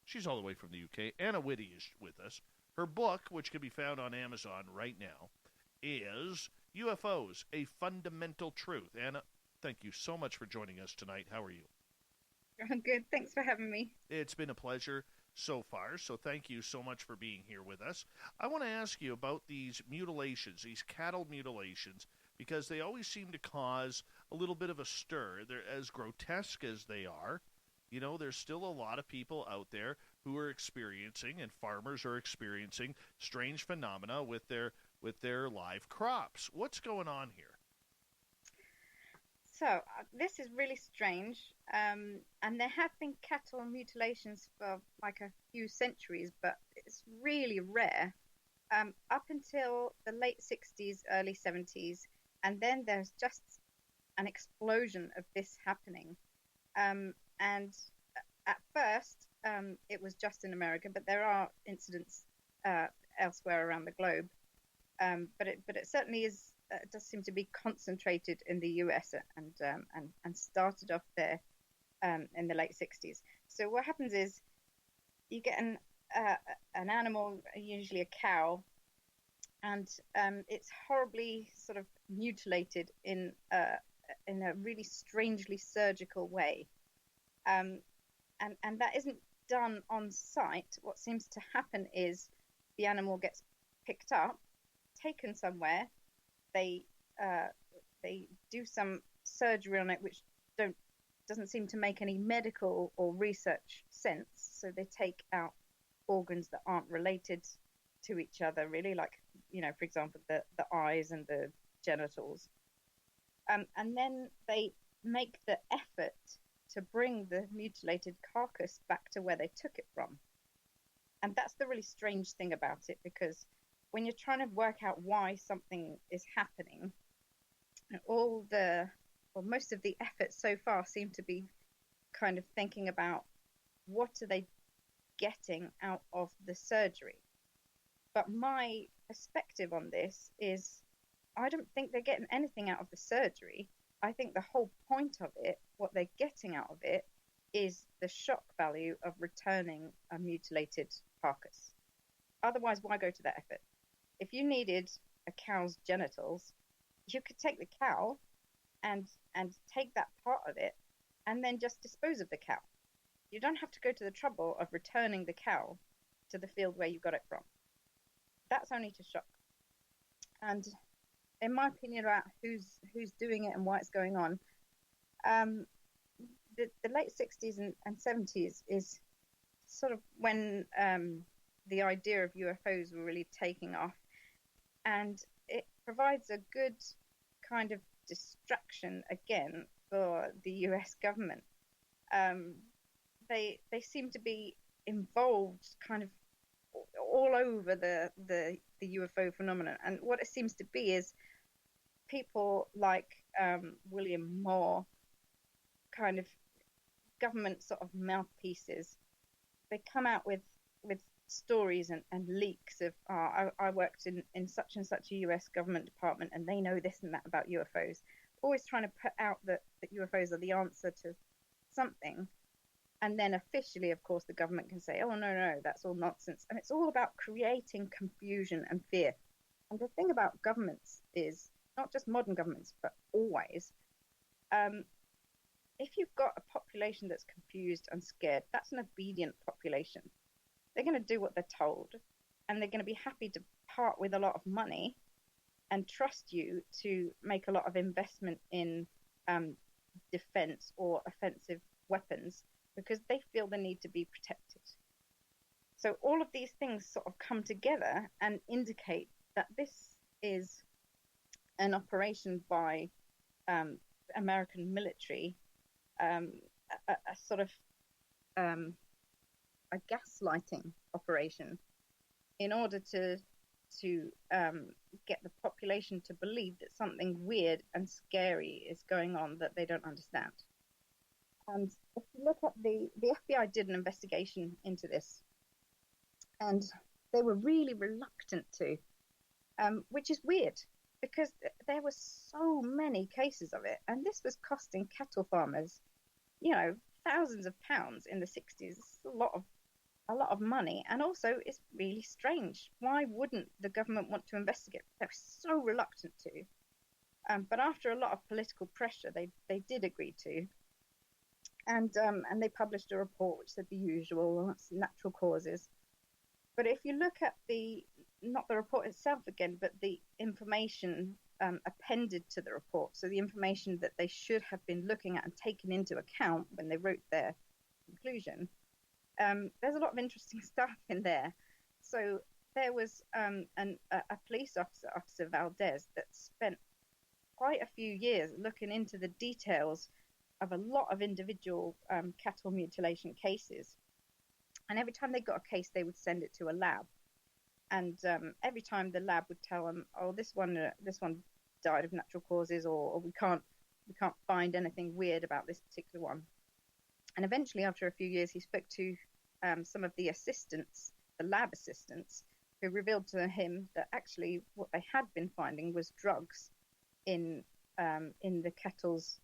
she's all the way from the UK. Anna Whitty is with us. Her book, which can be found on Amazon right now, is UFOs, A Fundamental Truth. Anna, thank you so much for joining us tonight. How are you? I'm good. Thanks for having me. It's been a pleasure so far, so thank you so much for being here with us. I want to ask you about these mutilations, these cattle mutilations, because they always seem to cause a little bit of a stir. They're as grotesque as they are. You know, there's still a lot of people out there who are experiencing, and farmers are experiencing, strange phenomena with their live crops. What's going on here? So, this is really strange, and there have been cattle mutilations for like a few centuries, but it's really rare, up until the late 60s, early 70s, and then there's just an explosion of this happening. And at first, it was just in America, but there are incidents elsewhere around the globe. But it certainly is. Does seem to be concentrated in the US and started off there in the late 60s. So what happens is you get an animal, usually a cow, and it's horribly sort of mutilated in a really strangely surgical way, and that isn't done on site. What seems to happen is the animal gets picked up, taken somewhere. They do some surgery on it, which doesn't seem to make any medical or research sense. So they take out organs that aren't related to each other, really, like, you know, for example, the eyes and the genitals. And then they make the effort to bring the mutilated carcass back to where they took it from. And that's the really strange thing about it, because when you're trying to work out why something is happening, most of the efforts so far seem to be kind of thinking about what are they getting out of the surgery. But my perspective on this is I don't think they're getting anything out of the surgery. I think the whole point of it, what they're getting out of it, is the shock value of returning a mutilated carcass. Otherwise, why go to that effort? If you needed a cow's genitals, you could take the cow and take that part of it and then just dispose of the cow. You don't have to go to the trouble of returning the cow to the field where you got it from. That's only to shock. And in my opinion about who's doing it and why it's going on, the late 60s and 70s is sort of when the idea of UFOs were really taking off, and it provides a good kind of distraction again for the US government. They seem to be involved kind of all over the UFO phenomenon, and what it seems to be is people like William Moore, kind of government sort of mouthpieces. They come out with stories and leaks of I worked in such and such a US government department and they know this and that about UFOs, always trying to put out that UFOs are the answer to something. And then officially, of course, the government can say, oh, no, that's all nonsense. And it's all about creating confusion and fear. And the thing about governments is, not just modern governments, but always, if you've got a population that's confused and scared, that's an obedient population. They're going to do what they're told, and they're going to be happy to part with a lot of money and trust you to make a lot of investment in defense or offensive weapons, because they feel the need to be protected. So all of these things sort of come together and indicate that this is an operation by American military, a sort of a gaslighting operation in order to get the population to believe that something weird and scary is going on that they don't understand. And if you look at the FBI did an investigation into this, and they were really reluctant to, which is weird because there were so many cases of it, and this was costing cattle farmers, thousands of pounds in the 60s. It's a lot of money, and also it's really strange. Why wouldn't the government want to investigate? They're so reluctant to, but after a lot of political pressure, they did agree to. And they published a report which said the usual, that's natural causes. But if you look at not the report itself again, but the information appended to the report, so the information that they should have been looking at and taken into account when they wrote their conclusion, there's a lot of interesting stuff in there. So there was a police officer, Officer Valdez, that spent quite a few years looking into the details of a lot of individual cattle mutilation cases, and every time they got a case, they would send it to a lab, and every time the lab would tell them, oh, this one died of natural causes, or we can't find anything weird about this particular one. And eventually, after a few years, he spoke to some of the assistants, the lab assistants, who revealed to him that actually what they had been finding was drugs in the kettle's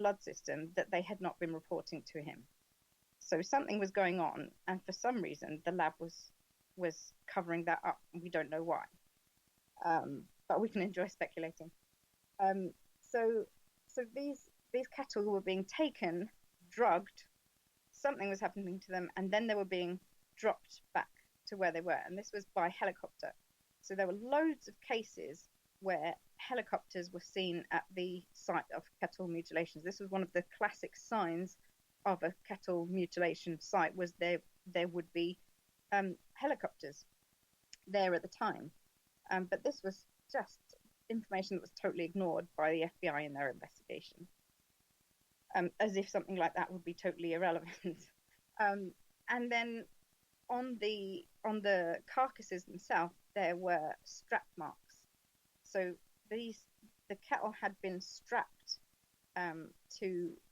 blood system that they had not been reporting to him. So something was going on, and for some reason the lab was covering that up, and we don't know why. But we can enjoy speculating. So these cattle were being taken, drugged, something was happening to them, and then they were being dropped back to where they were, and this was by helicopter. So there were loads of cases where helicopters were seen at the site of cattle mutilations. This was one of the classic signs of a cattle mutilation site, was there would be helicopters there at the time. But this was just information that was totally ignored by the FBI in their investigation, as if something like that would be totally irrelevant. And then on the carcasses themselves, there were strap marks. So the cattle had been strapped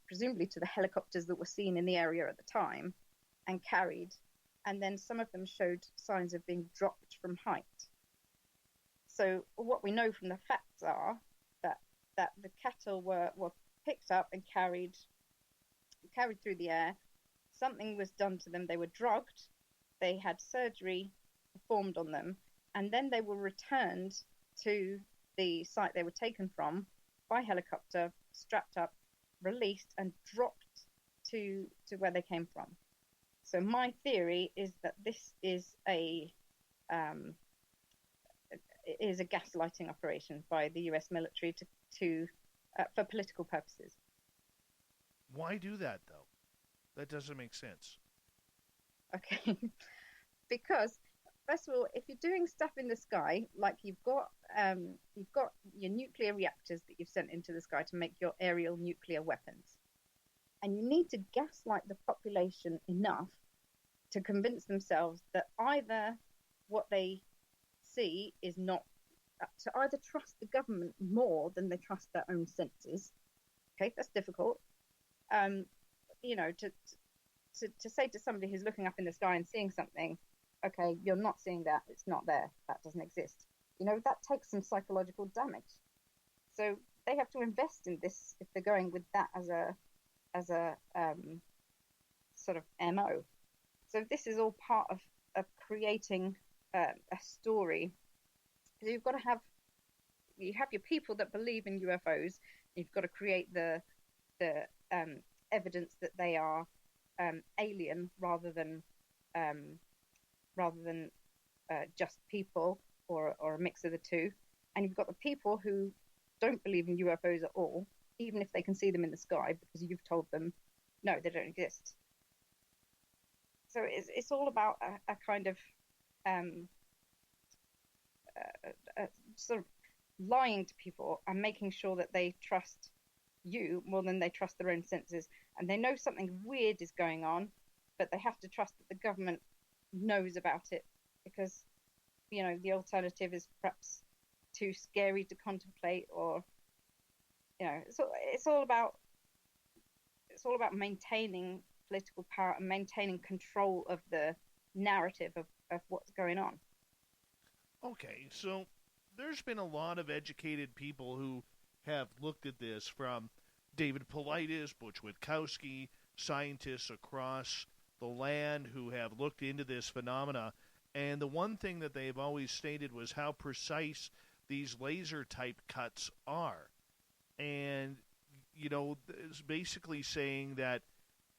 presumably to the helicopters that were seen in the area at the time and carried, and then some of them showed signs of being dropped from height. So what we know from the facts are that the cattle were picked up and carried through the air. Something was done to them. They were drugged. They had surgery performed on them, and then they were returned to the site they were taken from by helicopter, strapped up, released, and dropped to where they came from. So my theory is that this is a gaslighting operation by the US military for political purposes. Why do that, though? That doesn't make sense. Okay. Because, first of all, if you're doing stuff in the sky, like you've got your nuclear reactors that you've sent into the sky to make your aerial nuclear weapons, and you need to gaslight the population enough to convince themselves that either what they see is not, to either trust the government more than they trust their own senses. Okay, that's difficult. To say to somebody who's looking up in the sky and seeing something, okay, you're not seeing that, it's not there, that doesn't exist. That takes some psychological damage. So they have to invest in this if they're going with that as a sort of MO. So this is all part of creating a story. So you've got to have your people that believe in UFOs. You've got to create the evidence that they are alien rather than just people or a mix of the two. And you've got the people who don't believe in UFOs at all, even if they can see them in the sky, because you've told them no, they don't exist. So it's all about a kind of sort of lying to people and making sure that they trust you more than they trust their own senses. And they know something weird is going on, but they have to trust that the government knows about it, because the alternative is perhaps too scary to contemplate, or it's all about maintaining political power and maintaining control of the narrative of what's going on. Okay, so there's been a lot of educated people who have looked at this, from David Paulides, Butch Witkowski, scientists across the land who have looked into this phenomena. And the one thing that they've always stated was how precise these laser-type cuts are. And, it's basically saying that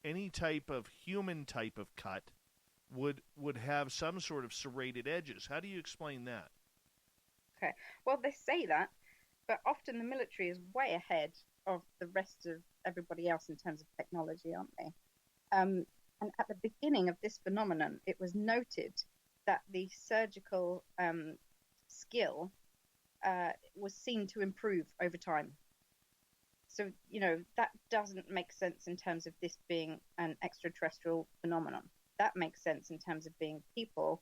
any type of human type of cut would have some sort of serrated edges. How do you explain that? Okay, well, they say that, but often the military is way ahead of the rest of everybody else in terms of technology, aren't they? And at the beginning of this phenomenon, it was noted that the surgical skill was seen to improve over time. So, that doesn't make sense in terms of this being an extraterrestrial phenomenon. That makes sense in terms of being people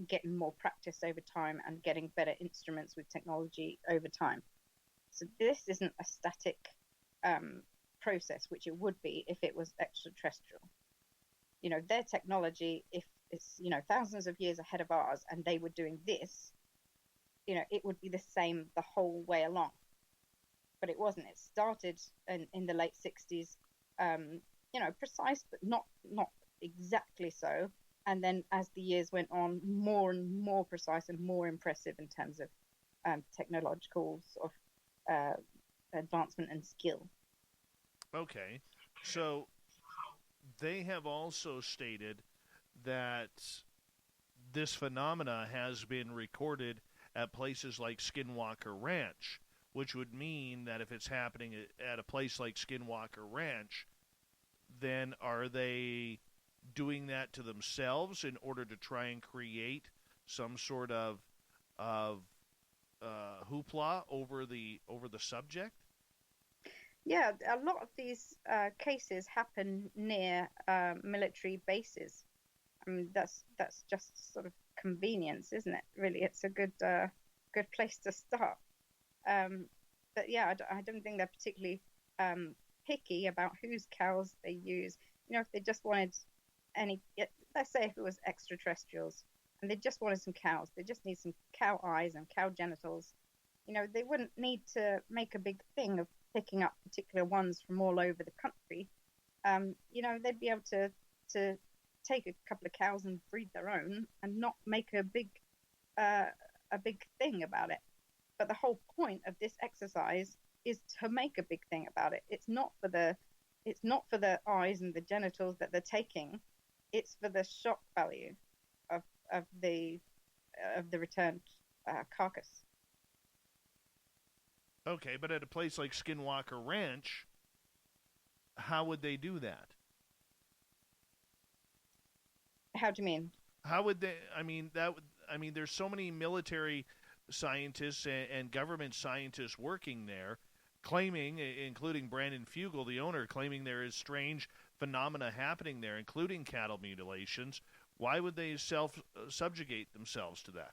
getting more practice over time and getting better instruments with technology over time. So this isn't a static process, which it would be if it was extraterrestrial. Their technology, if it's, thousands of years ahead of ours and they were doing this, it would be the same the whole way along. But it wasn't. It started in the late 60s, precise, but not exactly so. And then as the years went on, more and more precise and more impressive in terms of technological sort of advancement and skill. Okay. So they have also stated that this phenomena has been recorded at places like Skinwalker Ranch, which would mean that if it's happening at a place like Skinwalker Ranch, then are they doing that to themselves in order to try and create some sort of hoopla over the subject? Yeah, a lot of these cases happen near military bases. I mean, that's just sort of convenience, isn't it? Really, it's a good place to start. But yeah, I don't think they're particularly picky about whose cows they use. If they just wanted let's say if it was extraterrestrials and they just wanted some cows, they just need some cow eyes and cow genitals, they wouldn't need to make a big thing of picking up particular ones from all over the country. They'd be able to take a couple of cows and breed their own and not make a big thing about it. But the whole point of this exercise is to make a big thing about it. It's not for the eyes and the genitals that they're taking. It's for the shock value of the returned carcass. Okay, but at a place like Skinwalker Ranch, how would they do that? How do you mean? How would they? There's so many military scientists and government scientists working there, claiming, including Brandon Fugel, the owner, claiming there is strange phenomena happening there, including cattle mutilations. Why would they subjugate themselves to that?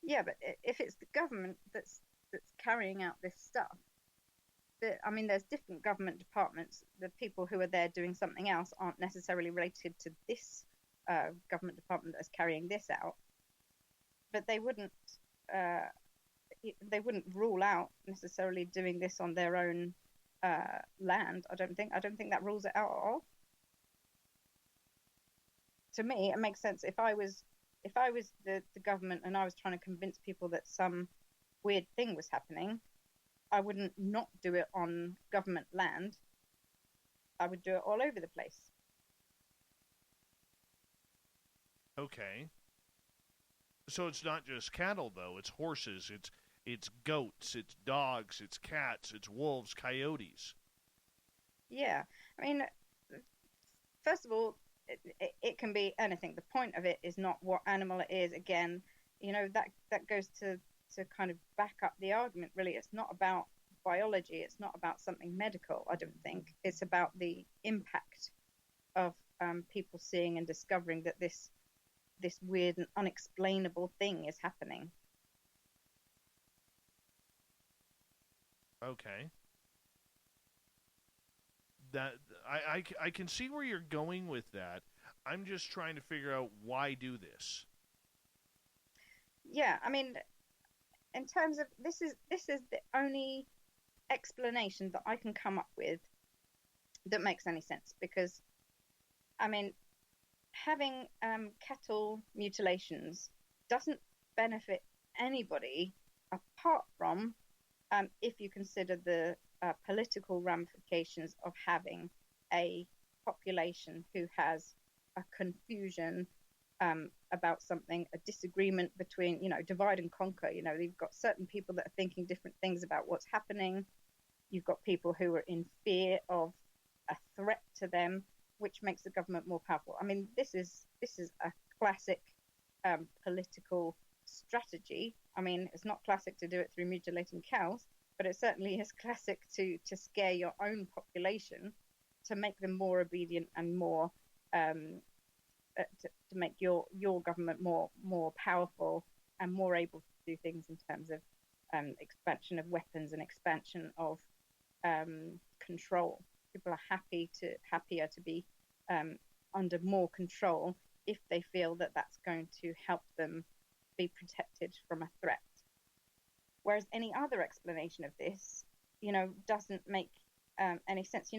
Yeah, but if it's the government that's carrying out this stuff, there's different government departments. The people who are there doing something else aren't necessarily related to this government department that's carrying this out. But they wouldn't rule out necessarily doing this on their own land. I don't think that rules it out at all. To me, it makes sense. If I was the government and I was trying to convince people that some weird thing was happening, I wouldn't not do it on government land. I would do it all over the place. Okay. So it's not just cattle, though. It's horses, it's goats, it's dogs, it's cats, it's wolves, coyotes. Yeah. First of all, it can be anything. The point of it is not what animal it is. Again, that goes to kind of back up the argument, really. It's not about biology. It's not about something medical, I don't think. It's about the impact of people seeing and discovering that this weird and unexplainable thing is happening. Okay. That I can see where you're going with that. I'm just trying to figure out why do this. Yeah, in terms of this is the only explanation that I can come up with that makes any sense, because having cattle mutilations doesn't benefit anybody apart from if you consider the political ramifications of having a population who has a confusion about something, a disagreement between, divide and conquer. You've got certain people that are thinking different things about what's happening. You've got people who are in fear of a threat to them, which makes the government more powerful. This is a classic political strategy. It's not classic to do it through mutilating cows, but it certainly is classic to scare your own population, to make them more obedient and more to make your government more powerful and more able to do things in terms of expansion of weapons and expansion of control. People are happier to be under more control if they feel that that's going to help them be protected from a threat. Whereas any other explanation of this, doesn't make any sense.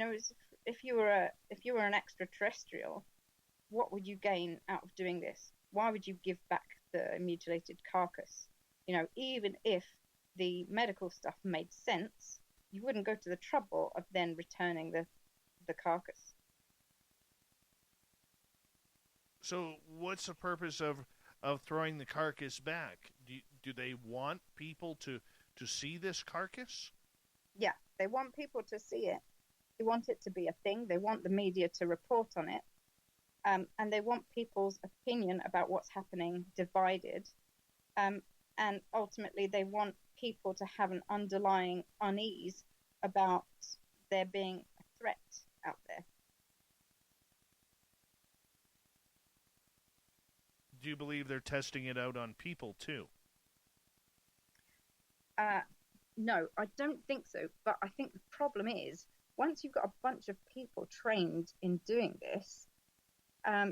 If you were an extraterrestrial, what would you gain out of doing this? Why would you give back the mutilated carcass? Even if the medical stuff made sense, you wouldn't go to the trouble of then returning the carcass. So what's the purpose of throwing the carcass back? Do they want people to see this carcass? Yeah, they want people to see it. They want it to be a thing. They want the media to report on it. And they want people's opinion about what's happening divided. And ultimately, they want people to have an underlying unease about there being a threat out there. Do you believe they're testing it out on people, too? No, I don't think so. But I think the problem is once you've got a bunch of people trained in doing this,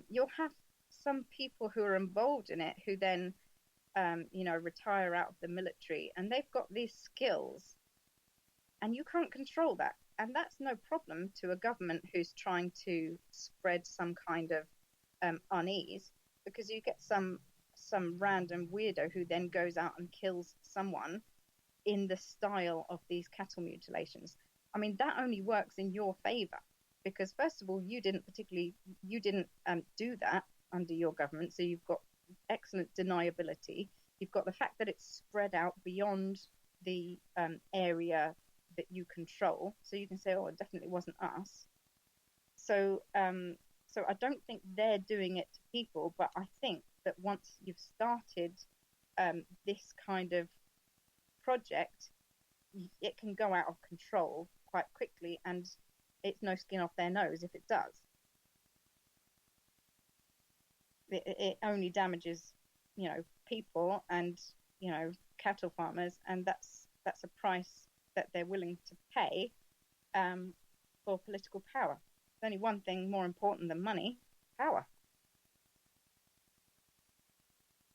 you'll have some people who are involved in it who then, retire out of the military, and they've got these skills, and you can't control that. And that's no problem to a government who's trying to spread some kind of unease, because you get some random weirdo who then goes out and kills someone in the style of these cattle mutilations. I mean, that only works in your favor, because first of all, you didn't do that under your government, so you've got excellent deniability. You've got the fact that it's spread out beyond the area that you control, so you can say, oh, it definitely wasn't us. So I don't think they're doing it to people, but I think that once you've started this kind of project, it can go out of control quite quickly, and it's no skin off their nose if it does. It only damages, people and, cattle farmers, and that's a price that they're willing to pay for political power. There's only one thing more important than money: power.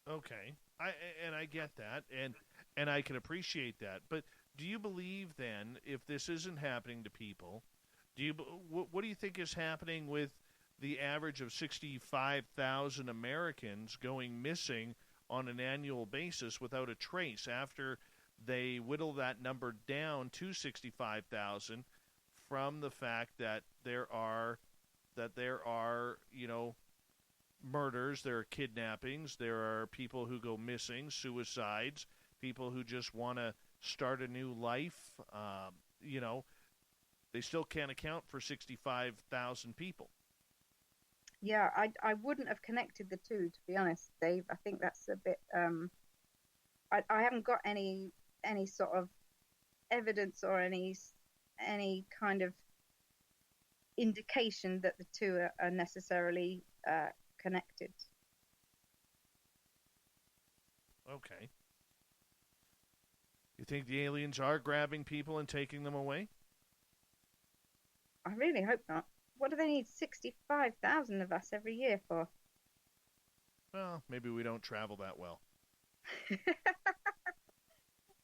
Okay, I get that, and I can appreciate that. But do you believe then, if this isn't happening to people, what do you think is happening with the average of 65,000 Americans going missing on an annual basis without a trace after they whittle that number down to 65,000 from the fact that there are murders, there are kidnappings, there are people who go missing, suicides, people who just want to start a new life. They still can't account for 65,000 people. Yeah, I wouldn't have connected the two, to be honest, Dave. I think that's a bit. I haven't got any sort of evidence or any kind of indication that the two are necessarily connected. Okay. You think the aliens are grabbing people and taking them away? I really hope not. What do they need 65,000 of us every year for? Well, maybe we don't travel that well.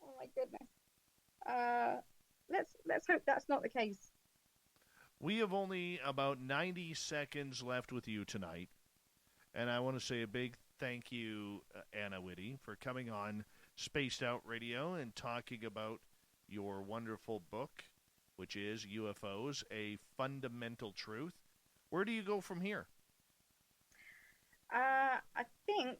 Oh my goodness. Let's hope that's not the case. We have only about 90 seconds left with you tonight, and I want to say a big thank you, Anna Whitty, for coming on Spaced Out Radio and talking about your wonderful book, which is UFOs, A Fundamental Truth. Where do you go from here? I think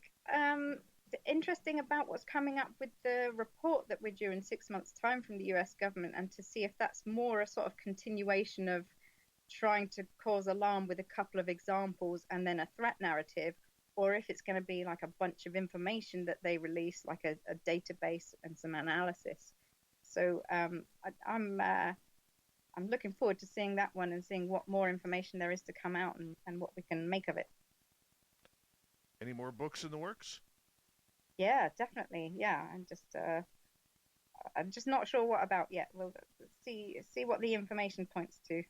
interesting about what's coming up with the report that we're due in 6 months' time from the US government, and to see if that's more a sort of continuation of trying to cause alarm with a couple of examples and then a threat narrative, or if it's going to be like a bunch of information that they release, like a database and some analysis. So I'm looking forward to seeing that one and seeing what more information there is to come out and what we can make of it. Any more books in the works? Yeah, definitely. Yeah, I'm just not sure what about yet. We'll see what the information points to.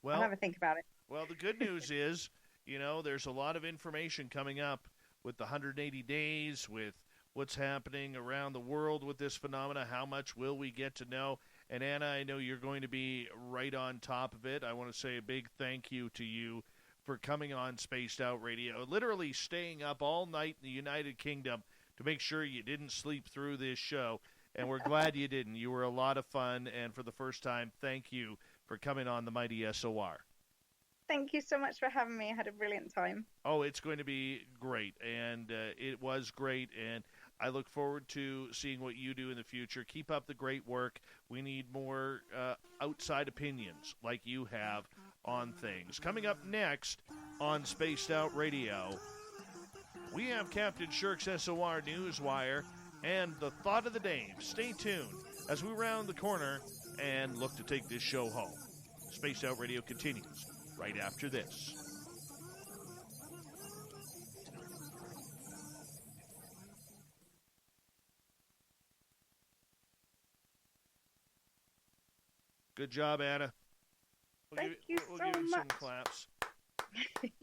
Well, I'll have a think about it. Well, the good news is, there's a lot of information coming up with the 180 days, with what's happening around the world with this phenomena. How much will we get to know? And Anna, I know you're going to be right on top of it. I want to say a big thank you to you for coming on Spaced Out Radio, literally staying up all night in the United Kingdom to make sure you didn't sleep through this show. And we're glad you didn't. You were a lot of fun. And for the first time, thank you for coming on the Mighty SOR. Thank you so much for having me. I had a brilliant time. Oh, it's going to be great. And it was great. And I look forward to seeing what you do in the future. Keep up the great work. We need more outside opinions like you have on things. Coming up next on Spaced Out Radio, we have Captain Shirk's SOR Newswire and the Thought of the Day. Stay tuned as we round the corner and look to take this show home. Spaced Out Radio continues right after this. Good job, Anna. Thank you we'll so give you some much. claps.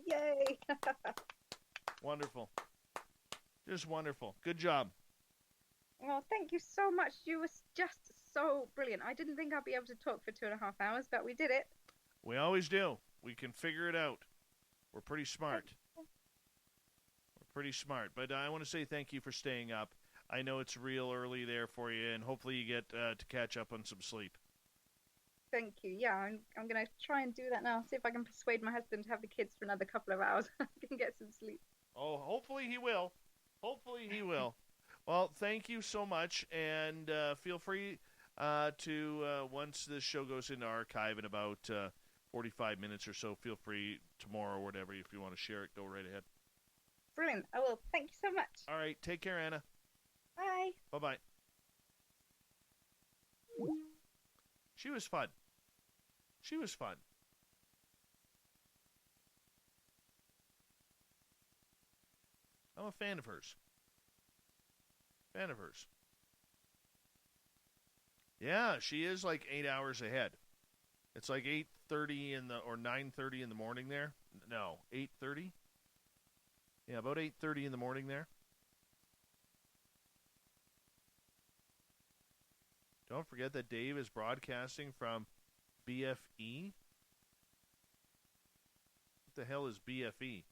Yay. Wonderful. Just wonderful. Good job. Well, thank you so much. You were just so brilliant. I didn't think I'd be able to talk for 2.5 hours, but we did it. We always do. We can figure it out. We're pretty smart. We're pretty smart. But I want to say thank you for staying up. I know it's real early there for you, and hopefully you get to catch up on some sleep. Thank you. Yeah, I'm going to try and do that now. See if I can persuade my husband to have the kids for another couple of hours. I can get some sleep. Oh, hopefully he will. Hopefully he will. Well, thank you so much, and feel free to, once this show goes into archive in about 45 minutes or so, feel free tomorrow or whatever, if you want to share it, go right ahead. Brilliant. I will. Thank you so much. All right. Take care, Anna. Bye. Bye-bye. She was fun. She was fun. I'm a fan of hers. Fan of hers. Yeah, she is like 8 hours ahead. It's like 8:30 or 9:30 in the morning there. No, 8:30. Yeah, about 8:30 in the morning there. Don't forget that Dave is broadcasting from BFE. What the hell is BFE?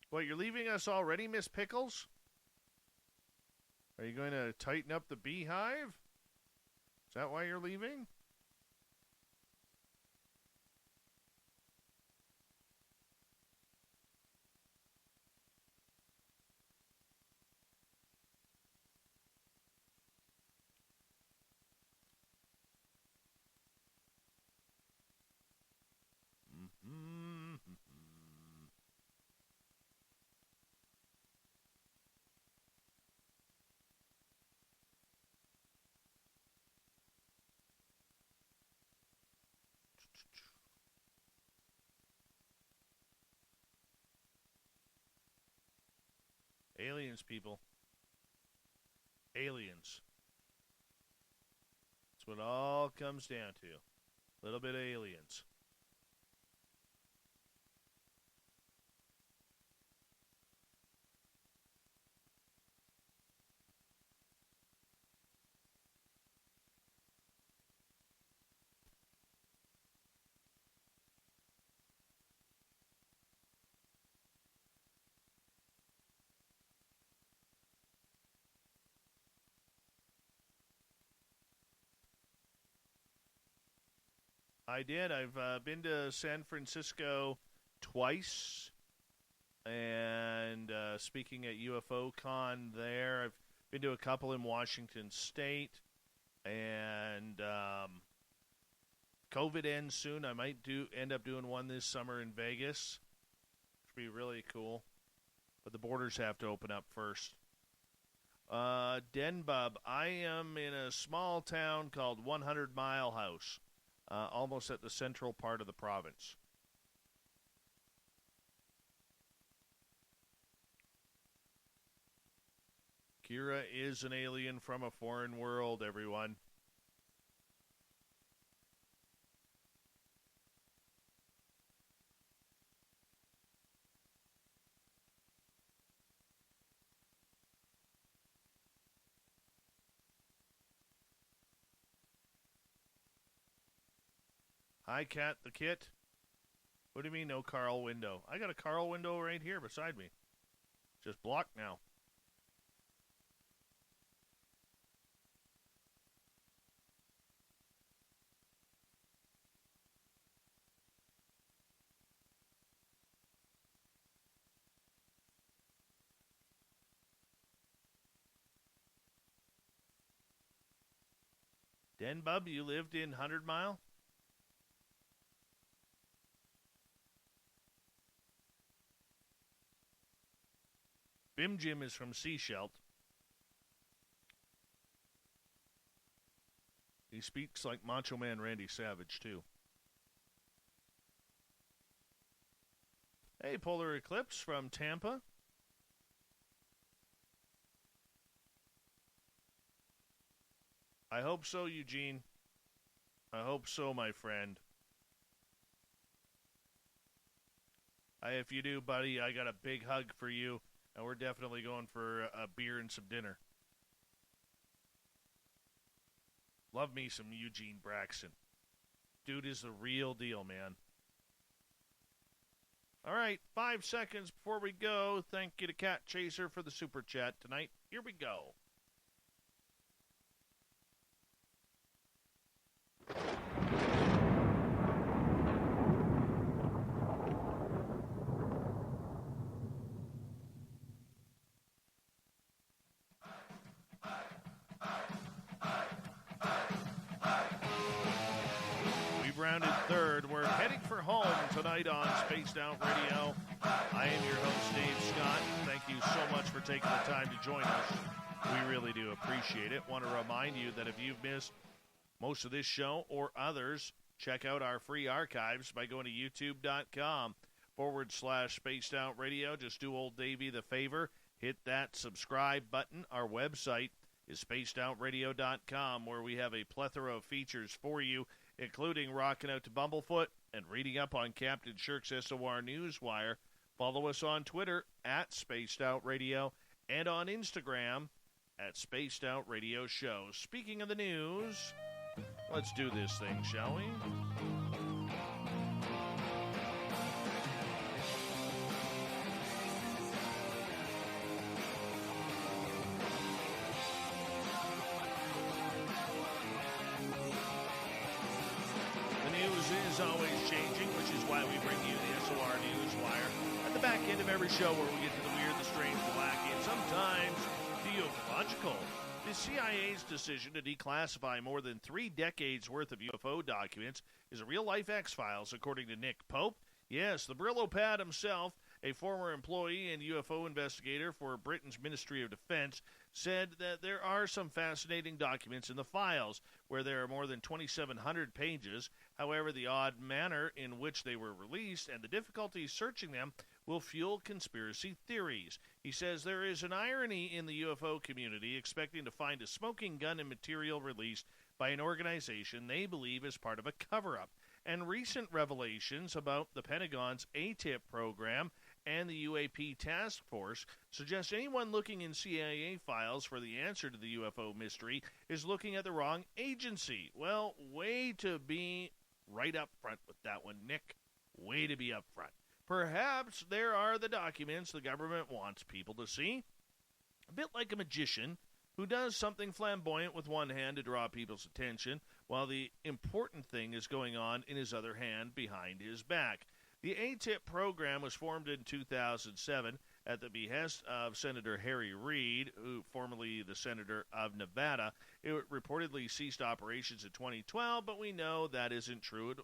What, you're leaving us already, Miss Pickles? Are you going to tighten up the beehive? Is that why you're leaving? Aliens, people. Aliens. That's what it all comes down to. A little bit of aliens. I did. I've been to San Francisco twice, and speaking at UFO Con there, I've been to a couple in Washington State, and COVID ends soon. I might end up doing one this summer in Vegas, which would be really cool, but the borders have to open up first. Denbub, I am in a small town called 100 Mile House. Almost at the central part of the province. Kira is an alien from a foreign world, everyone. Hi, Cat the Kit. What do you mean no Carl window? I got a Carl window right here beside me. Just blocked now. Den Bub, you lived in 100 Mile? Bim Jim is from Seashelt. He speaks like Macho Man Randy Savage, too. Hey, Polar Eclipse from Tampa. I hope so, Eugene. I hope so, my friend. If you do, buddy, I got a big hug for you, and we're definitely going for a beer and some dinner. Love me some Eugene Braxton. Dude is the real deal, man. All right, 5 seconds before we go. Thank you to Cat Chaser for the super chat tonight. Here we go. Rounded third. We're heading for home tonight on Spaced Out Radio. I am your host, Dave Scott. Thank you so much for taking the time to join us. We really do appreciate it. Want to remind you that if you've missed most of this show or others, check out our free archives by going to youtube.com/Spaced Out Radio. Just do old Davey the favor. Hit that subscribe button. Our website is spacedoutradio.com, where we have a plethora of features for you, including rocking out to Bumblefoot and reading up on Captain Shirk's SOR Newswire. Follow us on Twitter at Spaced Out Radio and on Instagram at Spaced Out Radio Show. Speaking of the news, let's do this thing, shall we? Is always changing, which is why we bring you the SOR Newswire at the back end of every show, where we get to the weird, the strange, the wacky, and sometimes the ufological. The CIA's decision to declassify more than 3 decades worth of UFO documents is a real-life X-Files, according to Nick Pope. Yes, the Brillo Pad himself, a former employee and UFO investigator for Britain's Ministry of Defense, said that there are some fascinating documents in the files, where there are more than 2,700 pages. However, the odd manner in which they were released and the difficulty searching them will fuel conspiracy theories. He says there is an irony in the UFO community expecting to find a smoking gun and material released by an organization they believe is part of a cover-up. And recent revelations about the Pentagon's ATIP program and the UAP task force suggest anyone looking in CIA files for the answer to the UFO mystery is looking at the wrong agency. Well, way to be right up front with that one, Nick. Way to be up front. Perhaps there are the documents the government wants people to see. A bit like a magician who does something flamboyant with one hand to draw people's attention, while the important thing is going on in his other hand behind his back. The ATIP program was formed in 2007 at the behest of Senator Harry Reid, who formerly the Senator of Nevada. It reportedly ceased operations in 2012, but we know that isn't true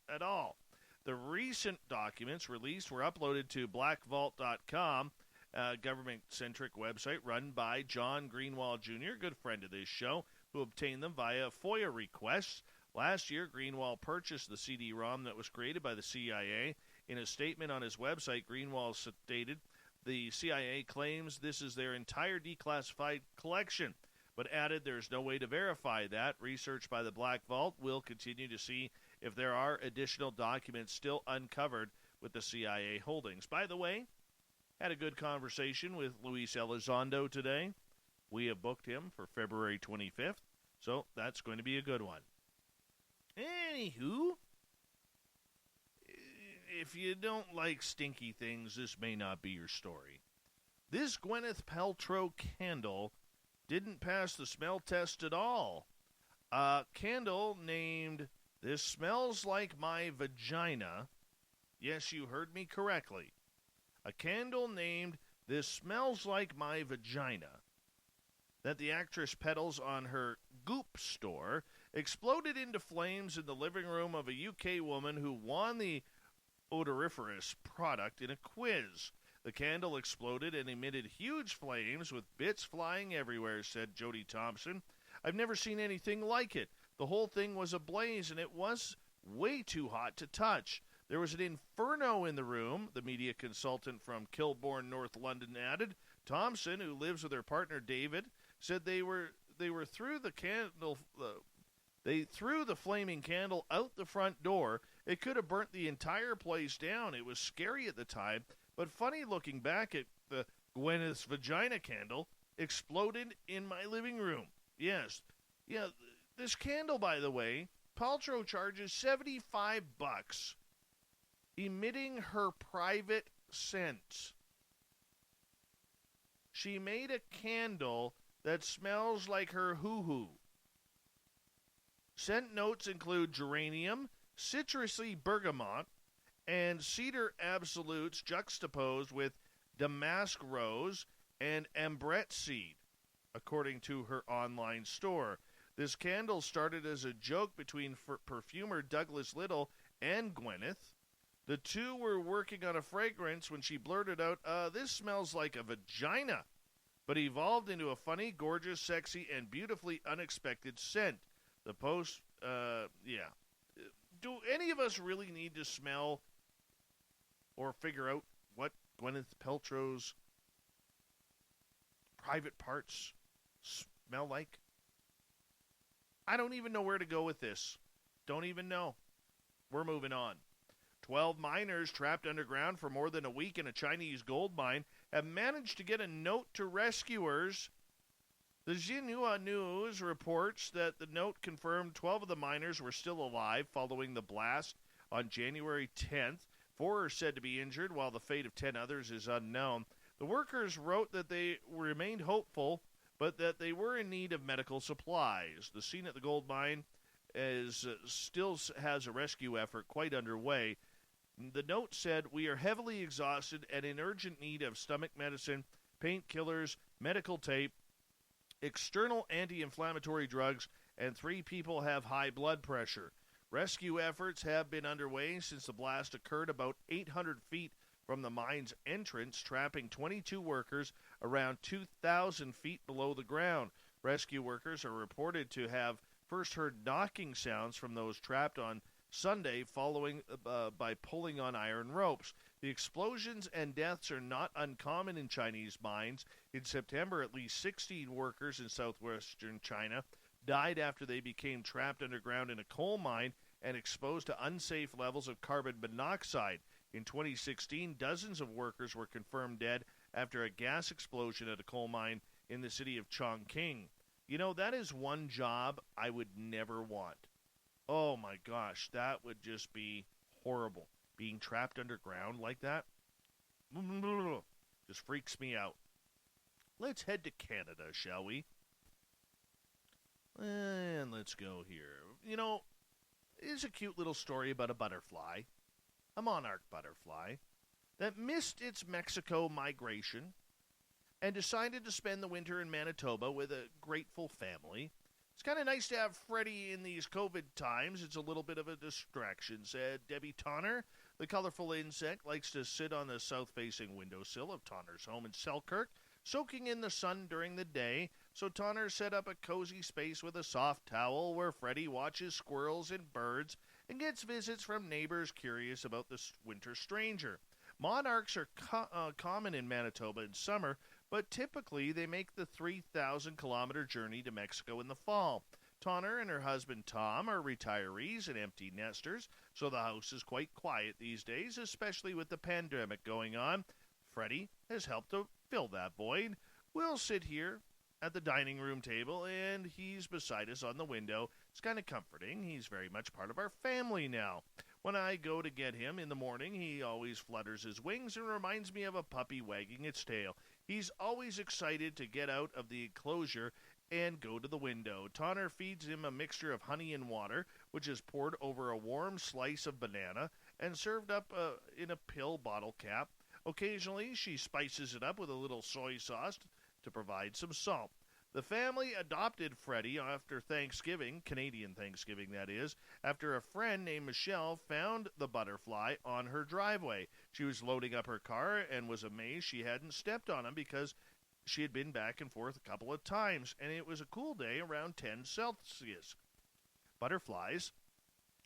at all. The recent documents released were uploaded to blackvault.com, a government-centric website run by John Greenwald Jr., good friend of this show, who obtained them via FOIA requests. Last year, Greenwald purchased the CD-ROM that was created by the CIA. In a statement on his website, Greenwald stated, the CIA claims this is their entire declassified collection, but added there's no way to verify that. Research by the Black Vault will continue to see if there are additional documents still uncovered with the CIA holdings. By the way, had a good conversation with Luis Elizondo today. We have booked him for February 25th, so that's going to be a good one. Anywho, if you don't like stinky things, this may not be your story. This Gwyneth Paltrow candle didn't pass the smell test at all. A candle named This Smells Like My Vagina. Yes, you heard me correctly. A candle named This Smells Like My Vagina that the actress peddles on her Goop store exploded into flames in the living room of a UK woman who won the odoriferous product in a quiz. The candle exploded and emitted huge flames with bits flying everywhere, said Jody Thompson. I've never seen anything like it. The whole thing was ablaze and it was way too hot to touch. There was an inferno in the room, the media consultant from Kilbourne, North London added. Thompson, who lives with her partner David, said they threw the flaming candle out the front door It could have burnt the entire place down. It was scary at the time, but funny looking back at the Gwyneth's vagina candle exploded in my living room. Yes. Yeah, this candle, by the way, Paltrow charges $75 emitting her private scent. She made a candle that smells like her hoo-hoo. Scent notes include geranium, citrusy bergamot, and cedar absolutes juxtaposed with damask rose and ambrette seed, according to her online store. This candle started as a joke between perfumer Douglas Little and Gwyneth. The two were working on a fragrance when she blurted out, this smells like a vagina, but evolved into a funny, gorgeous, sexy, and beautifully unexpected scent. The post, yeah. Do any of us really need to smell or figure out what Gwyneth Paltrow's private parts smell like? I don't even know where to go with this. Don't even know. We're moving on. 12 miners trapped underground for more than a week in a Chinese gold mine have managed to get a note to rescuers. The Xinhua News reports that the note confirmed 12 of the miners were still alive following the blast on January 10th. 4 are said to be injured, while the fate of 10 others is unknown. The workers wrote that they remained hopeful, but that they were in need of medical supplies. The scene at the gold mine still has a rescue effort quite underway. The note said, "We are heavily exhausted and in urgent need of stomach medicine, painkillers, medical tape, external anti-inflammatory drugs, and 3 people have high blood pressure. Rescue efforts have been underway since the blast occurred about 800 feet from the mine's entrance, trapping 22 workers around 2,000 feet below the ground. Rescue workers are reported to have first heard knocking sounds from those trapped on Sunday following by pulling on iron ropes. The explosions and deaths are not uncommon in Chinese mines. In September, at least 16 workers in southwestern China died after they became trapped underground in a coal mine and exposed to unsafe levels of carbon monoxide. In 2016, dozens of workers were confirmed dead after a gas explosion at a coal mine in the city of Chongqing. You know, that is one job I would never want. Oh my gosh, that would just be horrible. Being trapped underground like that just freaks me out. Let's head to Canada, shall we? And let's go here. You know, it's a cute little story about a butterfly, a monarch butterfly, that missed its Mexico migration and decided to spend the winter in Manitoba with a grateful family. It's kind of nice to have Freddie in these COVID times. It's a little bit of a distraction, said Debbie Tonner. The colorful insect likes to sit on the south-facing windowsill of Tonner's home in Selkirk, soaking in the sun during the day. So Tonner set up a cozy space with a soft towel where Freddie watches squirrels and birds and gets visits from neighbors curious about the winter stranger. Monarchs are common in Manitoba in summer, but typically they make the 3,000-kilometer journey to Mexico in the fall. Tonner and her husband Tom are retirees and empty nesters, so the house is quite quiet these days, especially with the pandemic going on. Freddie has helped to fill that void. We'll sit here at the dining room table, and he's beside us on the window. It's kind of comforting. He's very much part of our family now. When I go to get him in the morning, he always flutters his wings and reminds me of a puppy wagging its tail. He's always excited to get out of the enclosure and go to the window. Tonner feeds him a mixture of honey and water, which is poured over a warm slice of banana and served up in a pill bottle cap. Occasionally, she spices it up with a little soy sauce to provide some salt. The family adopted Freddie after Thanksgiving, Canadian Thanksgiving that is, after a friend named Michelle found the butterfly on her driveway. She was loading up her car and was amazed she hadn't stepped on him because she had been back and forth a couple of times, and it was a cool day around 10 Celsius. Butterflies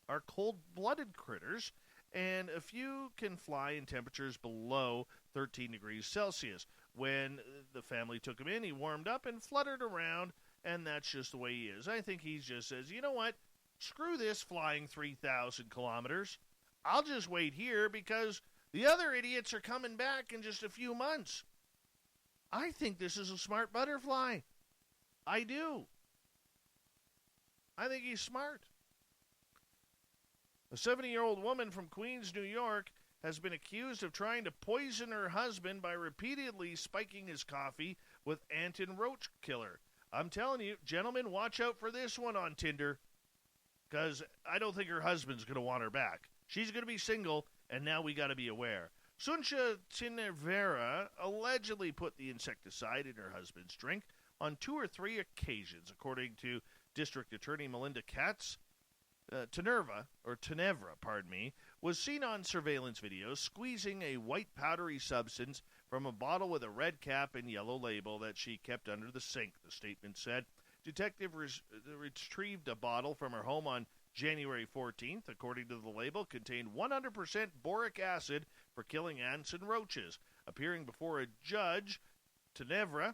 are cold-blooded critters, and a few can fly in temperatures below 13 degrees Celsius. When the family took him in, he warmed up and fluttered around, and that's just the way he is. I think he just says, you know what, screw this flying 3,000 kilometers. I'll just wait here because the other idiots are coming back in just a few months. I think this is a smart butterfly. I do. I think he's smart. A 70-year-old woman from Queens, New York, has been accused of trying to poison her husband by repeatedly spiking his coffee with Anton roach killer. I'm telling you, gentlemen, watch out for this one on Tinder, because I don't think her husband's going to want her back. She's going to be single, and now we got to be aware. Suncha Tinevera allegedly put the insecticide in her husband's drink on 2 or 3 occasions, according to District Attorney Melinda Katz. Tenevra, was seen on surveillance videos squeezing a white powdery substance from a bottle with a red cap and yellow label that she kept under the sink, the statement said. Detective retrieved a bottle from her home on January 14th, according to the label, contained 100% boric acid for killing ants and roaches. Appearing before a judge, Tenevra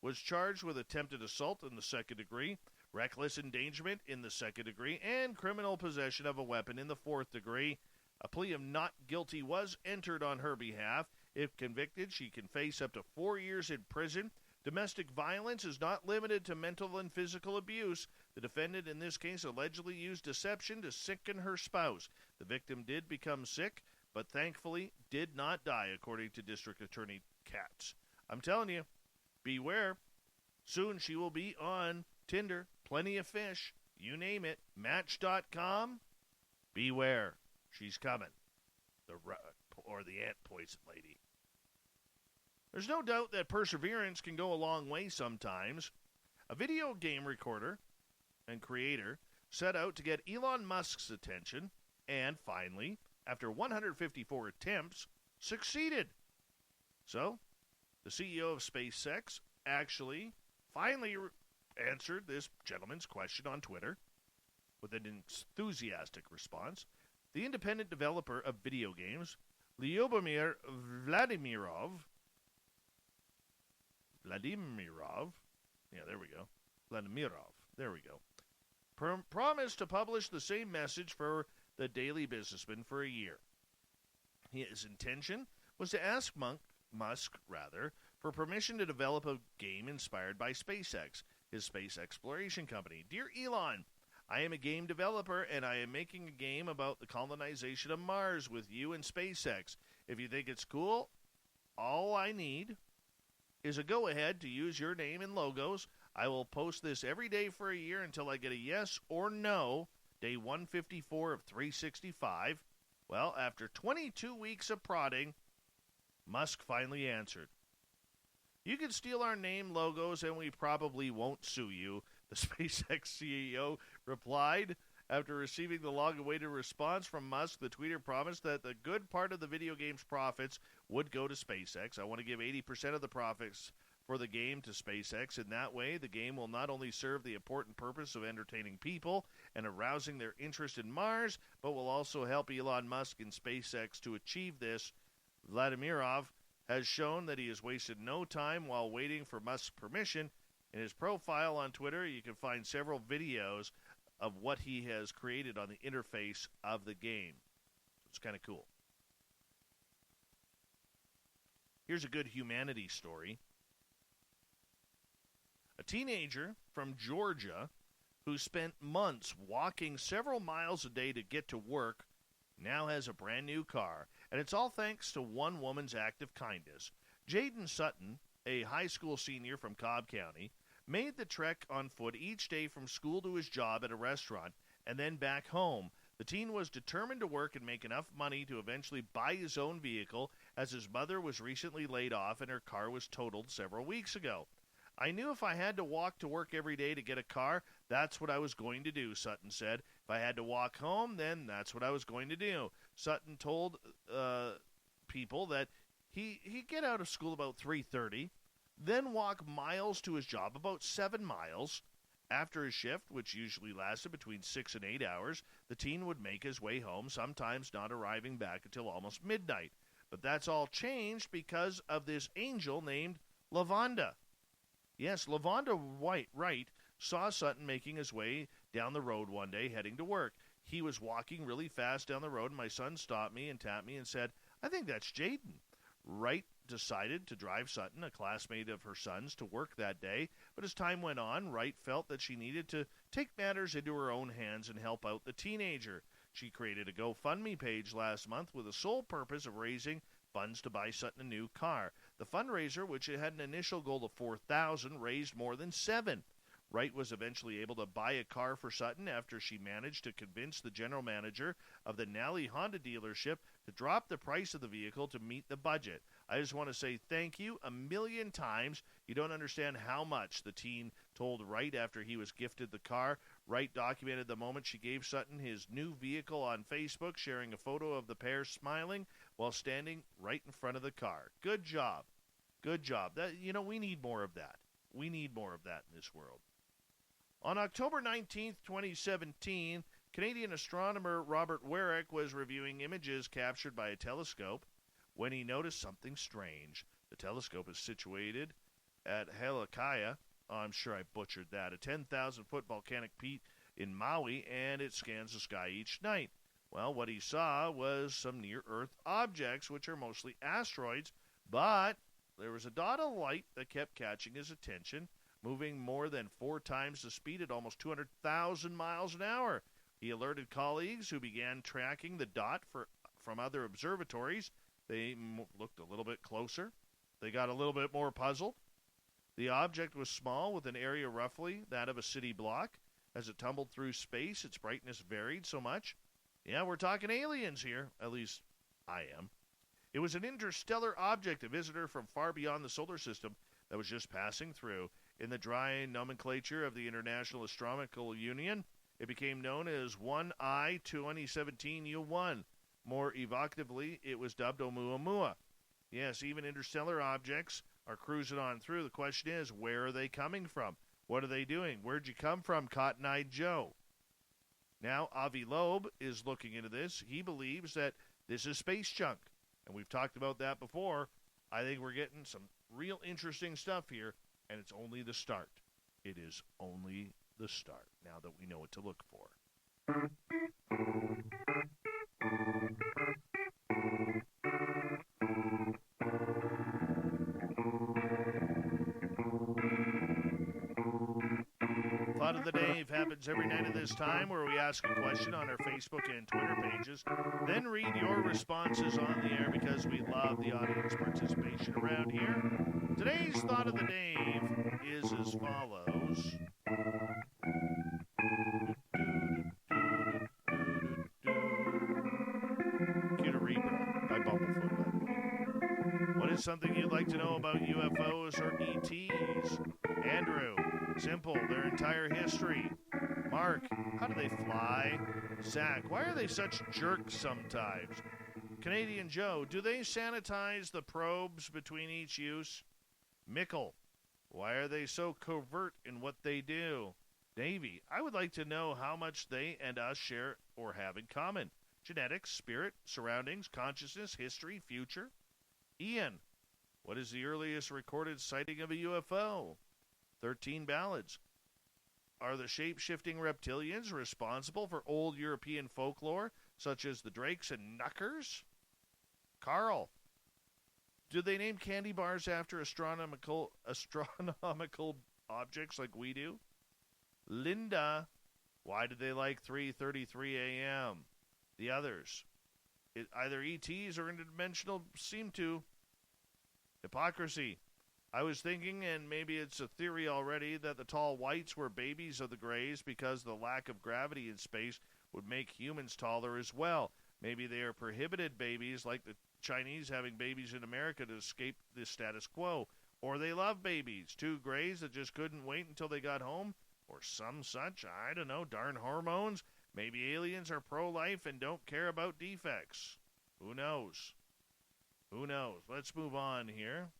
was charged with attempted assault in the second degree, reckless endangerment in the second degree, and criminal possession of a weapon in the fourth degree. A plea of not guilty was entered on her behalf. If convicted, she can face up to 4 years in prison. Domestic violence is not limited to mental and physical abuse. The defendant in this case allegedly used deception to sicken her spouse. The victim did become sick, but thankfully did not die, according to District Attorney Katz. I'm telling you, beware. Soon she will be on Tinder. Plenty of fish. You name it. Match.com. Beware. She's coming. The ant poison lady. There's no doubt that perseverance can go a long way sometimes. A video game recorder and creator set out to get Elon Musk's attention and finally, after 154 attempts, succeeded. So, the CEO of SpaceX actually finally answered this gentleman's question on Twitter with an enthusiastic response. The independent developer of video games, Lyubomir Vladimirov, promised to publish the same message for the Daily Businessman for a year. His intention was to ask Musk for permission to develop a game inspired by SpaceX, his space exploration company. Dear Elon, I am a game developer, and I am making a game about the colonization of Mars with you and SpaceX. If you think it's cool, all I need is a go-ahead to use your name and logos. I will post this every day for a year until I get a yes or no, day 154 of 365. Well, after 22 weeks of prodding, Musk finally answered. You can steal our name, logos, and we probably won't sue you, the SpaceX CEO replied. After receiving the long-awaited response from Musk, the tweeter promised that the good part of the video game's profits would go to SpaceX. I want to give 80% of the profits for the game to SpaceX. In that way, the game will not only serve the important purpose of entertaining people and arousing their interest in Mars, but will also help Elon Musk and SpaceX to achieve this. Vladimirov has shown that he has wasted no time while waiting for Musk's permission. In his profile on Twitter, you can find several videos of what he has created on the interface of the game. It's kind of cool. Here's a good humanity story. A teenager from Georgia who spent months walking several miles a day to get to work now has a brand new car, and it's all thanks to one woman's act of kindness. Jaden Sutton, a high school senior from Cobb County, made the trek on foot each day from school to his job at a restaurant and then back home. The teen was determined to work and make enough money to eventually buy his own vehicle, as his mother was recently laid off and her car was totaled several weeks ago. I knew if I had to walk to work every day to get a car, that's what I was going to do, Sutton said. If I had to walk home, then that's what I was going to do. Sutton told people that he'd get out of school about 3:30, then walk miles to his job, about 7 miles. After his shift, which usually lasted between 6 and 8 hours, the teen would make his way home, sometimes not arriving back until almost midnight. But that's all changed because of this angel named Lavonda. Yes, Lavonda Wright saw Sutton making his way down the road one day heading to work. he was walking really fast down the road, and my son stopped me and tapped me and said, "I think that's Jaden." Wright decided to drive Sutton, a classmate of her son's, to work that day, but as time went on, Wright felt that she needed to take matters into her own hands and help out the teenager. She created a GoFundMe page last month with the sole purpose of raising funds to buy Sutton a new car. The fundraiser, which had an initial goal of $4,000, raised more than $7,000. Wright was eventually able to buy a car for Sutton after she managed to convince the general manager of the Nally Honda dealership to drop the price of the vehicle to meet the budget. I just want to say thank you a million times. You don't understand how much, the teen told Wright after he was gifted the car. Wright documented the moment she gave Sutton his new vehicle on Facebook, sharing a photo of the pair smiling while standing right in front of the car. Good job. Good job. We need more of that. We need more of that in this world. On October 19th, 2017, Canadian astronomer Robert Warwick was reviewing images captured by a telescope when he noticed something strange. The telescope is situated at Helakaya, I'm sure I butchered that, a 10,000-foot volcanic peak in Maui, and it scans the sky each night. Well, what he saw was some near-Earth objects, which are mostly asteroids, but there was a dot of light that kept catching his attention, moving more than 4 times the speed at almost 200,000 miles an hour. He alerted colleagues who began tracking the dot from other observatories. They looked a little bit closer. They got a little bit more puzzled. The object was small, with an area roughly that of a city block. As it tumbled through space, its brightness varied so much. Yeah, we're talking aliens here. At least I am. It was an interstellar object, a visitor from far beyond the solar system that was just passing through. In the dry nomenclature of the International Astronomical Union, it became known as 1I 2017 U1. More evocatively, it was dubbed Oumuamua. Yes, even interstellar objects are cruising on through. The question is, where are they coming from? What are they doing? Where'd you come from, Cotton-Eyed Joe? Now, Avi Loeb is looking into this. He believes that this is space junk, and we've talked about that before. I think we're getting some real interesting stuff here, and it's only the start. It is only the start, now that we know what to look for. Thought of the Day happens every night at this time, where we ask a question on our Facebook and Twitter pages, then read your responses on the air because we love the audience participation around here. Today's Thought of the Day is as follows. Cue Reaper by Bumblefoot. What is something you'd like to know about UFOs or ETs? Andrew, simple, their entire history. Mark, how do they fly? Zach, why are they such jerks sometimes? Canadian Joe, do they sanitize the probes between each use? Mickle, why are they so covert in what they do? Davey, I would like to know how much they and us share or have in common. Genetics, spirit, surroundings, consciousness, history, future. Ian, what is the earliest recorded sighting of a UFO? 13 ballads. Are the shape-shifting reptilians responsible for old European folklore, such as the Drakes and Knuckers? Carl, do they name candy bars after astronomical objects like we do? Linda, why do they like 3:33 a.m.? The others, either ETs or interdimensional, seem to. Hypocrisy. I was thinking, and maybe it's a theory already, that the tall whites were babies of the grays because the lack of gravity in space would make humans taller as well. Maybe they are prohibited babies, like the Chinese having babies in America to escape the status quo. Or they love babies, 2 grays that just couldn't wait until they got home, or some such, I don't know, darn hormones. Maybe aliens are pro-life and don't care about defects. Who knows? Who knows? Let's move on here.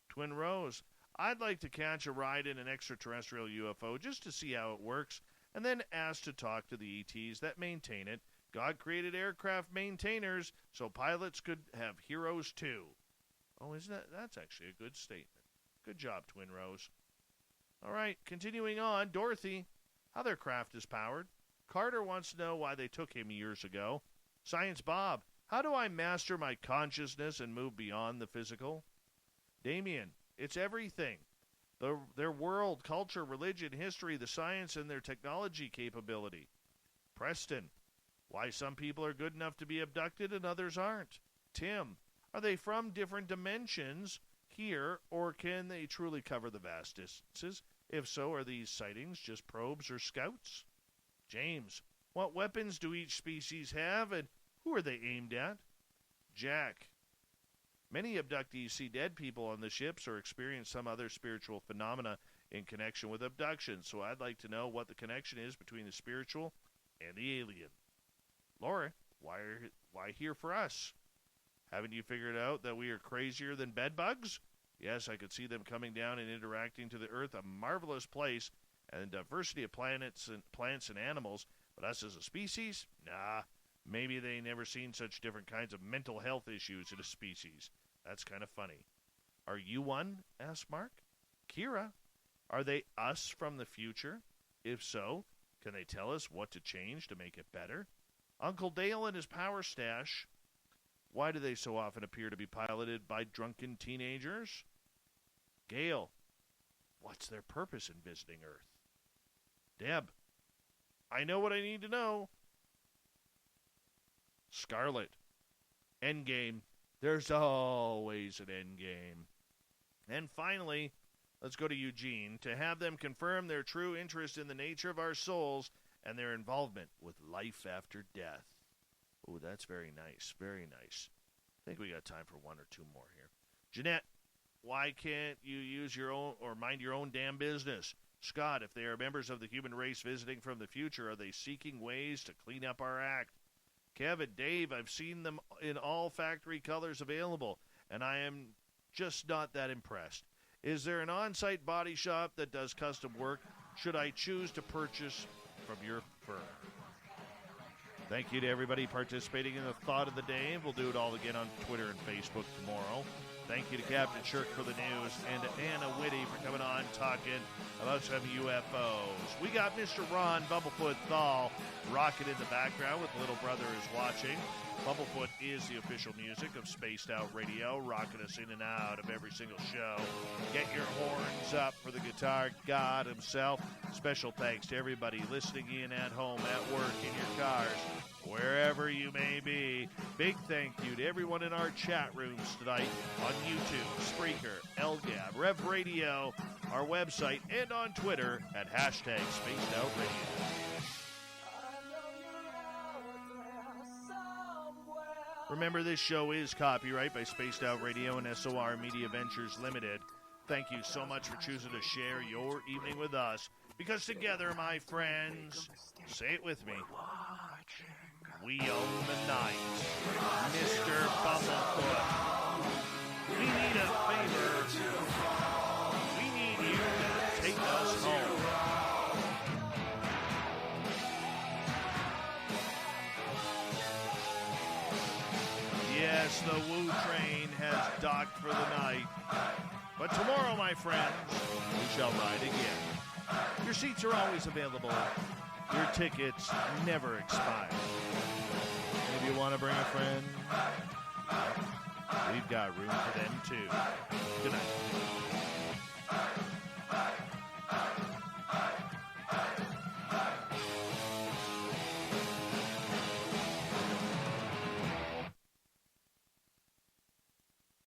Twin Rose, I'd like to catch a ride in an extraterrestrial UFO just to see how it works, and then ask to talk to the ETs that maintain it. God created aircraft maintainers so pilots could have heroes too. Oh, that's actually a good statement. Good job, Twin Rose. All right, continuing on. Dorothy, how their craft is powered. Carter wants to know why they took him years ago. Science Bob, how do I master my consciousness and move beyond the physical? Damien, it's everything. Their world, culture, religion, history, the science, and their technology capability. Preston, why some people are good enough to be abducted and others aren't. Tim, are they from different dimensions here, or can they truly cover the vast distances? If so, are these sightings just probes or scouts? James, what weapons do each species have, and who are they aimed at? Jack, many abductees see dead people on the ships or experience some other spiritual phenomena in connection with abduction, so I'd like to know what the connection is between the spiritual and the alien. Laura, why here for us? Haven't you figured out that we are crazier than bedbugs? Yes, I could see them coming down and interacting to the Earth, a marvelous place, and diversity of plants and animals, but us as a species? Nah, maybe they never seen such different kinds of mental health issues in a species. That's kind of funny. Are you one? Asked Mark. Kira, are they us from the future? If so, can they tell us what to change to make it better? Uncle Dale and his power stash. Why do they so often appear to be piloted by drunken teenagers? Gail, what's their purpose in visiting Earth? Deb, I know what I need to know. Scarlet, endgame. There's always an endgame. And finally, let's go to Eugene to have them confirm their true interest in the nature of our souls and their involvement with life after death. Oh, that's very nice, very nice. I think we got time for one or two more here. Jeanette, why can't you use your own or mind your own damn business? Scott, if they are members of the human race visiting from the future, are they seeking ways to clean up our act? Kevin, Dave, I've seen them in all factory colors available, and I am just not that impressed. Is there an on-site body shop that does custom work? Should I choose to purchase from your firm? Thank you to everybody participating in the Thought of the Day. We'll do it all again on Twitter and Facebook tomorrow. Thank you to Captain Shirk for the news and to Anna Whitty for coming on talking about some UFOs. We got Mr. Ron Bumblefoot Thal rocking in the background with Little Brother is watching. Bumblefoot is the official music of Spaced Out Radio, rocking us in and out of every single show. Get your horns up for the guitar god himself. Special thanks to everybody listening in at home, at work, in your cars, wherever you may be. Big thank you to everyone in our chat rooms tonight on YouTube, Spreaker, LGAB, Rev Radio, our website, and on Twitter at #SpacedOutRadio. Remember, this show is copyright by Spaced Out Radio and SOR Media Ventures Limited. Thank you so much for choosing to share your evening with us, because together, my friends, say it with me, we own the night. Mr. Bumblefoot, we need a favor. We need you to take us home. Yes, the Woo train has docked for the night. But tomorrow, my friends, we shall ride again. Your seats are always available. Your tickets never expire. If you want to bring a friend, we've got room for them too. Good night.